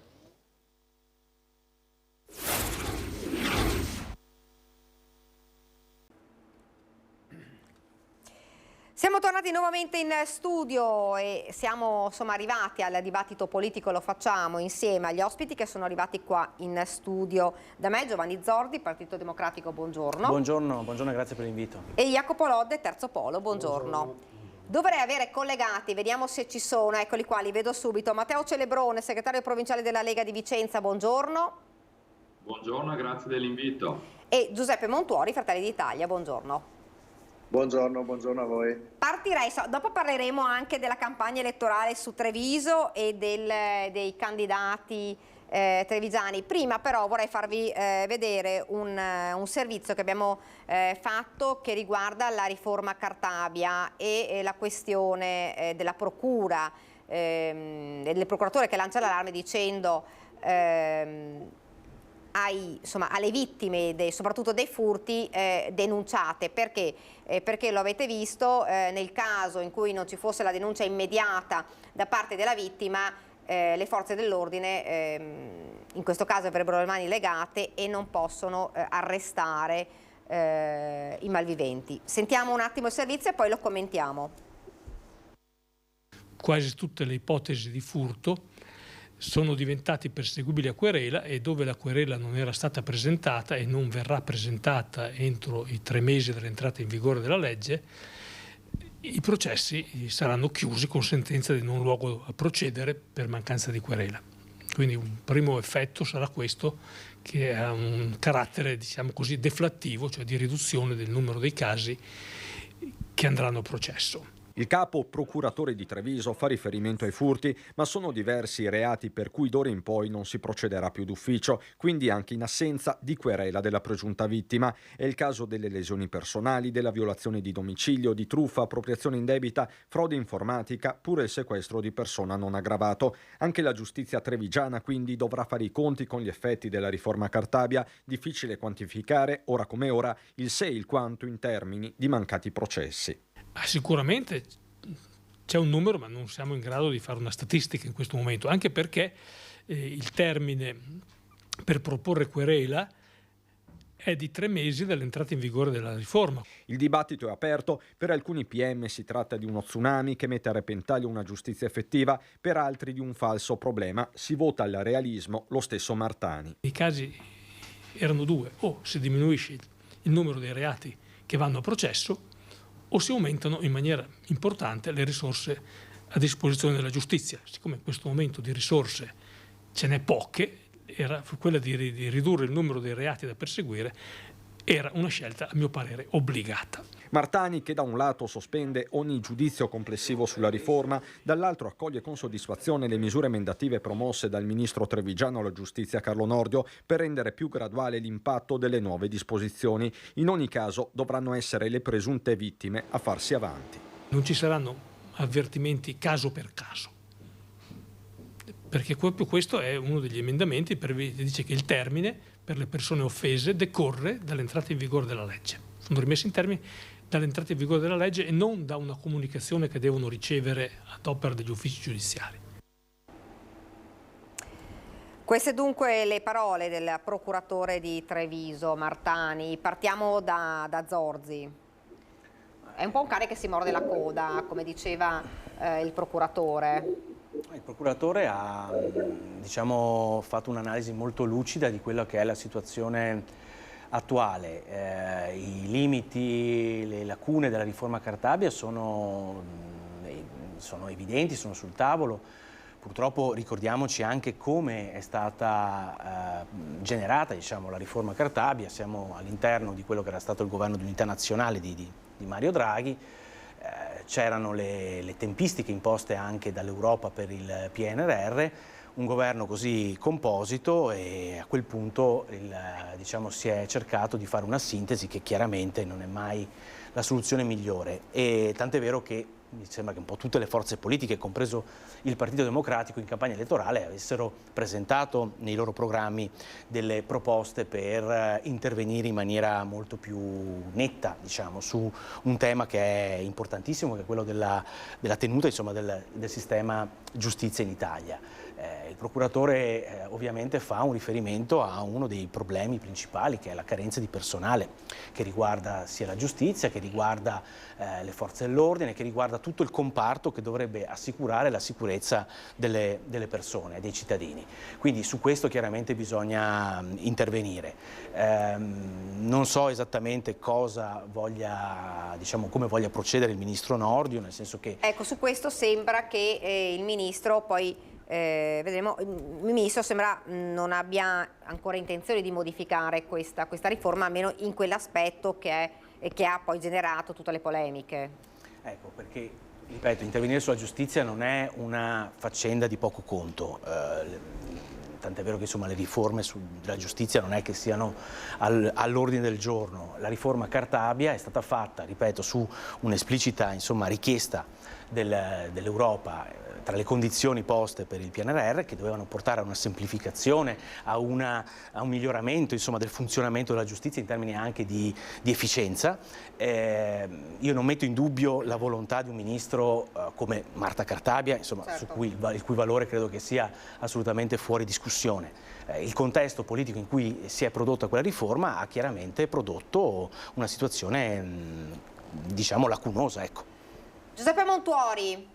Siamo tornati nuovamente in studio e siamo arrivati al dibattito politico, lo facciamo insieme agli ospiti che sono arrivati qua in studio da me, Giovanni Zordi, Partito Democratico, buongiorno. Buongiorno e grazie per l'invito. E Jacopo Lodde, Terzo Polo, buongiorno. Dovrei avere collegati, vediamo se ci sono, eccoli qua, li vedo subito. Matteo Celebrone, segretario provinciale della Lega di Vicenza, buongiorno. Buongiorno e grazie dell'invito. E Giuseppe Montuori, Fratelli d'Italia, buongiorno. Buongiorno a voi. Partirei, dopo parleremo anche della campagna elettorale su Treviso e dei candidati Trevigiani. Prima però vorrei farvi vedere un servizio che abbiamo fatto che riguarda la riforma Cartabia e la questione della procura, del procuratore che lancia l'allarme dicendo alle vittime soprattutto dei furti denunciate. Perché? Perché lo avete visto, nel caso in cui non ci fosse la denuncia immediata da parte della vittima, le forze dell'ordine in questo caso avrebbero le mani legate e non possono arrestare i malviventi. Sentiamo un attimo il servizio e poi lo commentiamo. Quasi tutte le ipotesi di furto sono diventati perseguibili a querela, e dove la querela non era stata presentata e non verrà presentata entro i 3 mesi dall'entrata in vigore della legge, i processi saranno chiusi con sentenza di non luogo a procedere per mancanza di querela. Quindi un primo effetto sarà questo, che ha un carattere, diciamo così, deflattivo, cioè di riduzione del numero dei casi che andranno a processo. Il capo procuratore di Treviso fa riferimento ai furti, ma sono diversi i reati per cui d'ora in poi non si procederà più d'ufficio, quindi anche in assenza di querela della presunta vittima. È il caso delle lesioni personali, della violazione di domicilio, di truffa, appropriazione indebita, frode informatica, pure il sequestro di persona non aggravato. Anche la giustizia trevigiana quindi dovrà fare i conti con gli effetti della riforma Cartabia. Difficile quantificare, ora come ora, il se e il quanto in termini di mancati processi. Sicuramente c'è un numero, ma non siamo in grado di fare una statistica in questo momento, anche perché il termine per proporre querela è di 3 mesi dall'entrata in vigore della riforma. Il dibattito è aperto, per alcuni PM si tratta di uno tsunami che mette a repentaglio una giustizia effettiva, per altri di un falso problema. Si vota al realismo, lo stesso Martani. I casi erano 2: o si diminuisce il numero dei reati che vanno a processo, o si aumentano in maniera importante le risorse a disposizione della giustizia. Siccome in questo momento di risorse ce n'è poche, era quella di ridurre il numero dei reati da perseguire, era una scelta, a mio parere, obbligata. Martani, che da un lato sospende ogni giudizio complessivo sulla riforma, dall'altro accoglie con soddisfazione le misure emendative promosse dal ministro trevigiano alla giustizia Carlo Nordio per rendere più graduale l'impatto delle nuove disposizioni. In ogni caso dovranno essere le presunte vittime a farsi avanti. Non ci saranno avvertimenti caso per caso, perché proprio questo è uno degli emendamenti che dice che il termine per le persone offese decorre dall'entrata in vigore della legge. Sono rimessi in termini dall'entrata in vigore della legge e non da una comunicazione che devono ricevere ad opera degli uffici giudiziari. Queste dunque le parole del procuratore di Treviso, Martani. Partiamo da Zorzi. È un po' un cane che si morde la coda, come diceva il procuratore. Il procuratore ha fatto un'analisi molto lucida di quella che è la situazione attuale. I limiti, le lacune della riforma Cartabia sono evidenti, sono sul tavolo. Purtroppo ricordiamoci anche come è stata generata la riforma Cartabia. Siamo all'interno di quello che era stato il governo di unità nazionale di Mario Draghi. C'erano le tempistiche imposte anche dall'Europa per il PNRR, un governo così composito, e a quel punto si è cercato di fare una sintesi che chiaramente non è mai la soluzione migliore, e tant'è vero che mi sembra che un po' tutte le forze politiche, compreso il Partito Democratico, in campagna elettorale avessero presentato nei loro programmi delle proposte per intervenire in maniera molto più netta, su un tema che è importantissimo, che è quello della tenuta del sistema giustizia in Italia. Il procuratore ovviamente fa un riferimento a uno dei problemi principali, che è la carenza di personale, che riguarda sia la giustizia, che riguarda le forze dell'ordine, che riguarda tutto il comparto che dovrebbe assicurare la sicurezza delle persone, dei cittadini. Quindi su questo chiaramente bisogna intervenire. Non so esattamente cosa voglia, come voglia procedere il ministro Nordio, nel senso che... Ecco, su questo sembra che il ministro poi... vedremo, il ministro sembra non abbia ancora intenzione di modificare questa riforma, almeno in quell'aspetto che ha poi generato tutte le polemiche. Ecco, perché, ripeto, intervenire sulla giustizia non è una faccenda di poco conto. tant'è vero che insomma, le riforme della giustizia non è che siano all'ordine del giorno. La riforma Cartabia è stata fatta, ripeto, su un'esplicita richiesta dell'Europa, tra le condizioni poste per il PNRR, che dovevano portare a una semplificazione, a un miglioramento del funzionamento della giustizia in termini anche di efficienza. Io non metto in dubbio la volontà di un ministro come Marta Cartabia, certo, il cui valore credo che sia assolutamente fuori discussione. Il contesto politico in cui si è prodotta quella riforma ha chiaramente prodotto una situazione, diciamo, lacunosa, ecco. Giuseppe Montuori.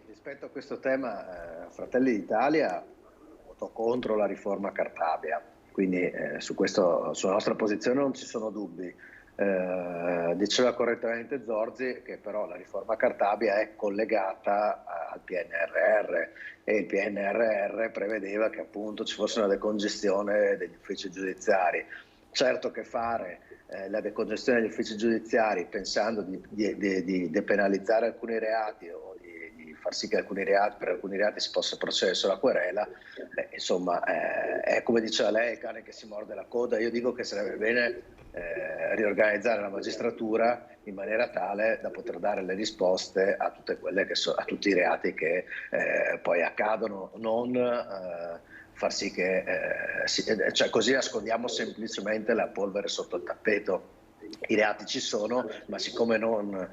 Rispetto a questo tema, Fratelli d'Italia votò contro la riforma Cartabia, quindi sulla nostra posizione non ci sono dubbi. Diceva correttamente Zorzi che però la riforma Cartabia è collegata al PNRR e il PNRR prevedeva che appunto ci fosse una decongestione degli uffici giudiziari. Certo che fare la decongestione degli uffici giudiziari pensando di depenalizzare alcuni reati o di far sì che per alcuni reati si possa procedere solo a querela, è come diceva lei, il cane che si morde la coda. Io dico che sarebbe bene riorganizzare la magistratura in maniera tale da poter dare le risposte a tutte quelle a tutti i reati che poi accadono, non far sì che così nascondiamo semplicemente la polvere sotto il tappeto. I reati ci sono, ma siccome non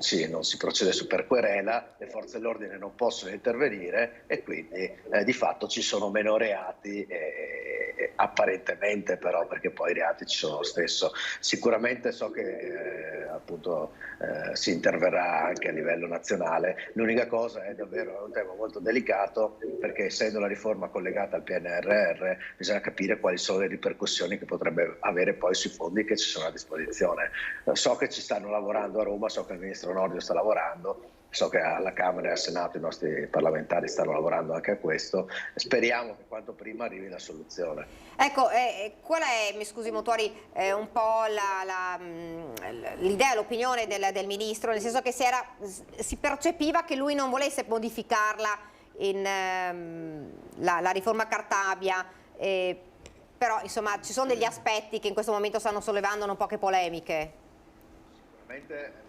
si procede su per querela, le forze dell'ordine non possono intervenire e quindi di fatto ci sono meno reati, apparentemente però, perché poi i reati ci sono lo stesso. Sicuramente so che si interverrà anche a livello nazionale. L'unica cosa è davvero un tema molto delicato, perché essendo la riforma collegata al PNRR bisogna capire quali sono le ripercussioni che potrebbe avere poi sui fondi che ci sono a disposizione. So che ci stanno lavorando a Roma, so che il ministro Nordio sta lavorando, so che alla Camera e al Senato i nostri parlamentari stanno lavorando anche a questo. Speriamo che quanto prima arrivi la soluzione. Ecco, qual è, mi scusi Montuori, un po' l'idea, l'opinione del ministro, nel senso che si percepiva che lui non volesse modificarla la riforma Cartabia, però insomma ci sono degli aspetti che in questo momento stanno sollevando un po' che polemiche. Sicuramente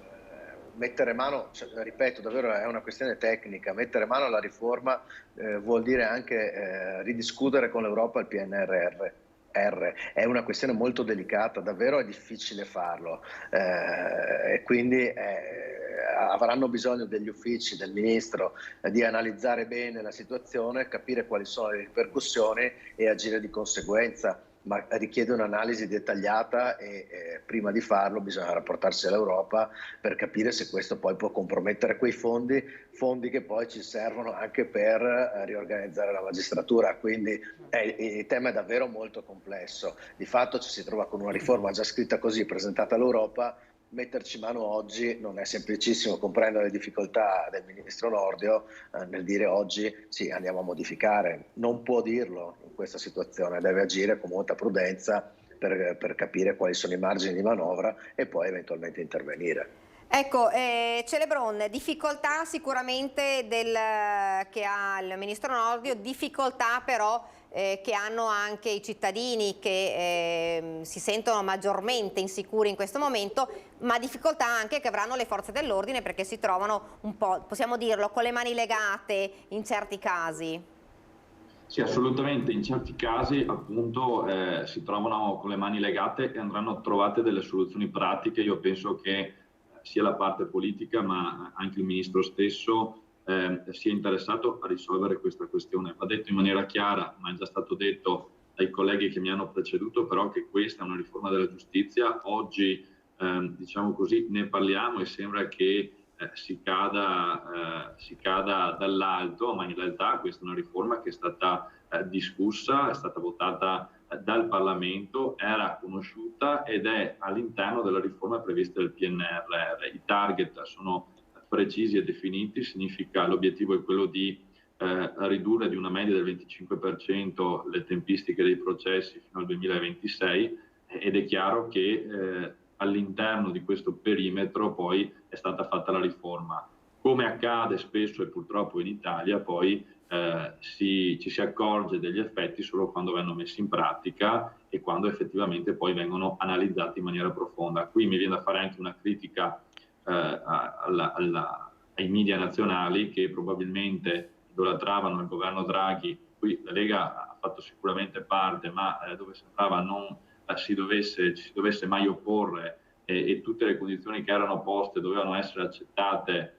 mettere mano, ripeto, davvero è una questione tecnica. Mettere mano alla riforma vuol dire anche ridiscutere con l'Europa il PNRR. È una questione molto delicata, davvero è difficile farlo, e quindi avranno bisogno degli uffici del ministro di analizzare bene la situazione, capire quali sono le ripercussioni e agire di conseguenza, ma richiede un'analisi dettagliata e prima di farlo bisogna rapportarsi all'Europa per capire se questo poi può compromettere quei fondi che poi ci servono anche per riorganizzare la magistratura. Quindi il tema è davvero molto complesso. Di fatto ci si trova con una riforma già scritta così, presentata all'Europa. Metterci mano oggi non è semplicissimo, comprendo le difficoltà del ministro Nordio nel dire oggi sì, andiamo a modificare. Non può dirlo in questa situazione, deve agire con molta prudenza per capire quali sono i margini di manovra e poi eventualmente intervenire. Ecco, Celebron, difficoltà sicuramente che ha il ministro Nordio, difficoltà però che hanno anche i cittadini che si sentono maggiormente insicuri in questo momento, ma difficoltà anche che avranno le forze dell'ordine perché si trovano un po', possiamo dirlo, con le mani legate in certi casi. Sì, assolutamente, in certi casi appunto si trovano con le mani legate e andranno trovate delle soluzioni pratiche. Io penso che sia la parte politica ma anche il ministro stesso sia interessato a risolvere questa questione. Va detto in maniera chiara, ma è già stato detto dai colleghi che mi hanno preceduto, però che questa è una riforma della giustizia. Oggi, diciamo così, ne parliamo e sembra che si cada dall'alto, ma in realtà questa è una riforma che è stata discussa, è stata votata dal Parlamento, era conosciuta ed è all'interno della riforma prevista del PNRR. I target sono precisi e definiti, significa l'obiettivo è quello di ridurre di una media del 25% le tempistiche dei processi fino al 2026 ed è chiaro che all'interno di questo perimetro poi è stata fatta la riforma. Come accade spesso e purtroppo in Italia, poi ci si accorge degli effetti solo quando vengono messi in pratica e quando effettivamente poi vengono analizzati in maniera profonda. Qui mi viene da fare anche una critica ai media nazionali che probabilmente idolatravano il governo Draghi. Qui la Lega ha fatto sicuramente parte, ma dove sembrava non ci si dovesse mai opporre e tutte le condizioni che erano poste dovevano essere accettate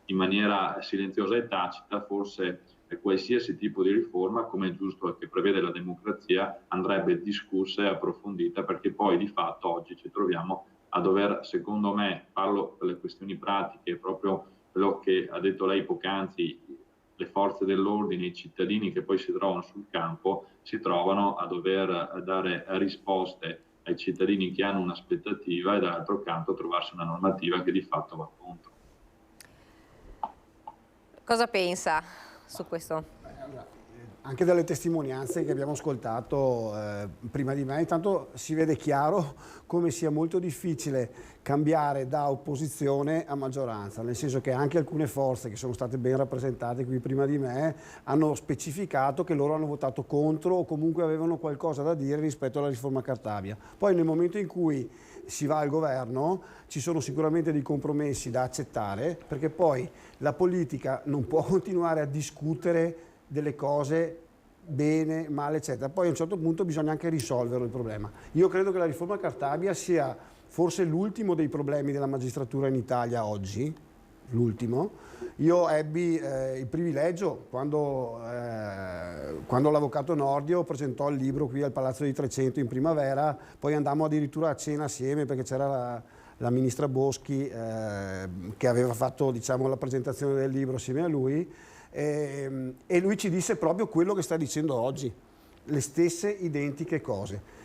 in maniera silenziosa e tacita, forse qualsiasi tipo di riforma, come è giusto che prevede la democrazia, andrebbe discussa e approfondita, perché poi di fatto oggi ci troviamo a dover, secondo me, parlo per le questioni pratiche, proprio quello che ha detto lei poc'anzi, le forze dell'ordine, i cittadini che poi si trovano sul campo, si trovano a dover dare risposte ai cittadini che hanno un'aspettativa e dall'altro canto trovarsi una normativa che di fatto va contro. Cosa pensa su questo? Anche dalle testimonianze che abbiamo ascoltato prima di me, intanto si vede chiaro come sia molto difficile cambiare da opposizione a maggioranza, nel senso che anche alcune forze che sono state ben rappresentate qui prima di me hanno specificato che loro hanno votato contro o comunque avevano qualcosa da dire rispetto alla riforma Cartabia. Poi nel momento in cui si va al governo ci sono sicuramente dei compromessi da accettare, perché poi la politica non può continuare a discutere delle cose bene, male, eccetera. Poi a un certo punto bisogna anche risolvere il problema. Io credo che la riforma Cartabia sia forse l'ultimo dei problemi della magistratura in Italia oggi, l'ultimo. Io ebbi il privilegio, quando l'avvocato Nordio presentò il libro qui al Palazzo di Trecento in primavera, poi andammo addirittura a cena assieme perché c'era la ministra Boschi che aveva fatto, diciamo, la presentazione del libro assieme a lui. E lui ci disse proprio quello che sta dicendo oggi, le stesse identiche cose.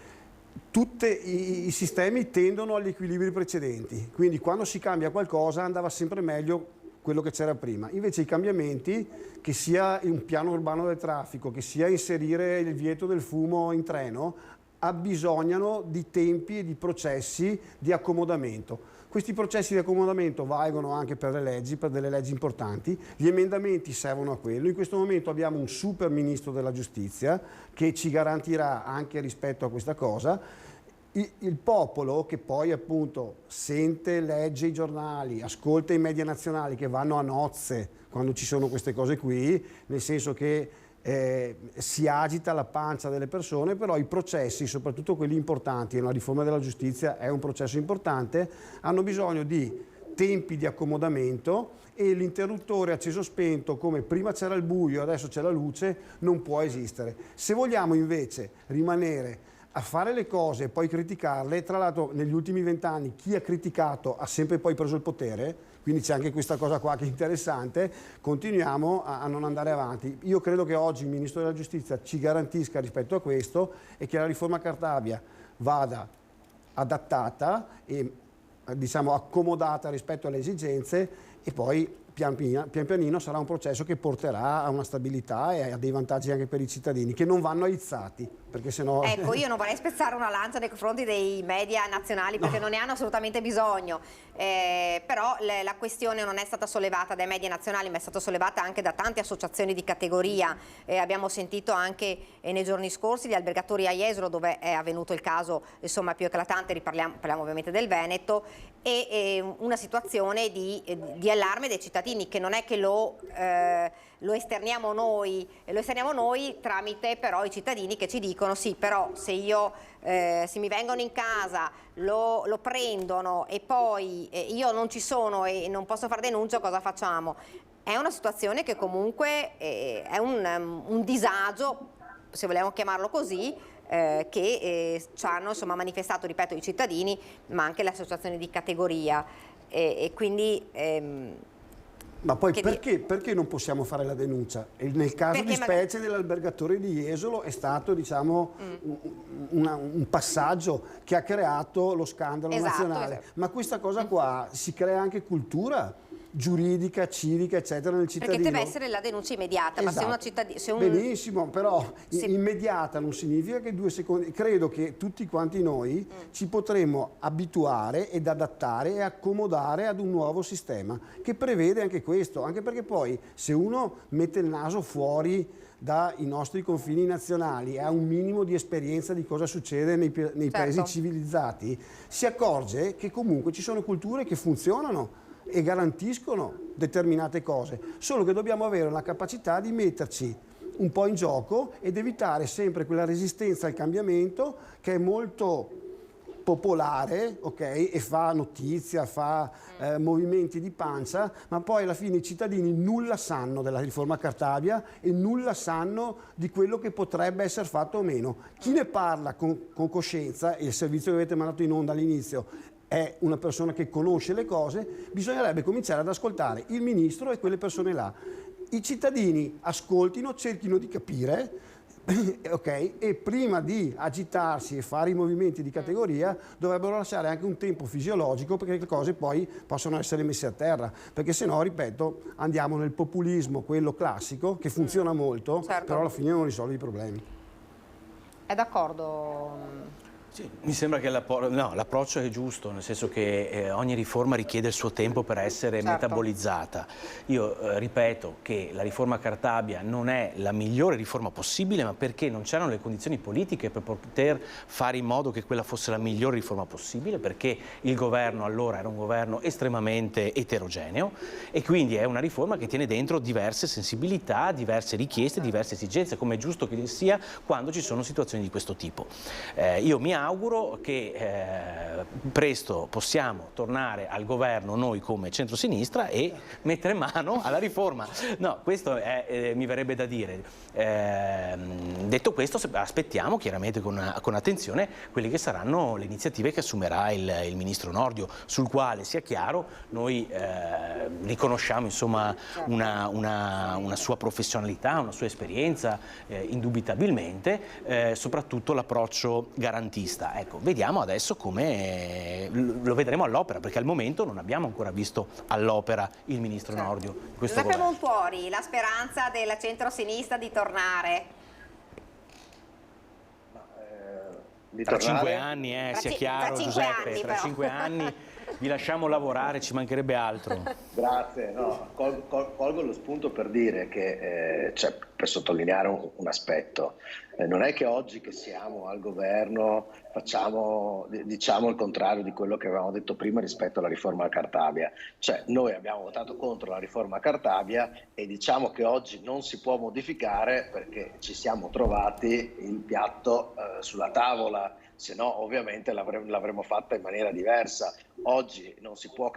Tutti i sistemi tendono agli equilibri precedenti, quindi quando si cambia qualcosa andava sempre meglio quello che c'era prima. Invece i cambiamenti, che sia un piano urbano del traffico, che sia inserire il divieto del fumo in treno, abbisognano di tempi e di processi di accomodamento. Questi processi di accomodamento valgono anche per le leggi, per delle leggi importanti. Gli emendamenti servono a quello. In questo momento abbiamo un super ministro della giustizia che ci garantirà anche rispetto a questa cosa. Il popolo, che poi appunto sente, legge i giornali, ascolta i media nazionali che vanno a nozze quando ci sono queste cose qui, nel senso che si agita la pancia delle persone, però i processi, soprattutto quelli importanti, e la riforma della giustizia è un processo importante, hanno bisogno di tempi di accomodamento e l'interruttore acceso spento, come prima c'era il buio, adesso c'è la luce, non può esistere. Se vogliamo invece rimanere a fare le cose e poi criticarle, tra l'altro negli ultimi 20 anni chi ha criticato ha sempre poi preso il potere, quindi c'è anche questa cosa qua che è interessante, continuiamo a non andare avanti. Io credo che oggi il Ministro della Giustizia ci garantisca rispetto a questo e che la riforma Cartabia vada adattata e diciamo accomodata rispetto alle esigenze e poi pian pianino sarà un processo che porterà a una stabilità e a dei vantaggi anche per i cittadini che non vanno aizzati, perché sennò... Ecco, io non vorrei spezzare una lancia nei confronti dei media nazionali perché non ne hanno assolutamente bisogno, però la questione non è stata sollevata dai media nazionali ma è stata sollevata anche da tante associazioni di categoria. Abbiamo sentito anche nei giorni scorsi gli albergatori a Jesolo, dove è avvenuto il caso insomma più eclatante, parliamo ovviamente del Veneto, e una situazione di allarme dei cittadini, che non è che lo esterniamo noi tramite però i cittadini che ci dicono sì, però se mi vengono in casa, lo prendono e poi io non ci sono e non posso fare denuncia, cosa facciamo? È una situazione che comunque è un disagio, se vogliamo chiamarlo così, che ci hanno insomma manifestato, ripeto, i cittadini, ma anche le associazioni di categoria, e quindi... Ma poi perché non possiamo fare la denuncia? E nel caso di specie dell'albergatore di Jesolo è stato, diciamo, un passaggio che ha creato lo scandalo nazionale. Esatto. Ma questa cosa qua si crea anche cultura. giuridica, civica, eccetera nel cittadino. Perché deve essere la denuncia immediata, ma se una cittadina... Benissimo, però immediata non significa che 2 secondi... Credo che tutti quanti noi ci potremo abituare ed adattare e accomodare ad un nuovo sistema che prevede anche questo, anche perché poi se uno mette il naso fuori dai nostri confini nazionali e ha un minimo di esperienza di cosa succede nei paesi civilizzati, si accorge che comunque ci sono culture che funzionano e garantiscono determinate cose, solo che dobbiamo avere la capacità di metterci un po' in gioco ed evitare sempre quella resistenza al cambiamento che è molto popolare, ok, e fa notizia, fa movimenti di pancia, ma poi alla fine i cittadini nulla sanno della riforma Cartabia e nulla sanno di quello che potrebbe essere fatto o meno. Chi ne parla con coscienza, e il servizio che avete mandato in onda all'inizio è una persona che conosce le cose, bisognerebbe cominciare ad ascoltare il ministro e quelle persone là. I cittadini ascoltino, cerchino di capire, ok, e prima di agitarsi e fare i movimenti di categoria dovrebbero lasciare anche un tempo fisiologico perché le cose poi possono essere messe a terra, perché se no, ripeto, andiamo nel populismo, quello classico, che funziona molto, però alla fine non risolve i problemi. È d'accordo? Sì, mi sembra che l'approccio è giusto, nel senso che ogni riforma richiede il suo tempo per essere metabolizzata. Io ripeto che la riforma Cartabia non è la migliore riforma possibile, ma perché non c'erano le condizioni politiche per poter fare in modo che quella fosse la migliore riforma possibile, perché il governo allora era un governo estremamente eterogeneo e quindi è una riforma che tiene dentro diverse sensibilità, diverse richieste, diverse esigenze, come è giusto che sia quando ci sono situazioni di questo tipo. Io mi auguro che presto possiamo tornare al governo noi come centrosinistra e mettere mano alla riforma. No, questo mi verrebbe da dire. Detto questo, aspettiamo chiaramente con attenzione quelle che saranno le iniziative che assumerà il ministro Nordio, sul quale, sia chiaro, noi riconosciamo insomma una sua professionalità, una sua esperienza indubitabilmente, soprattutto l'approccio garantista. Ecco, vediamo adesso come lo vedremo all'opera, perché al momento non abbiamo ancora visto all'opera il ministro Nordio. Giuseppe Montuori, la speranza della centrosinistra di tornare? Tra 5 anni, sia chiaro, Giuseppe, tra 5 anni vi lasciamo lavorare, ci mancherebbe altro. Grazie, colgo lo spunto per dire che, per sottolineare un aspetto, non è che oggi che siamo al governo diciamo il contrario di quello che avevamo detto prima rispetto alla riforma Cartabia. Cioè, noi abbiamo votato contro la riforma Cartabia e diciamo che oggi non si può modificare perché ci siamo trovati il piatto sulla tavola, se no ovviamente l'avremmo fatta in maniera diversa. Oggi non si può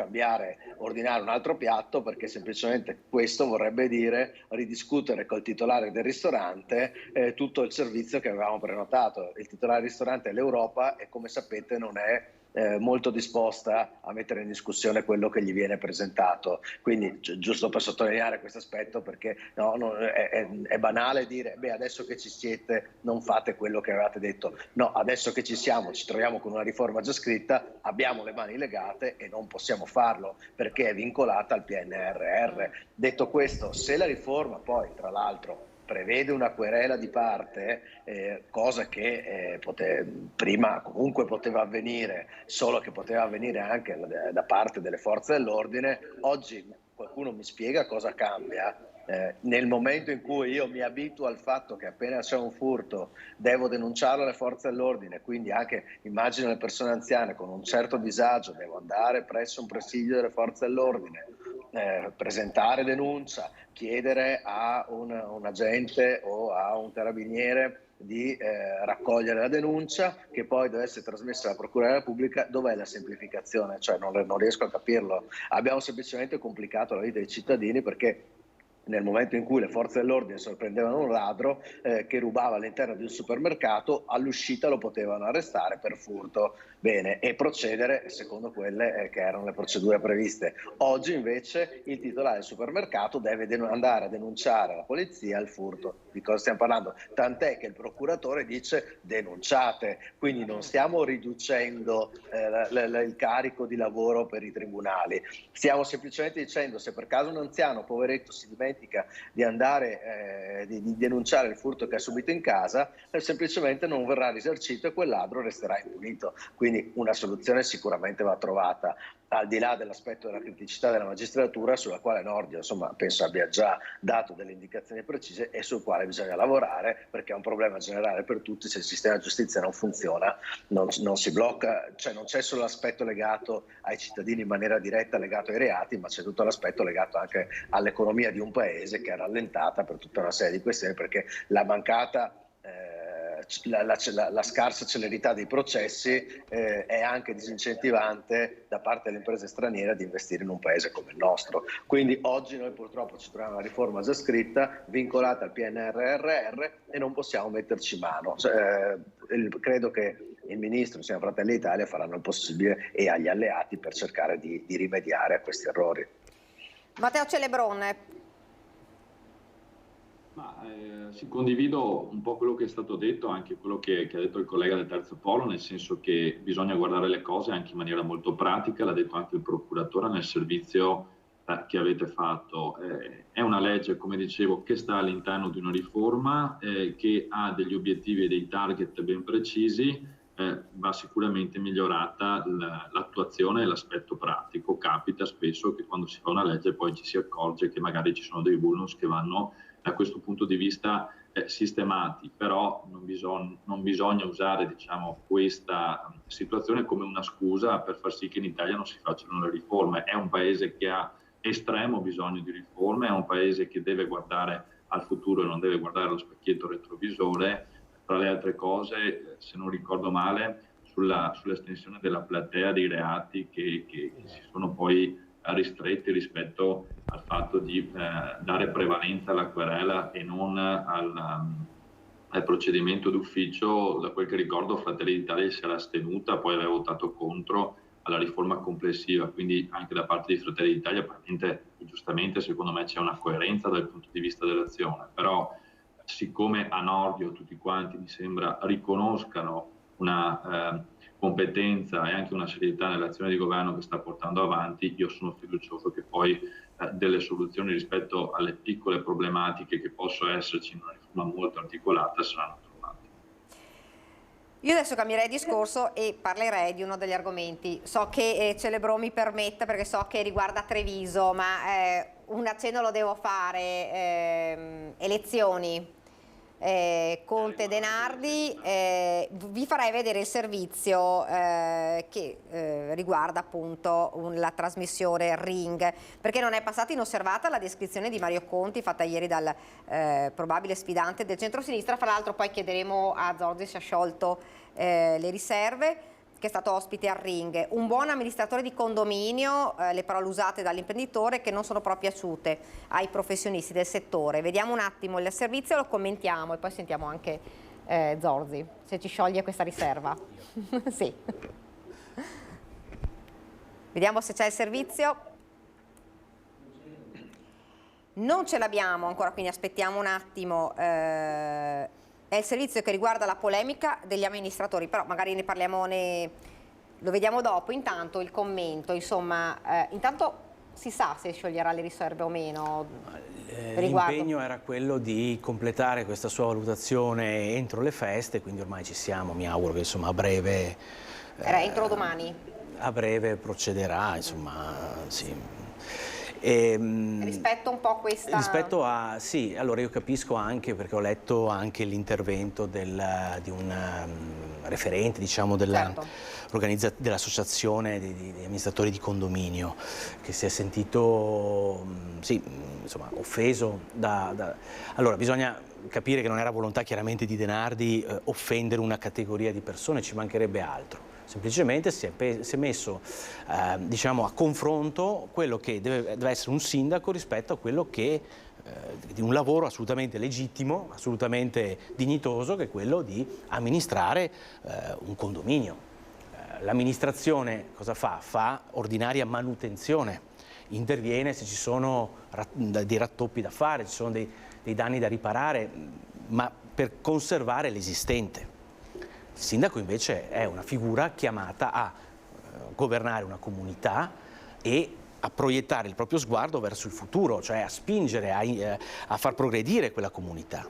ordinare un altro piatto perché semplicemente questo vorrebbe dire ridiscutere col titolare del ristorante tutto il servizio che avevamo prenotato. Il titolare del ristorante è l'Europa e, come sapete, non è molto disposta a mettere in discussione quello che gli viene presentato. Quindi giusto per sottolineare questo aspetto, perché è banale dire adesso che ci siete non fate quello che avevate detto. No, adesso che ci siamo, ci troviamo con una riforma già scritta, abbiamo le mani legate e non possiamo farlo perché è vincolata al PNRR. Detto questo, se la riforma poi tra l'altro prevede una querela di parte, cosa che prima comunque poteva avvenire, solo che poteva avvenire anche da parte delle forze dell'ordine, oggi qualcuno mi spiega cosa cambia? Nel momento in cui io mi abituo al fatto che appena c'è un furto devo denunciarlo alle forze dell'ordine, quindi anche immagino le persone anziane con un certo disagio, devo andare presso un presidio delle forze dell'ordine, presentare denuncia, chiedere a un agente o a un carabiniere di raccogliere la denuncia che poi deve essere trasmessa alla Procura della Repubblica. Dov'è la semplificazione? Cioè non riesco a capirlo. Abbiamo semplicemente complicato la vita dei cittadini perché nel momento in cui le forze dell'ordine sorprendevano un ladro che rubava all'interno di un supermercato, all'uscita lo potevano arrestare per furto, bene, e procedere secondo quelle che erano le procedure previste. Oggi invece il titolare del supermercato deve andare a denunciare alla polizia il furto. Di cosa stiamo parlando? Tant'è che il procuratore dice denunciate, quindi non stiamo riducendo il carico di lavoro per i tribunali, stiamo semplicemente dicendo: se per caso un anziano poveretto si dimentica di andare di denunciare il furto che ha subito in casa, semplicemente non verrà risarcito e quel ladro resterà impunito. Quindi una soluzione sicuramente va trovata, al di là dell'aspetto della criticità della magistratura, sulla quale Nordio penso abbia già dato delle indicazioni precise e sul quale bisogna lavorare, perché è un problema generale per tutti. Se il sistema di giustizia non funziona, non si blocca, cioè non c'è solo l'aspetto legato ai cittadini in maniera diretta, legato ai reati, ma c'è tutto l'aspetto legato anche all'economia di un paese che è rallentata per tutta una serie di questioni, perché la mancata la scarsa celerità dei processi è anche disincentivante da parte delle imprese straniere di investire in un paese come il nostro. Quindi oggi noi purtroppo ci troviamo una riforma già scritta, vincolata al PNRR, e non possiamo metterci mano. Credo che il Ministro, insieme a Fratelli d'Italia, faranno il possibile, e agli alleati, per cercare di rimediare a questi errori. Matteo Celebrone. Sì, condivido un po' quello che è stato detto, anche quello che ha detto il collega del Terzo Polo, nel senso che bisogna guardare le cose anche in maniera molto pratica. L'ha detto anche il procuratore nel servizio che avete fatto. È una legge, come dicevo, che sta all'interno di una riforma che ha degli obiettivi e dei target ben precisi. Va sicuramente migliorata l'attuazione e l'aspetto pratico. Capita spesso che quando si fa una legge poi ci si accorge che magari ci sono dei vulnus che vanno da questo punto di vista sistemati, però non bisogna usare, diciamo, questa situazione come una scusa per far sì che in Italia non si facciano le riforme. È un paese che ha estremo bisogno di riforme, è un paese che deve guardare al futuro e non deve guardare allo specchietto retrovisore. Tra le altre cose, se non ricordo male, sull'estensione della platea dei reati che si sono poi ristretti rispetto al fatto di dare prevalenza alla querela e non al procedimento d'ufficio. Da quel che ricordo, Fratelli d'Italia si era astenuta, poi aveva votato contro alla riforma complessiva, quindi anche da parte di Fratelli d'Italia probabilmente, giustamente, secondo me c'è una coerenza dal punto di vista dell'azione, però siccome a Nordio tutti quanti mi sembra riconoscano una competenza e anche una serietà nell'azione di governo che sta portando avanti, io sono fiducioso che poi delle soluzioni rispetto alle piccole problematiche che possono esserci in una riforma molto articolata saranno trovate. Io adesso cambierei discorso e parlerei di uno degli argomenti. So che Celebrò mi permetta, perché so che riguarda Treviso, ma un accenno lo devo fare. Elezioni. Conte Denardi, vi farei vedere il servizio che riguarda appunto la trasmissione Ring, perché non è passata inosservata la descrizione di Mario Conti fatta ieri dal probabile sfidante del centro-sinistra. Fra l'altro poi chiederemo a Zorzi se ha sciolto le riserve, che è stato ospite al Ring. Un buon amministratore di condominio, le parole usate dall'imprenditore che non sono proprio piaciute ai professionisti del settore. Vediamo un attimo il servizio, lo commentiamo e poi sentiamo anche Zorzi, se ci scioglie questa riserva. Sì. Vediamo se c'è il servizio. Non ce l'abbiamo ancora, quindi aspettiamo un attimo. È il servizio che riguarda la polemica degli amministratori, però magari ne parliamo, lo vediamo dopo. Intanto il commento, insomma, intanto si sa se scioglierà le riserve o meno? L'impegno era quello di completare questa sua valutazione entro le feste, quindi ormai ci siamo, mi auguro che insomma a breve... Era entro domani? A breve procederà, insomma, sì. Rispetto un po' a questa... Rispetto a... sì, allora io capisco anche, perché ho letto anche l'intervento di un referente, diciamo, dell'associazione degli amministratori di condominio, che si è sentito, sì, insomma, offeso Allora, bisogna capire che non era volontà chiaramente di Denardi offendere una categoria di persone, ci mancherebbe altro. semplicemente si è messo diciamo, a confronto quello che deve essere un sindaco rispetto a quello che di un lavoro assolutamente legittimo, assolutamente dignitoso, che è quello di amministrare un condominio. L'amministrazione cosa fa? Fa ordinaria manutenzione, interviene se ci sono dei rattoppi da fare, ci sono dei danni da riparare, ma per conservare l'esistente. Il sindaco invece è una figura chiamata a governare una comunità e a proiettare il proprio sguardo verso il futuro, cioè a spingere, a far progredire quella comunità.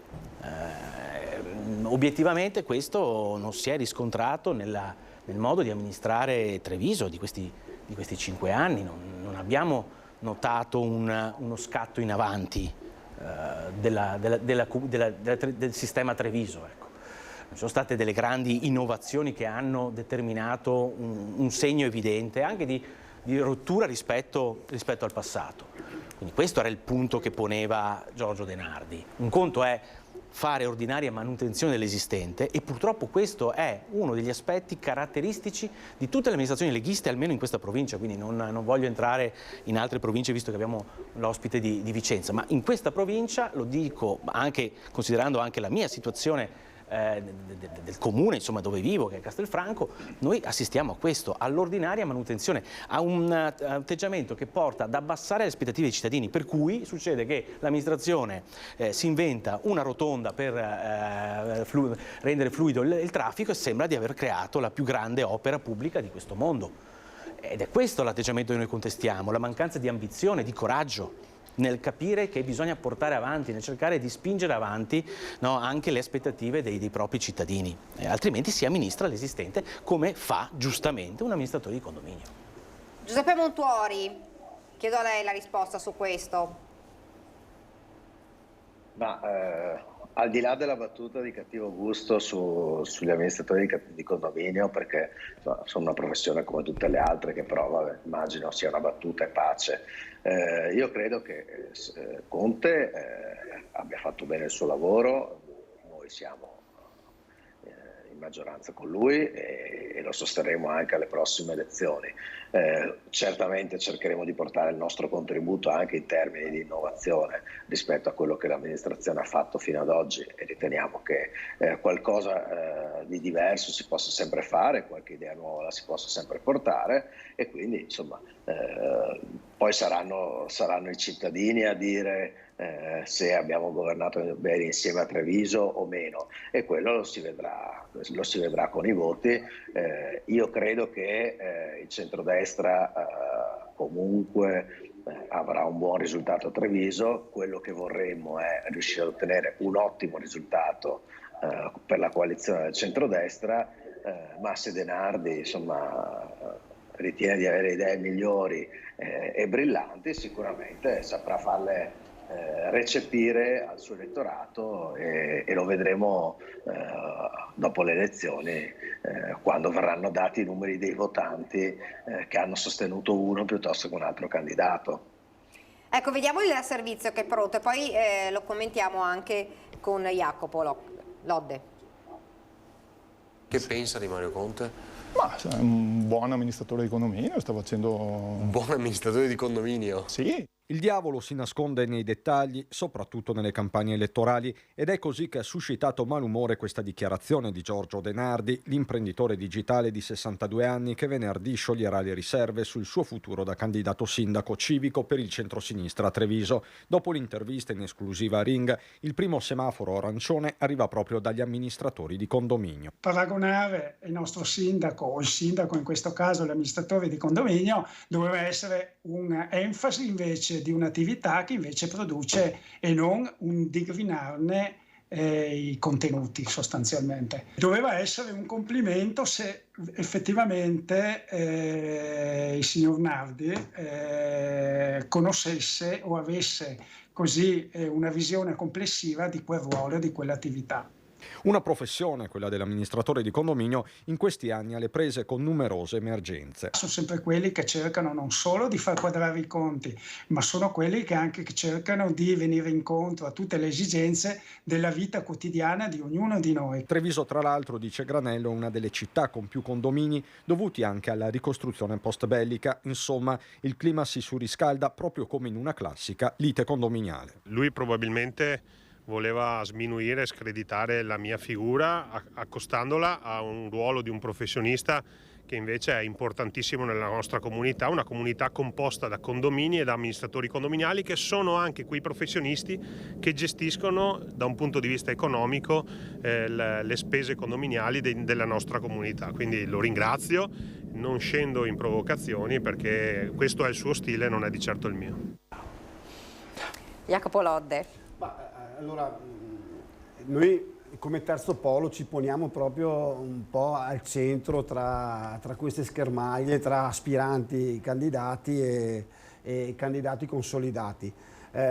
Obiettivamente questo non si è riscontrato nel modo di amministrare Treviso di questi 5 anni, non abbiamo notato uno scatto in avanti del sistema Treviso. Ecco. Non sono state delle grandi innovazioni che hanno determinato un segno evidente anche di rottura rispetto al passato. Quindi questo era il punto che poneva Giorgio De Nardi. Un conto è fare ordinaria manutenzione dell'esistente e purtroppo questo è uno degli aspetti caratteristici di tutte le amministrazioni leghiste, almeno in questa provincia, quindi non voglio entrare in altre province visto che abbiamo l'ospite di Vicenza, ma in questa provincia, lo dico anche considerando anche la mia situazione del comune, insomma, dove vivo, che è Castelfranco, noi assistiamo a questo, all'ordinaria manutenzione, a un atteggiamento che porta ad abbassare le aspettative dei cittadini, per cui succede che l'amministrazione si inventa una rotonda per rendere fluido il traffico e sembra di aver creato la più grande opera pubblica di questo mondo. Ed è questo l'atteggiamento che noi contestiamo, la mancanza di ambizione, di coraggio nel capire che bisogna portare avanti, nel cercare di spingere avanti, no, anche le aspettative dei propri cittadini, altrimenti si amministra l'esistente come fa giustamente un amministratore di condominio. Giuseppe Montuori, chiedo a lei la risposta su questo. Al di là della battuta di cattivo gusto sugli amministratori di condominio, perché sono una professione come tutte le altre che però immagino sia una battuta e pace, io credo che Conte abbia fatto bene il suo lavoro, noi siamo in maggioranza con lui e lo sosterremo anche alle prossime elezioni. Certamente cercheremo di portare il nostro contributo anche in termini di innovazione rispetto a quello che l'amministrazione ha fatto fino ad oggi e riteniamo che qualcosa di diverso si possa sempre fare, qualche idea nuova la si possa sempre portare e quindi insomma poi saranno i cittadini a dire se abbiamo governato bene insieme a Treviso o meno e quello lo si vedrà con i voti. Io credo che il centrodestra comunque avrà un buon risultato a Treviso. Quello che vorremmo è riuscire ad ottenere un ottimo risultato per la coalizione del centrodestra, ma se De Nardi insomma ritiene di avere idee migliori e brillanti, sicuramente saprà farle recepire al suo elettorato e lo vedremo dopo le elezioni quando verranno dati i numeri dei votanti che hanno sostenuto uno piuttosto che un altro candidato. Ecco, vediamo il servizio che è pronto e poi lo commentiamo anche con Jacopo Lodde. Che pensa di Mario Conte? Ma è un buon amministratore di condominio, sta facendo... Un buon amministratore di condominio? Sì. Il diavolo si nasconde nei dettagli, soprattutto nelle campagne elettorali, ed è così che ha suscitato malumore questa dichiarazione di Giorgio De Nardi, l'imprenditore digitale di 62 anni che venerdì scioglierà le riserve sul suo futuro da candidato sindaco civico per il centrosinistra a Treviso. Dopo l'intervista in esclusiva a Ring, il primo semaforo arancione arriva proprio dagli amministratori di condominio. Paragonare il nostro sindaco, o il sindaco in questo caso l'amministratore di condominio, doveva essere un'enfasi invece di un'attività che invece produce e non un digrinarne i contenuti sostanzialmente. Doveva essere un complimento se effettivamente il signor Nardi conoscesse o avesse così una visione complessiva di quel ruolo e di quell'attività. Una professione, quella dell'amministratore di condominio, in questi anni alle prese con numerose emergenze. Sono sempre quelli che cercano non solo di far quadrare i conti, ma sono quelli che anche cercano di venire incontro a tutte le esigenze della vita quotidiana di ognuno di noi. Treviso, tra l'altro, dice Granello, è una delle città con più condomini, dovuti anche alla ricostruzione post-bellica. Insomma, il clima si surriscalda proprio come in una classica lite condominiale. Lui probabilmente voleva sminuire e screditare la mia figura, accostandola a un ruolo di un professionista che invece è importantissimo nella nostra comunità, una comunità composta da condomini e da amministratori condominiali, che sono anche quei professionisti che gestiscono da un punto di vista economico le spese condominiali della nostra comunità. Quindi lo ringrazio, non scendo in provocazioni perché questo è il suo stile, non è di certo il mio. Jacopo Lodde. Allora, noi come terzo polo ci poniamo proprio un po' al centro tra queste schermaglie, tra aspiranti candidati e candidati consolidati.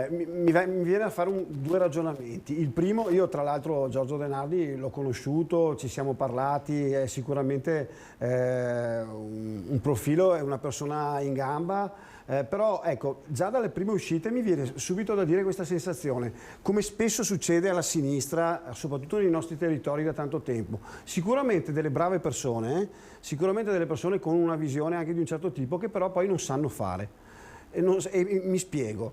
Mi viene da fare due ragionamenti. Il primo, io tra l'altro Giorgio De Nardi l'ho conosciuto, ci siamo parlati, è sicuramente un profilo, è una persona in gamba. Però ecco, già dalle prime uscite mi viene subito da dire questa sensazione, come spesso succede alla sinistra, soprattutto nei nostri territori da tanto tempo. Sicuramente delle brave persone, sicuramente delle persone con una visione anche di un certo tipo, che però poi non sanno fare. E mi spiego.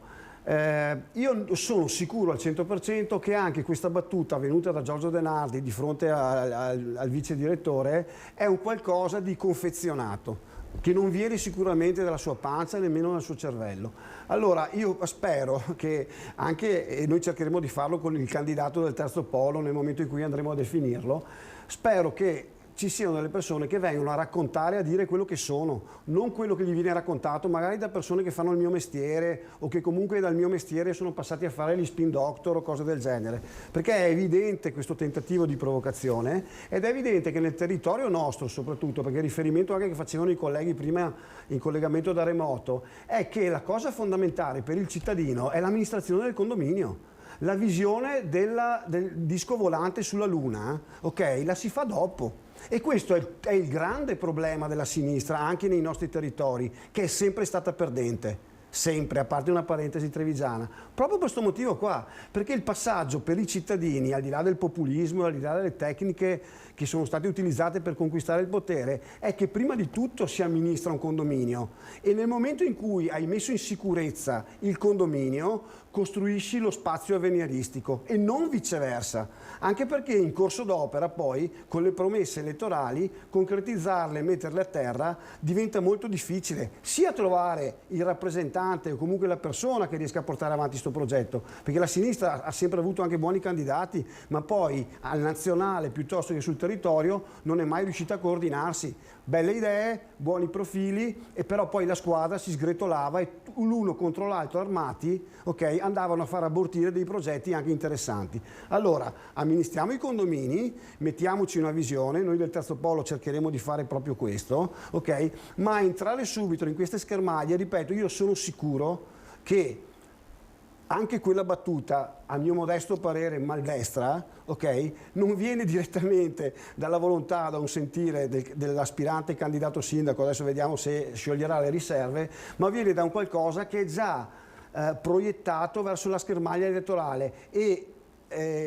Io sono sicuro al 100% che anche questa battuta venuta da Giorgio De Nardi di fronte al vice direttore è un qualcosa di confezionato, che non viene sicuramente dalla sua pancia e nemmeno dal suo cervello. Allora io spero che anche, e noi cercheremo di farlo con il candidato del terzo polo nel momento in cui andremo a definirlo, spero che ci siano delle persone che vengono a raccontare, a dire quello che sono, non quello che gli viene raccontato magari da persone che fanno il mio mestiere o che comunque dal mio mestiere sono passati a fare gli spin doctor o cose del genere, perché è evidente questo tentativo di provocazione ed è evidente che nel territorio nostro soprattutto, perché il riferimento anche che facevano i colleghi prima in collegamento da remoto, è che la cosa fondamentale per il cittadino è l'amministrazione del condominio. La visione del disco volante sulla luna, ok, la si fa dopo. E questo è il grande problema della sinistra anche nei nostri territori, che è sempre stata perdente, sempre, a parte una parentesi trevigiana, proprio per questo motivo qua, perché il passaggio per i cittadini, al di là del populismo, al di là delle tecniche che sono state utilizzate per conquistare il potere, è che prima di tutto si amministra un condominio e nel momento in cui hai messo in sicurezza il condominio costruisci lo spazio avveniristico e non viceversa, anche perché in corso d'opera poi con le promesse elettorali concretizzarle e metterle a terra diventa molto difficile, sia trovare il rappresentante o comunque la persona che riesca a portare avanti questo progetto, perché la sinistra ha sempre avuto anche buoni candidati, ma poi al nazionale piuttosto che sul territorio non è mai riuscita a coordinarsi. Belle idee, buoni profili, e però poi la squadra si sgretolava e l'uno contro l'altro armati, ok, andavano a far abortire dei progetti anche interessanti. Allora, amministriamo i condomini, mettiamoci una visione, noi del terzo polo cercheremo di fare proprio questo, ok? Ma entrare subito in queste schermaglie, ripeto, io sono sicuro che anche quella battuta, a mio modesto parere maldestra, ok, non viene direttamente dalla volontà, da un sentire dell'aspirante candidato sindaco, adesso vediamo se scioglierà le riserve, ma viene da un qualcosa che è già proiettato verso la schermaglia elettorale e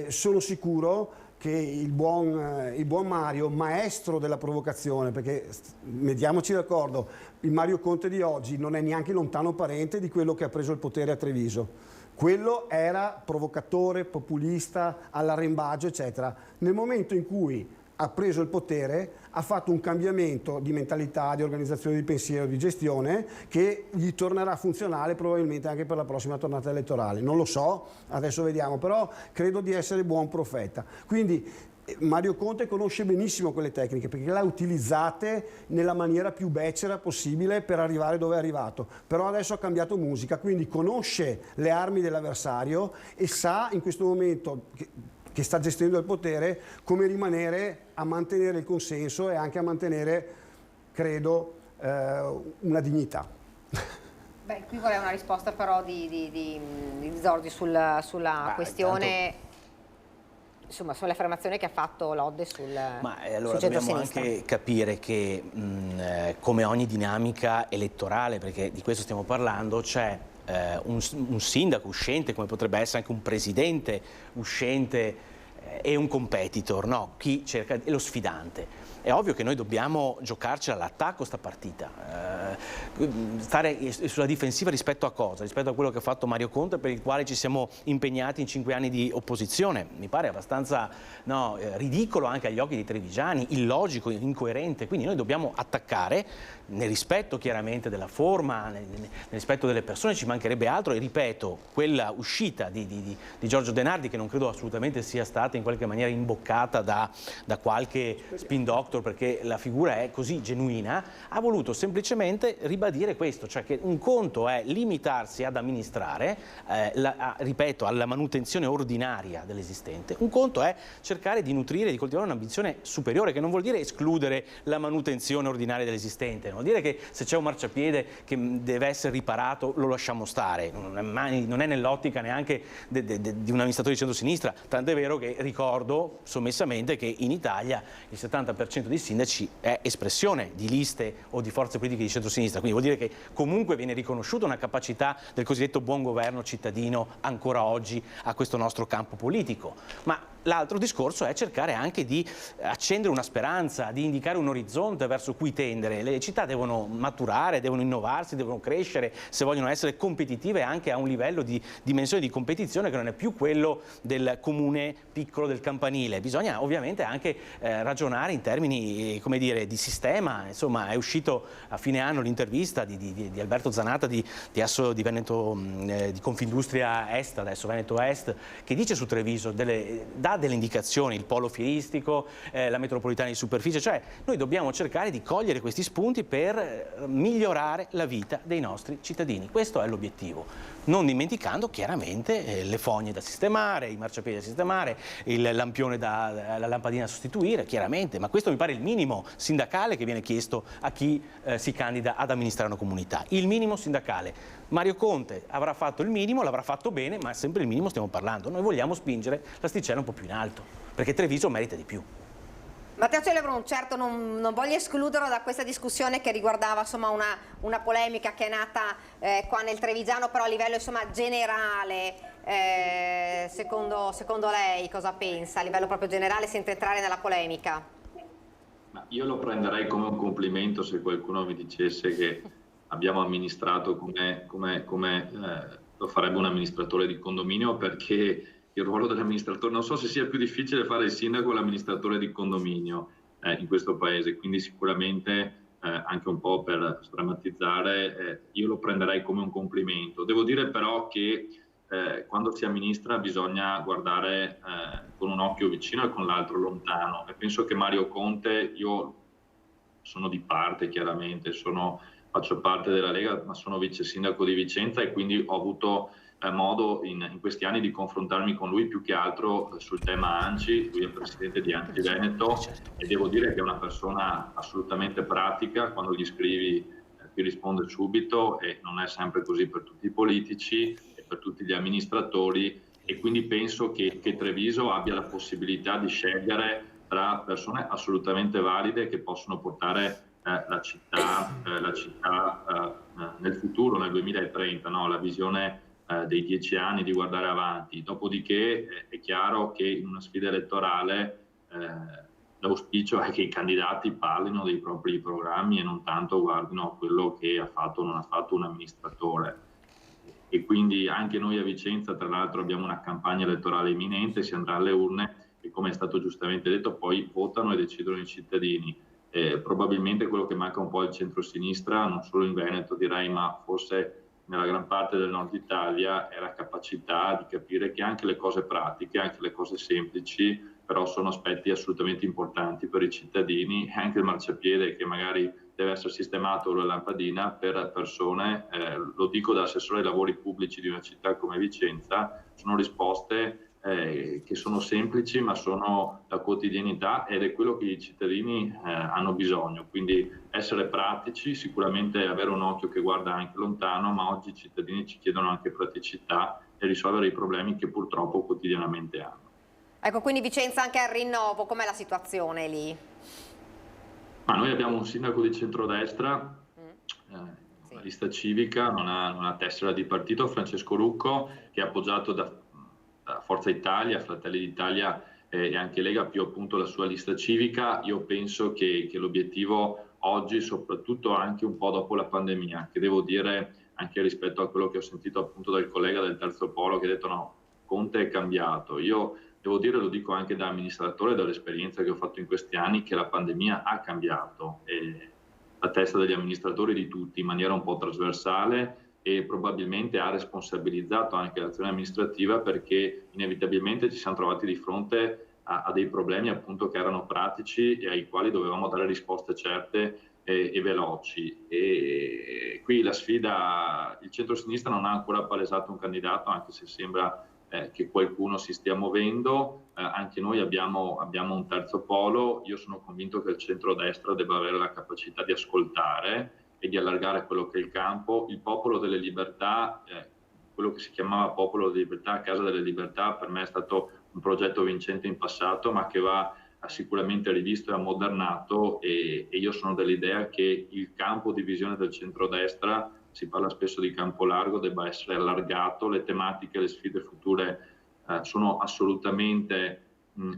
sono sicuro che il buon Mario, maestro della provocazione, perché mettiamoci d'accordo, il Mario Conte di oggi non è neanche lontano parente di quello che ha preso il potere a Treviso. Quello era provocatore, populista, all'arrembaggio, eccetera. Nel momento in cui ha preso il potere, ha fatto un cambiamento di mentalità, di organizzazione di pensiero, di gestione, che gli tornerà funzionale probabilmente anche per la prossima tornata elettorale. Non lo so, adesso vediamo, però credo di essere buon profeta. Quindi Mario Conte conosce benissimo quelle tecniche perché le ha utilizzate nella maniera più becera possibile per arrivare dove è arrivato, però adesso ha cambiato musica, quindi conosce le armi dell'avversario e sa in questo momento che sta gestendo il potere come rimanere a mantenere il consenso e anche a mantenere, credo, una dignità. Beh, qui vorrei una risposta però di Zorzi sulla questione. insomma, sono le affermazioni che ha fatto Lodde sul allora sul dobbiamo centro-sinistra. anche capire che come ogni dinamica elettorale, perché di questo stiamo parlando, c'è un sindaco uscente, come potrebbe essere anche un presidente uscente e un competitor, no? Chi cerca è lo sfidante. È ovvio che noi dobbiamo giocarci all'attacco sta partita, stare sulla difensiva rispetto a cosa? Rispetto a quello che ha fatto Mario Conte, per il quale ci siamo impegnati in 5 anni di opposizione. Mi pare abbastanza ridicolo anche agli occhi dei trevigiani, illogico, incoerente. Quindi noi dobbiamo attaccare nel rispetto chiaramente della forma, nel rispetto delle persone, ci mancherebbe altro. E ripeto, quella uscita di Giorgio De Nardi, che non credo assolutamente sia stata in qualche maniera imboccata da qualche spin doctor, perché la figura è così genuina, ha voluto semplicemente ribadire questo, cioè che un conto è limitarsi ad amministrare, ripeto, alla manutenzione ordinaria dell'esistente, un conto è cercare di nutrire, di coltivare un'ambizione superiore, che non vuol dire escludere la manutenzione ordinaria dell'esistente, non vuol dire che se c'è un marciapiede che deve essere riparato lo lasciamo stare, non è nell'ottica neanche di un amministratore di centrosinistra, tant'è vero che ricordo sommessamente che in Italia il 70% dei sindaci è espressione di liste o di forze politiche di centrosinistra, quindi vuol dire che comunque viene riconosciuta una capacità del cosiddetto buon governo cittadino ancora oggi a questo nostro campo politico. Ma l'altro discorso è cercare anche di accendere una speranza, di indicare un orizzonte verso cui tendere. Le città devono maturare, devono innovarsi, devono crescere se vogliono essere competitive anche a un livello di dimensione di competizione che non è più quello del comune piccolo del campanile. Bisogna ovviamente anche ragionare in termini, come dire, di sistema. Insomma, è uscito a fine anno l'intervista di Alberto Zanata di Veneto, di Confindustria Est, adesso Veneto Est, che dice su Treviso dà delle indicazioni, il polo fieristico, la metropolitana di superficie, cioè noi dobbiamo cercare di cogliere questi spunti per migliorare la vita dei nostri cittadini. Questo è l'obiettivo, non dimenticando chiaramente le fogne da sistemare, i marciapiedi da sistemare, il lampione la lampadina da sostituire, chiaramente, ma questo mi pare il minimo sindacale che viene chiesto a chi si candida ad amministrare una comunità, il minimo sindacale. Mario Conte avrà fatto il minimo, l'avrà fatto bene, ma sempre il minimo stiamo parlando. Noi vogliamo spingere l'asticella un po' più in alto, perché Treviso merita di più. Matteo Celebron, certo non voglio escluderlo da questa discussione che riguardava insomma una polemica che è nata qua nel Trevigiano, però a livello insomma generale, secondo lei cosa pensa? A livello proprio generale, senza entrare nella polemica. Ma io lo prenderei come un complimento se qualcuno mi dicesse che abbiamo amministrato come lo farebbe un amministratore di condominio, perché il ruolo dell'amministratore, non so se sia più difficile fare il sindaco o l'amministratore di condominio in questo paese, quindi sicuramente anche un po' per sdrammatizzare, io lo prenderei come un complimento. Devo dire però che quando si amministra bisogna guardare con un occhio vicino e con l'altro lontano, e penso che Mario Conte, io sono di parte chiaramente, faccio parte della Lega, ma sono vice sindaco di Vicenza e quindi ho avuto modo in questi anni di confrontarmi con lui più che altro sul tema ANCI. Lui è presidente di ANCI Veneto e devo dire che è una persona assolutamente pratica, quando gli scrivi ti risponde subito, e non è sempre così per tutti i politici e per tutti gli amministratori, e quindi penso che Treviso abbia la possibilità di scegliere tra persone assolutamente valide che possono portare la città nel futuro, nel 2030, no? La visione dei 10 anni, di guardare avanti. Dopodiché è chiaro che in una sfida elettorale l'auspicio è che i candidati parlino dei propri programmi e non tanto guardino a quello che ha fatto o non ha fatto un amministratore. E quindi anche noi a Vicenza, tra l'altro, abbiamo una campagna elettorale imminente, si andrà alle urne e, come è stato giustamente detto, poi votano e decidono i cittadini. Probabilmente quello che manca un po' al centro-sinistra, non solo in Veneto direi, ma forse nella gran parte del nord Italia, è la capacità di capire che anche le cose pratiche, anche le cose semplici, però sono aspetti assolutamente importanti per i cittadini, e anche il marciapiede che magari deve essere sistemato, o la lampadina, per persone, lo dico da assessore ai lavori pubblici di una città come Vicenza, sono risposte che sono semplici ma sono la quotidianità, ed è quello che i cittadini hanno bisogno. Quindi essere pratici, sicuramente avere un occhio che guarda anche lontano, ma oggi i cittadini ci chiedono anche praticità e risolvere i problemi che purtroppo quotidianamente hanno. Ecco, quindi Vicenza anche al rinnovo, com'è la situazione lì? Ma noi abbiamo un sindaco di centrodestra, una lista civica, non ha tessera di partito, Francesco Rucco, che è appoggiato da Forza Italia, Fratelli d'Italia e anche Lega, più appunto la sua lista civica. Io penso che l'obiettivo oggi, soprattutto anche un po' dopo la pandemia, che devo dire anche rispetto a quello che ho sentito appunto dal collega del Terzo Polo che ha detto no, Conte è cambiato. Io devo dire, lo dico anche da amministratore, dall'esperienza che ho fatto in questi anni, che la pandemia ha cambiato la testa degli amministratori di tutti in maniera un po' trasversale e probabilmente ha responsabilizzato anche l'azione amministrativa, perché inevitabilmente ci siamo trovati di fronte a dei problemi appunto che erano pratici e ai quali dovevamo dare risposte certe e veloci. E qui la sfida, il centro-sinistra non ha ancora palesato un candidato, anche se sembra che qualcuno si stia muovendo. Anche noi abbiamo un terzo polo. Io sono convinto che il centrodestra debba avere la capacità di ascoltare e di allargare quello che è il campo. Il Popolo delle Libertà, quello che si chiamava Popolo delle Libertà, Casa delle Libertà, per me è stato un progetto vincente in passato, ma che va sicuramente rivisto e ammodernato, e io sono dell'idea che il campo di visione del centrodestra, si parla spesso di campo largo, debba essere allargato. Le tematiche, le sfide future sono assolutamente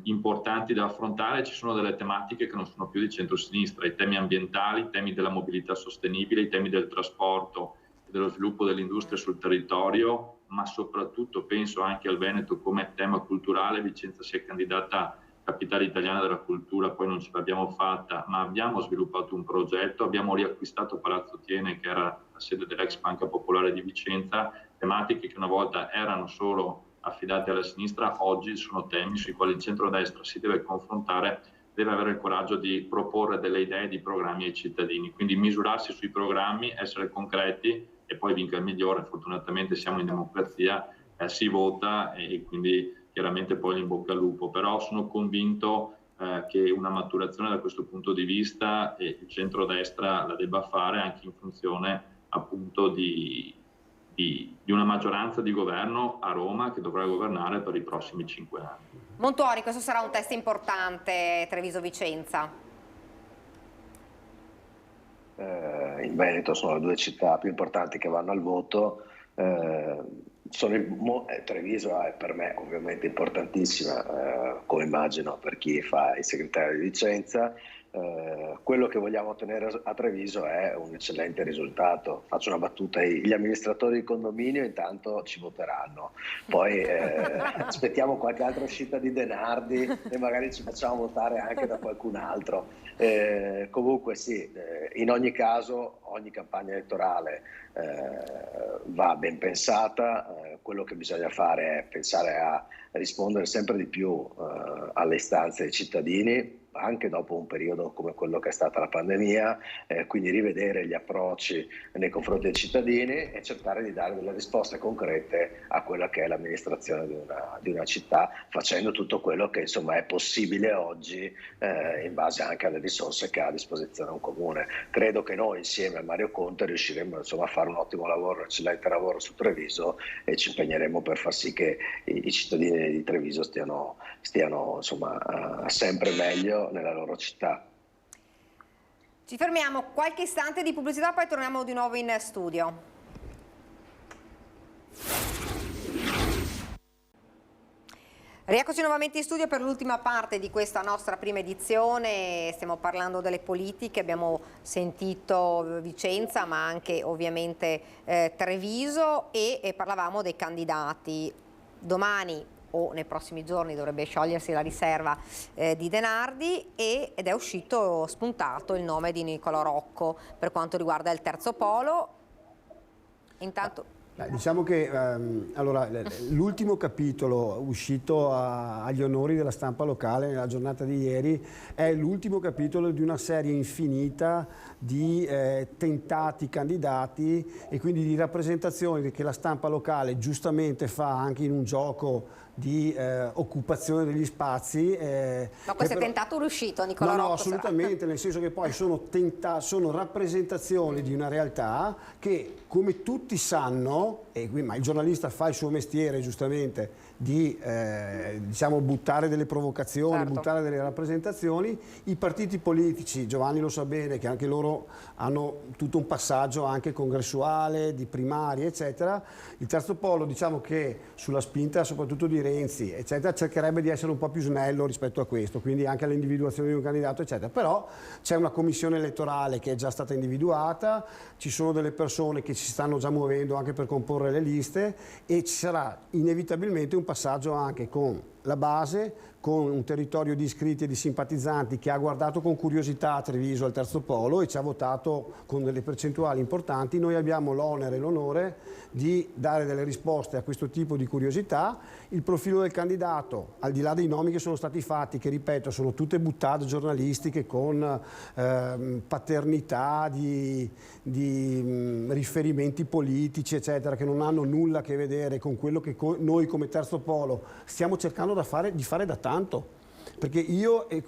importanti da affrontare. Ci sono delle tematiche che non sono più di centrosinistra, i temi ambientali, i temi della mobilità sostenibile, i temi del trasporto e dello sviluppo dell'industria sul territorio, ma soprattutto penso anche al Veneto come tema culturale. Vicenza si è candidata capitale italiana della cultura, poi non ce l'abbiamo fatta, ma abbiamo sviluppato un progetto, abbiamo riacquistato Palazzo Thiene, che era la sede dell'ex Banca Popolare di Vicenza. Tematiche che una volta erano solo affidate alla sinistra, oggi sono temi sui quali il centrodestra si deve confrontare, deve avere il coraggio di proporre delle idee, di programmi ai cittadini, quindi misurarsi sui programmi, essere concreti, e poi vinca il migliore. Fortunatamente siamo in democrazia, si vota e quindi chiaramente poi in bocca al lupo, però sono convinto che una maturazione da questo punto di vista il centrodestra la debba fare anche in funzione appunto di una maggioranza di governo a Roma che dovrà governare per i prossimi 5 anni. Montuori, questo sarà un test importante, Treviso-Vicenza. In Veneto sono le due città più importanti che vanno al voto. Treviso è per me ovviamente importantissima, come immagino per chi fa il segretario di Vicenza. Quello che vogliamo ottenere a Treviso è un eccellente risultato. Faccio una battuta: gli amministratori di condominio intanto ci voteranno, poi aspettiamo qualche altra uscita di Denardi e magari ci facciamo votare anche da qualcun altro. Comunque sì, in ogni caso ogni campagna elettorale va ben pensata. Quello che bisogna fare è pensare a rispondere sempre di più alle istanze dei cittadini, anche dopo un periodo come quello che è stata la pandemia, quindi rivedere gli approcci nei confronti dei cittadini e cercare di dare delle risposte concrete a quella che è l'amministrazione di una città, facendo tutto quello che insomma è possibile oggi in base anche alle risorse che ha a disposizione un comune. Credo che noi insieme a Mario Conte riusciremo insomma a fare un ottimo lavoro, un eccellente lavoro su Treviso, e ci impegneremo per far sì che i cittadini di Treviso stiano insomma sempre meglio nella loro città. Ci fermiamo qualche istante di pubblicità, poi torniamo di nuovo in studio. Rieccoci nuovamente in studio per l'ultima parte di questa nostra prima edizione. Stiamo parlando delle politiche, abbiamo sentito Vicenza ma anche ovviamente Treviso e parlavamo dei candidati. Domani o nei prossimi giorni dovrebbe sciogliersi la riserva di Denardi ed è spuntato il nome di Nicolò Rocco per quanto riguarda il terzo polo. Intanto diciamo che allora, l'ultimo capitolo uscito agli onori della stampa locale nella giornata di ieri è l'ultimo capitolo di una serie infinita di tentati candidati e quindi di rappresentazioni che la stampa locale giustamente fa anche in un gioco di occupazione degli spazi. Ma questo è tentato o riuscito, Nicolò Rocco? No, assolutamente, nel senso che poi sono rappresentazioni di una realtà che, come tutti sanno, chiedono, ma il giornalista fa il suo mestiere giustamente di diciamo, buttare delle provocazioni, certo, buttare delle rappresentazioni. I partiti politici, Giovanni lo sa bene, che anche loro hanno tutto un passaggio anche congressuale, di primarie, eccetera. Il terzo polo, diciamo che sulla spinta soprattutto di Renzi, eccetera, cercherebbe di essere un po' più snello rispetto a questo, quindi anche all'individuazione di un candidato, eccetera. Però c'è una commissione elettorale che è già stata individuata, ci sono delle persone che si stanno già muovendo anche per comporre le liste e ci sarà inevitabilmente un passaggio anche con la base, con un territorio di iscritti e di simpatizzanti che ha guardato con curiosità a Treviso al terzo polo e ci ha votato con delle percentuali importanti. Noi abbiamo l'onere e l'onore di dare delle risposte a questo tipo di curiosità. Il profilo del candidato, al di là dei nomi che sono stati fatti, che ripeto sono tutte buttate giornalistiche con paternità di riferimenti politici, eccetera, che non hanno nulla a che vedere con quello che noi come terzo polo stiamo cercando di fare da tanto. Perché io e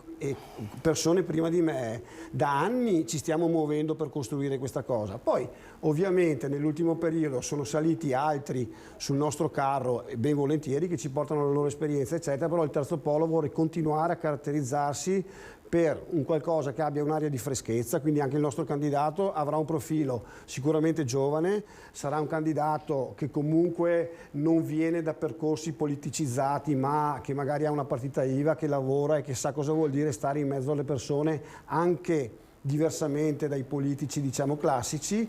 persone prima di me da anni ci stiamo muovendo per costruire questa cosa. Poi ovviamente nell'ultimo periodo sono saliti altri sul nostro carro, ben volentieri, che ci portano la loro esperienza, eccetera, però il terzo polo vuole continuare a caratterizzarsi per un qualcosa che abbia un'aria di freschezza, quindi anche il nostro candidato avrà un profilo sicuramente giovane, sarà un candidato che comunque non viene da percorsi politicizzati, ma che magari ha una partita IVA, che lavora e che sa cosa vuol dire stare in mezzo alle persone anche diversamente dai politici, diciamo, classici.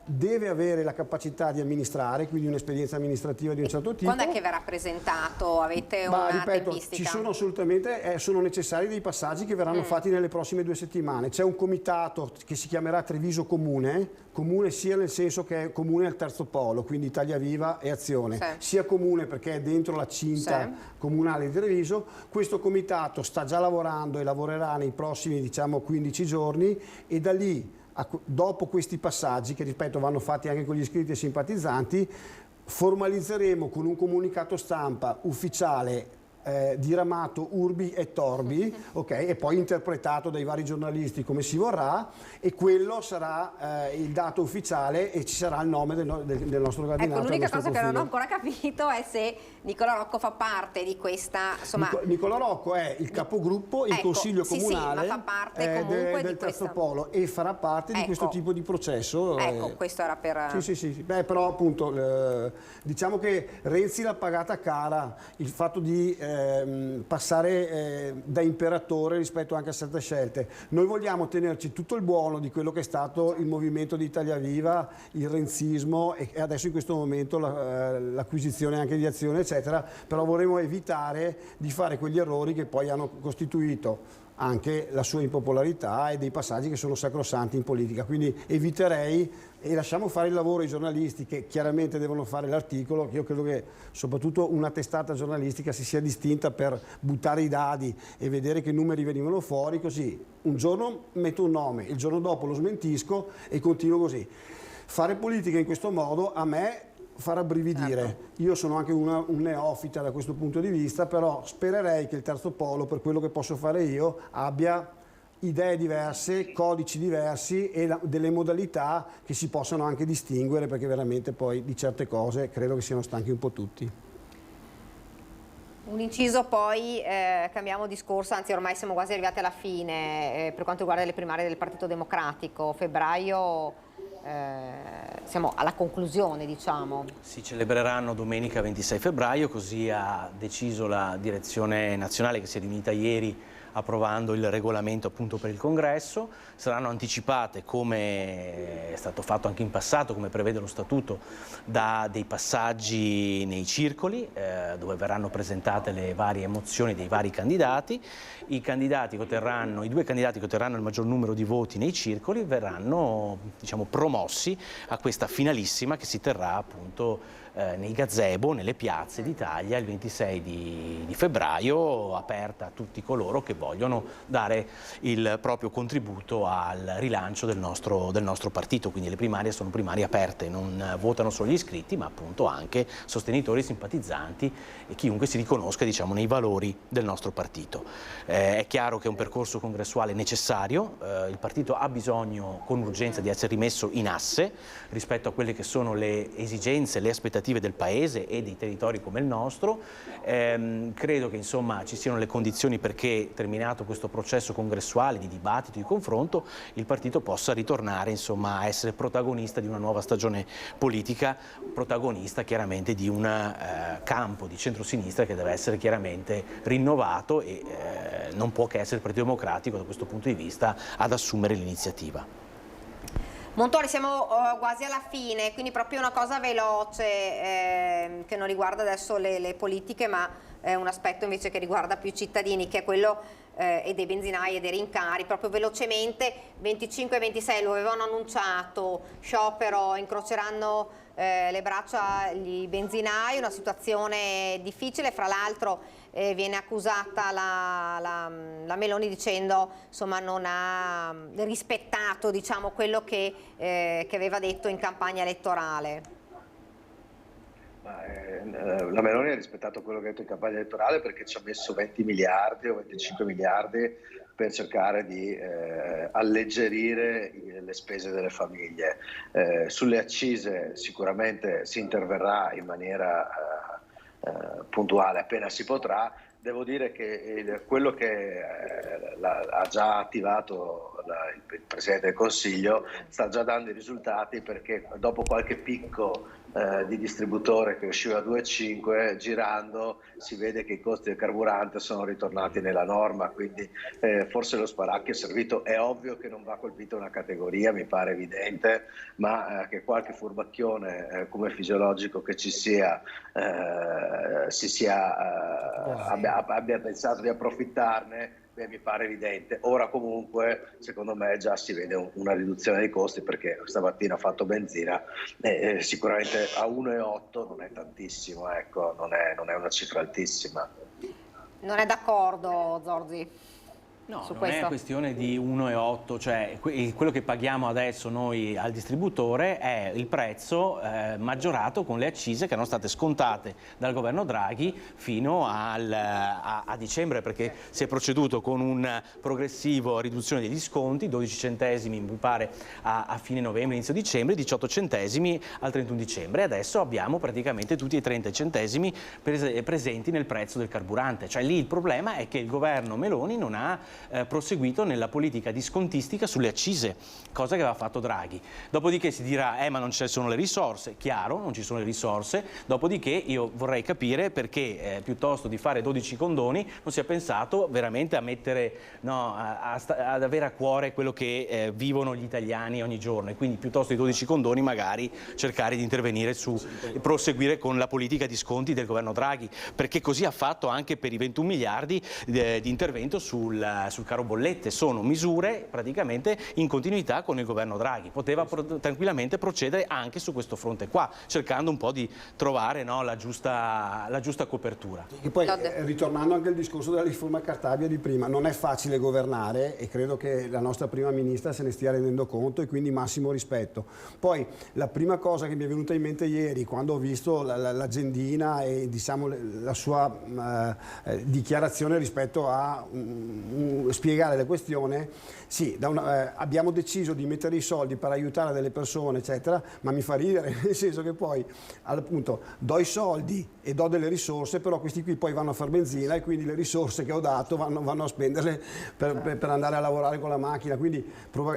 Deve avere la capacità di amministrare, quindi un'esperienza amministrativa di un certo tipo. Quando è che verrà presentato? Avete una tempistica? Ci sono assolutamente, sono necessari dei passaggi che verranno fatti nelle prossime 2 settimane. C'è un comitato che si chiamerà Treviso Comune sia nel senso che è comune al terzo polo, quindi Italia Viva e Azione, sia comune perché è dentro la cinta comunale di Treviso. Questo comitato sta già lavorando e lavorerà nei prossimi, diciamo, 15 giorni e da lì, dopo questi passaggi, che ripeto vanno fatti anche con gli iscritti e simpatizzanti, formalizzeremo con un comunicato stampa ufficiale diramato urbi e torbi, okay, e poi interpretato dai vari giornalisti come si vorrà, e quello sarà il dato ufficiale e ci sarà il nome del nostro candidato. Ecco, l'unica cosa che non ho ancora capito è se Nicola Rocco fa parte di questa, insomma... Nicola Rocco è il capogruppo, il consiglio comunale, sì, ma fa parte comunque del terzo polo e farà parte di questo tipo di processo. Ecco, questo era per... Sì. Beh, però appunto diciamo che Renzi l'ha pagata cara il fatto di passare da imperatore rispetto anche a certe scelte. Noi vogliamo tenerci tutto il buono di quello che è stato il movimento di Italia Viva, il renzismo e adesso in questo momento l'acquisizione anche di Azione, eccetera, però vorremmo evitare di fare quegli errori che poi hanno costituito anche la sua impopolarità e dei passaggi che sono sacrosanti in politica. Quindi eviterei e lasciamo fare il lavoro ai giornalisti che chiaramente devono fare l'articolo. Io credo che soprattutto una testata giornalistica si sia distinta per buttare i dadi e vedere che numeri venivano fuori, così un giorno metto un nome, il giorno dopo lo smentisco e continuo così. Fare politica in questo modo a me farà brividire. Io sono anche un neofita da questo punto di vista, però spererei che il terzo polo, per quello che posso fare io, abbia idee diverse, codici diversi e delle modalità che si possano anche distinguere, perché veramente poi di certe cose credo che siano stanchi un po' tutti. Un inciso poi, cambiamo discorso, anzi ormai siamo quasi arrivati alla fine, per quanto riguarda le primarie del Partito Democratico, febbraio siamo alla conclusione, diciamo. Si celebreranno domenica 26 febbraio, così ha deciso la direzione nazionale che si è riunita ieri approvando il regolamento appunto per il congresso. Saranno anticipate, come è stato fatto anche in passato, come prevede lo statuto, da dei passaggi nei circoli dove verranno presentate le varie mozioni dei vari candidati. I due candidati che otterranno il maggior numero di voti nei circoli verranno, diciamo, promossi a questa finalissima che si terrà appunto nei gazebo, nelle piazze d'Italia il 26 di febbraio, aperta a tutti coloro che vogliono dare il proprio contributo al rilancio del nostro partito. Quindi le primarie sono primarie aperte, non votano solo gli iscritti ma appunto anche sostenitori, simpatizzanti e chiunque si riconosca, diciamo, nei valori del nostro partito. È chiaro che è un percorso congressuale necessario, il partito ha bisogno con urgenza di essere rimesso in asse rispetto a quelle che sono le esigenze, le aspettative del Paese e dei territori come il nostro. Credo che insomma ci siano le condizioni perché, terminato questo processo congressuale di dibattito, di confronto, il partito possa ritornare insomma a essere protagonista di una nuova stagione politica, protagonista chiaramente di un campo di centrosinistra che deve essere chiaramente rinnovato e non può che essere il Partito Democratico da questo punto di vista ad assumere l'iniziativa. Montori, siamo quasi alla fine, quindi proprio una cosa veloce che non riguarda adesso le politiche, ma è un aspetto invece che riguarda più i cittadini, che è quello dei benzinai e dei rincari. Proprio velocemente, 25 e 26 lo avevano annunciato, sciopero, incroceranno le braccia i benzinai, una situazione difficile. Fra l'altro viene accusata la Meloni dicendo insomma non ha rispettato, diciamo, quello che aveva detto in campagna elettorale. La Meloni ha rispettato quello che ha detto in campagna elettorale perché ci ha messo 20 miliardi o 25 miliardi per cercare di alleggerire le spese delle famiglie. Sulle accise sicuramente si interverrà in maniera puntuale appena si potrà. Devo dire che quello che ha già attivato il Presidente del Consiglio sta già dando i risultati, perché dopo qualche picco di distributore che usciva a 2,5, girando si vede che i costi del carburante sono ritornati nella norma, quindi forse lo spauracchio è servito. È ovvio che non va colpita una categoria, mi pare evidente, ma che qualche furbacchione come fisiologico che ci sia, abbia pensato di approfittarne, mi pare evidente. Ora comunque secondo me già si vede una riduzione dei costi, perché stamattina ho fatto benzina e sicuramente a 1,8 non è tantissimo, ecco, non è una cifra altissima. Non è d'accordo Zorzi? No, su non questo? È una questione di 1,8, cioè quello che paghiamo adesso noi al distributore è il prezzo maggiorato con le accise che erano state scontate dal governo Draghi fino a dicembre, perché si è proceduto con un progressivo riduzione degli sconti, 12 centesimi mi pare a fine novembre, inizio dicembre, 18 centesimi al 31 dicembre. Adesso abbiamo praticamente tutti i 30 centesimi presenti nel prezzo del carburante, cioè lì il problema è che il governo Meloni non ha proseguito nella politica discontistica sulle accise, cosa che aveva fatto Draghi. Dopodiché si dirà ma non ci sono le risorse. Chiaro, non ci sono le risorse. Dopodiché io vorrei capire perché piuttosto di fare 12 condoni non si è pensato veramente a mettere, ad avere a cuore quello che vivono gli italiani ogni giorno, e quindi piuttosto di 12 condoni magari cercare di intervenire e proseguire con la politica di sconti del governo Draghi, perché così ha fatto anche per i 21 miliardi di intervento sul caro bollette. Sono misure praticamente in continuità con il governo Draghi. Poteva tranquillamente procedere anche su questo fronte qua, cercando un po' di trovare la giusta copertura. E poi, ritornando anche al discorso della riforma Cartabia di prima, non è facile governare e credo che la nostra prima ministra se ne stia rendendo conto, e quindi massimo rispetto. Poi la prima cosa che mi è venuta in mente ieri, quando ho visto l'agendina e diciamo la sua dichiarazione rispetto a spiegare la questione, sì, abbiamo deciso di mettere i soldi per aiutare delle persone eccetera, ma mi fa ridere nel senso che poi appunto do i soldi e do delle risorse, però questi qui poi vanno a far benzina e quindi le risorse che ho dato vanno a spenderle per andare a lavorare con la macchina, quindi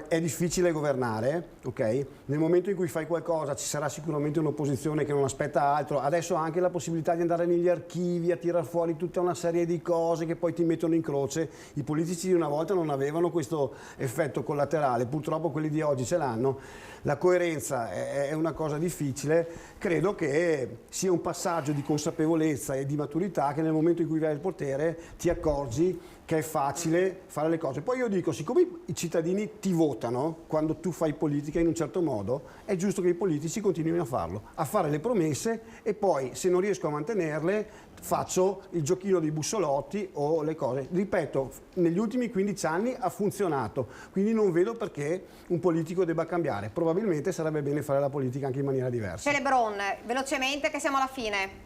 è difficile governare, ok? Nel momento in cui fai qualcosa ci sarà sicuramente un'opposizione che non aspetta altro. Adesso ha anche la possibilità di andare negli archivi a tirar fuori tutta una serie di cose che poi ti mettono in croce. I politici di una volta non avevano questo effetto collaterale, purtroppo quelli di oggi ce l'hanno. La coerenza è una cosa difficile, credo che sia un passaggio di consapevolezza e di maturità che nel momento in cui vai al potere ti accorgi che è facile fare le cose. Poi io dico, siccome i cittadini ti votano quando tu fai politica in un certo modo, è giusto che i politici continuino a farlo, a fare le promesse e poi se non riesco a mantenerle faccio il giochino dei bussolotti o le cose. Ripeto, negli ultimi 15 anni ha funzionato, quindi non vedo perché un politico debba cambiare. Probabilmente sarebbe bene fare la politica anche in maniera diversa. Celebron, velocemente che siamo alla fine.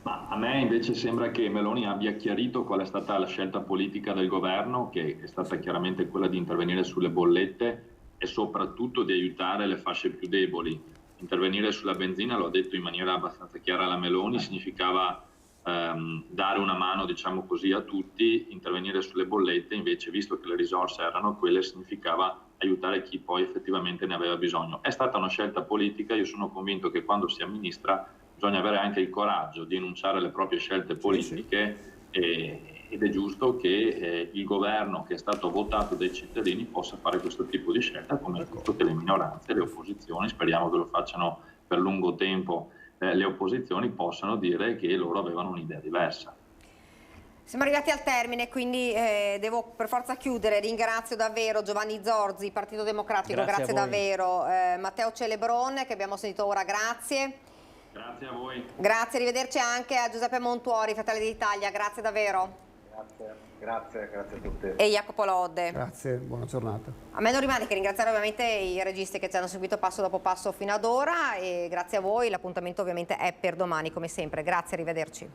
Ma a me invece sembra che Meloni abbia chiarito qual è stata la scelta politica del governo, che è stata chiaramente quella di intervenire sulle bollette e soprattutto di aiutare le fasce più deboli. Intervenire sulla benzina, l'ho detto in maniera abbastanza chiara la Meloni, significava dare una mano, diciamo così, a tutti. Intervenire sulle bollette invece, visto che le risorse erano quelle, significava aiutare chi poi effettivamente ne aveva bisogno. È stata una scelta politica, io sono convinto che quando si amministra bisogna avere anche il coraggio di enunciare le proprie scelte politiche ed è giusto che il governo che è stato votato dai cittadini possa fare questo tipo di scelta, come è giusto che le minoranze, le opposizioni, speriamo che lo facciano per lungo tempo, le opposizioni possano dire che loro avevano un'idea diversa. Siamo arrivati al termine, quindi devo per forza chiudere. Ringrazio davvero Giovanni Zorzi, Partito Democratico, grazie davvero. Matteo Celebron, che abbiamo sentito ora, grazie. Grazie a voi. Grazie, arrivederci anche a Giuseppe Montuori, Fratelli d'Italia, grazie davvero. Grazie a tutti. E Jacopo Lodde. Grazie, buona giornata. A me non rimane che ringraziare ovviamente i registi che ci hanno seguito passo dopo passo fino ad ora e grazie a voi, l'appuntamento ovviamente è per domani come sempre. Grazie, arrivederci.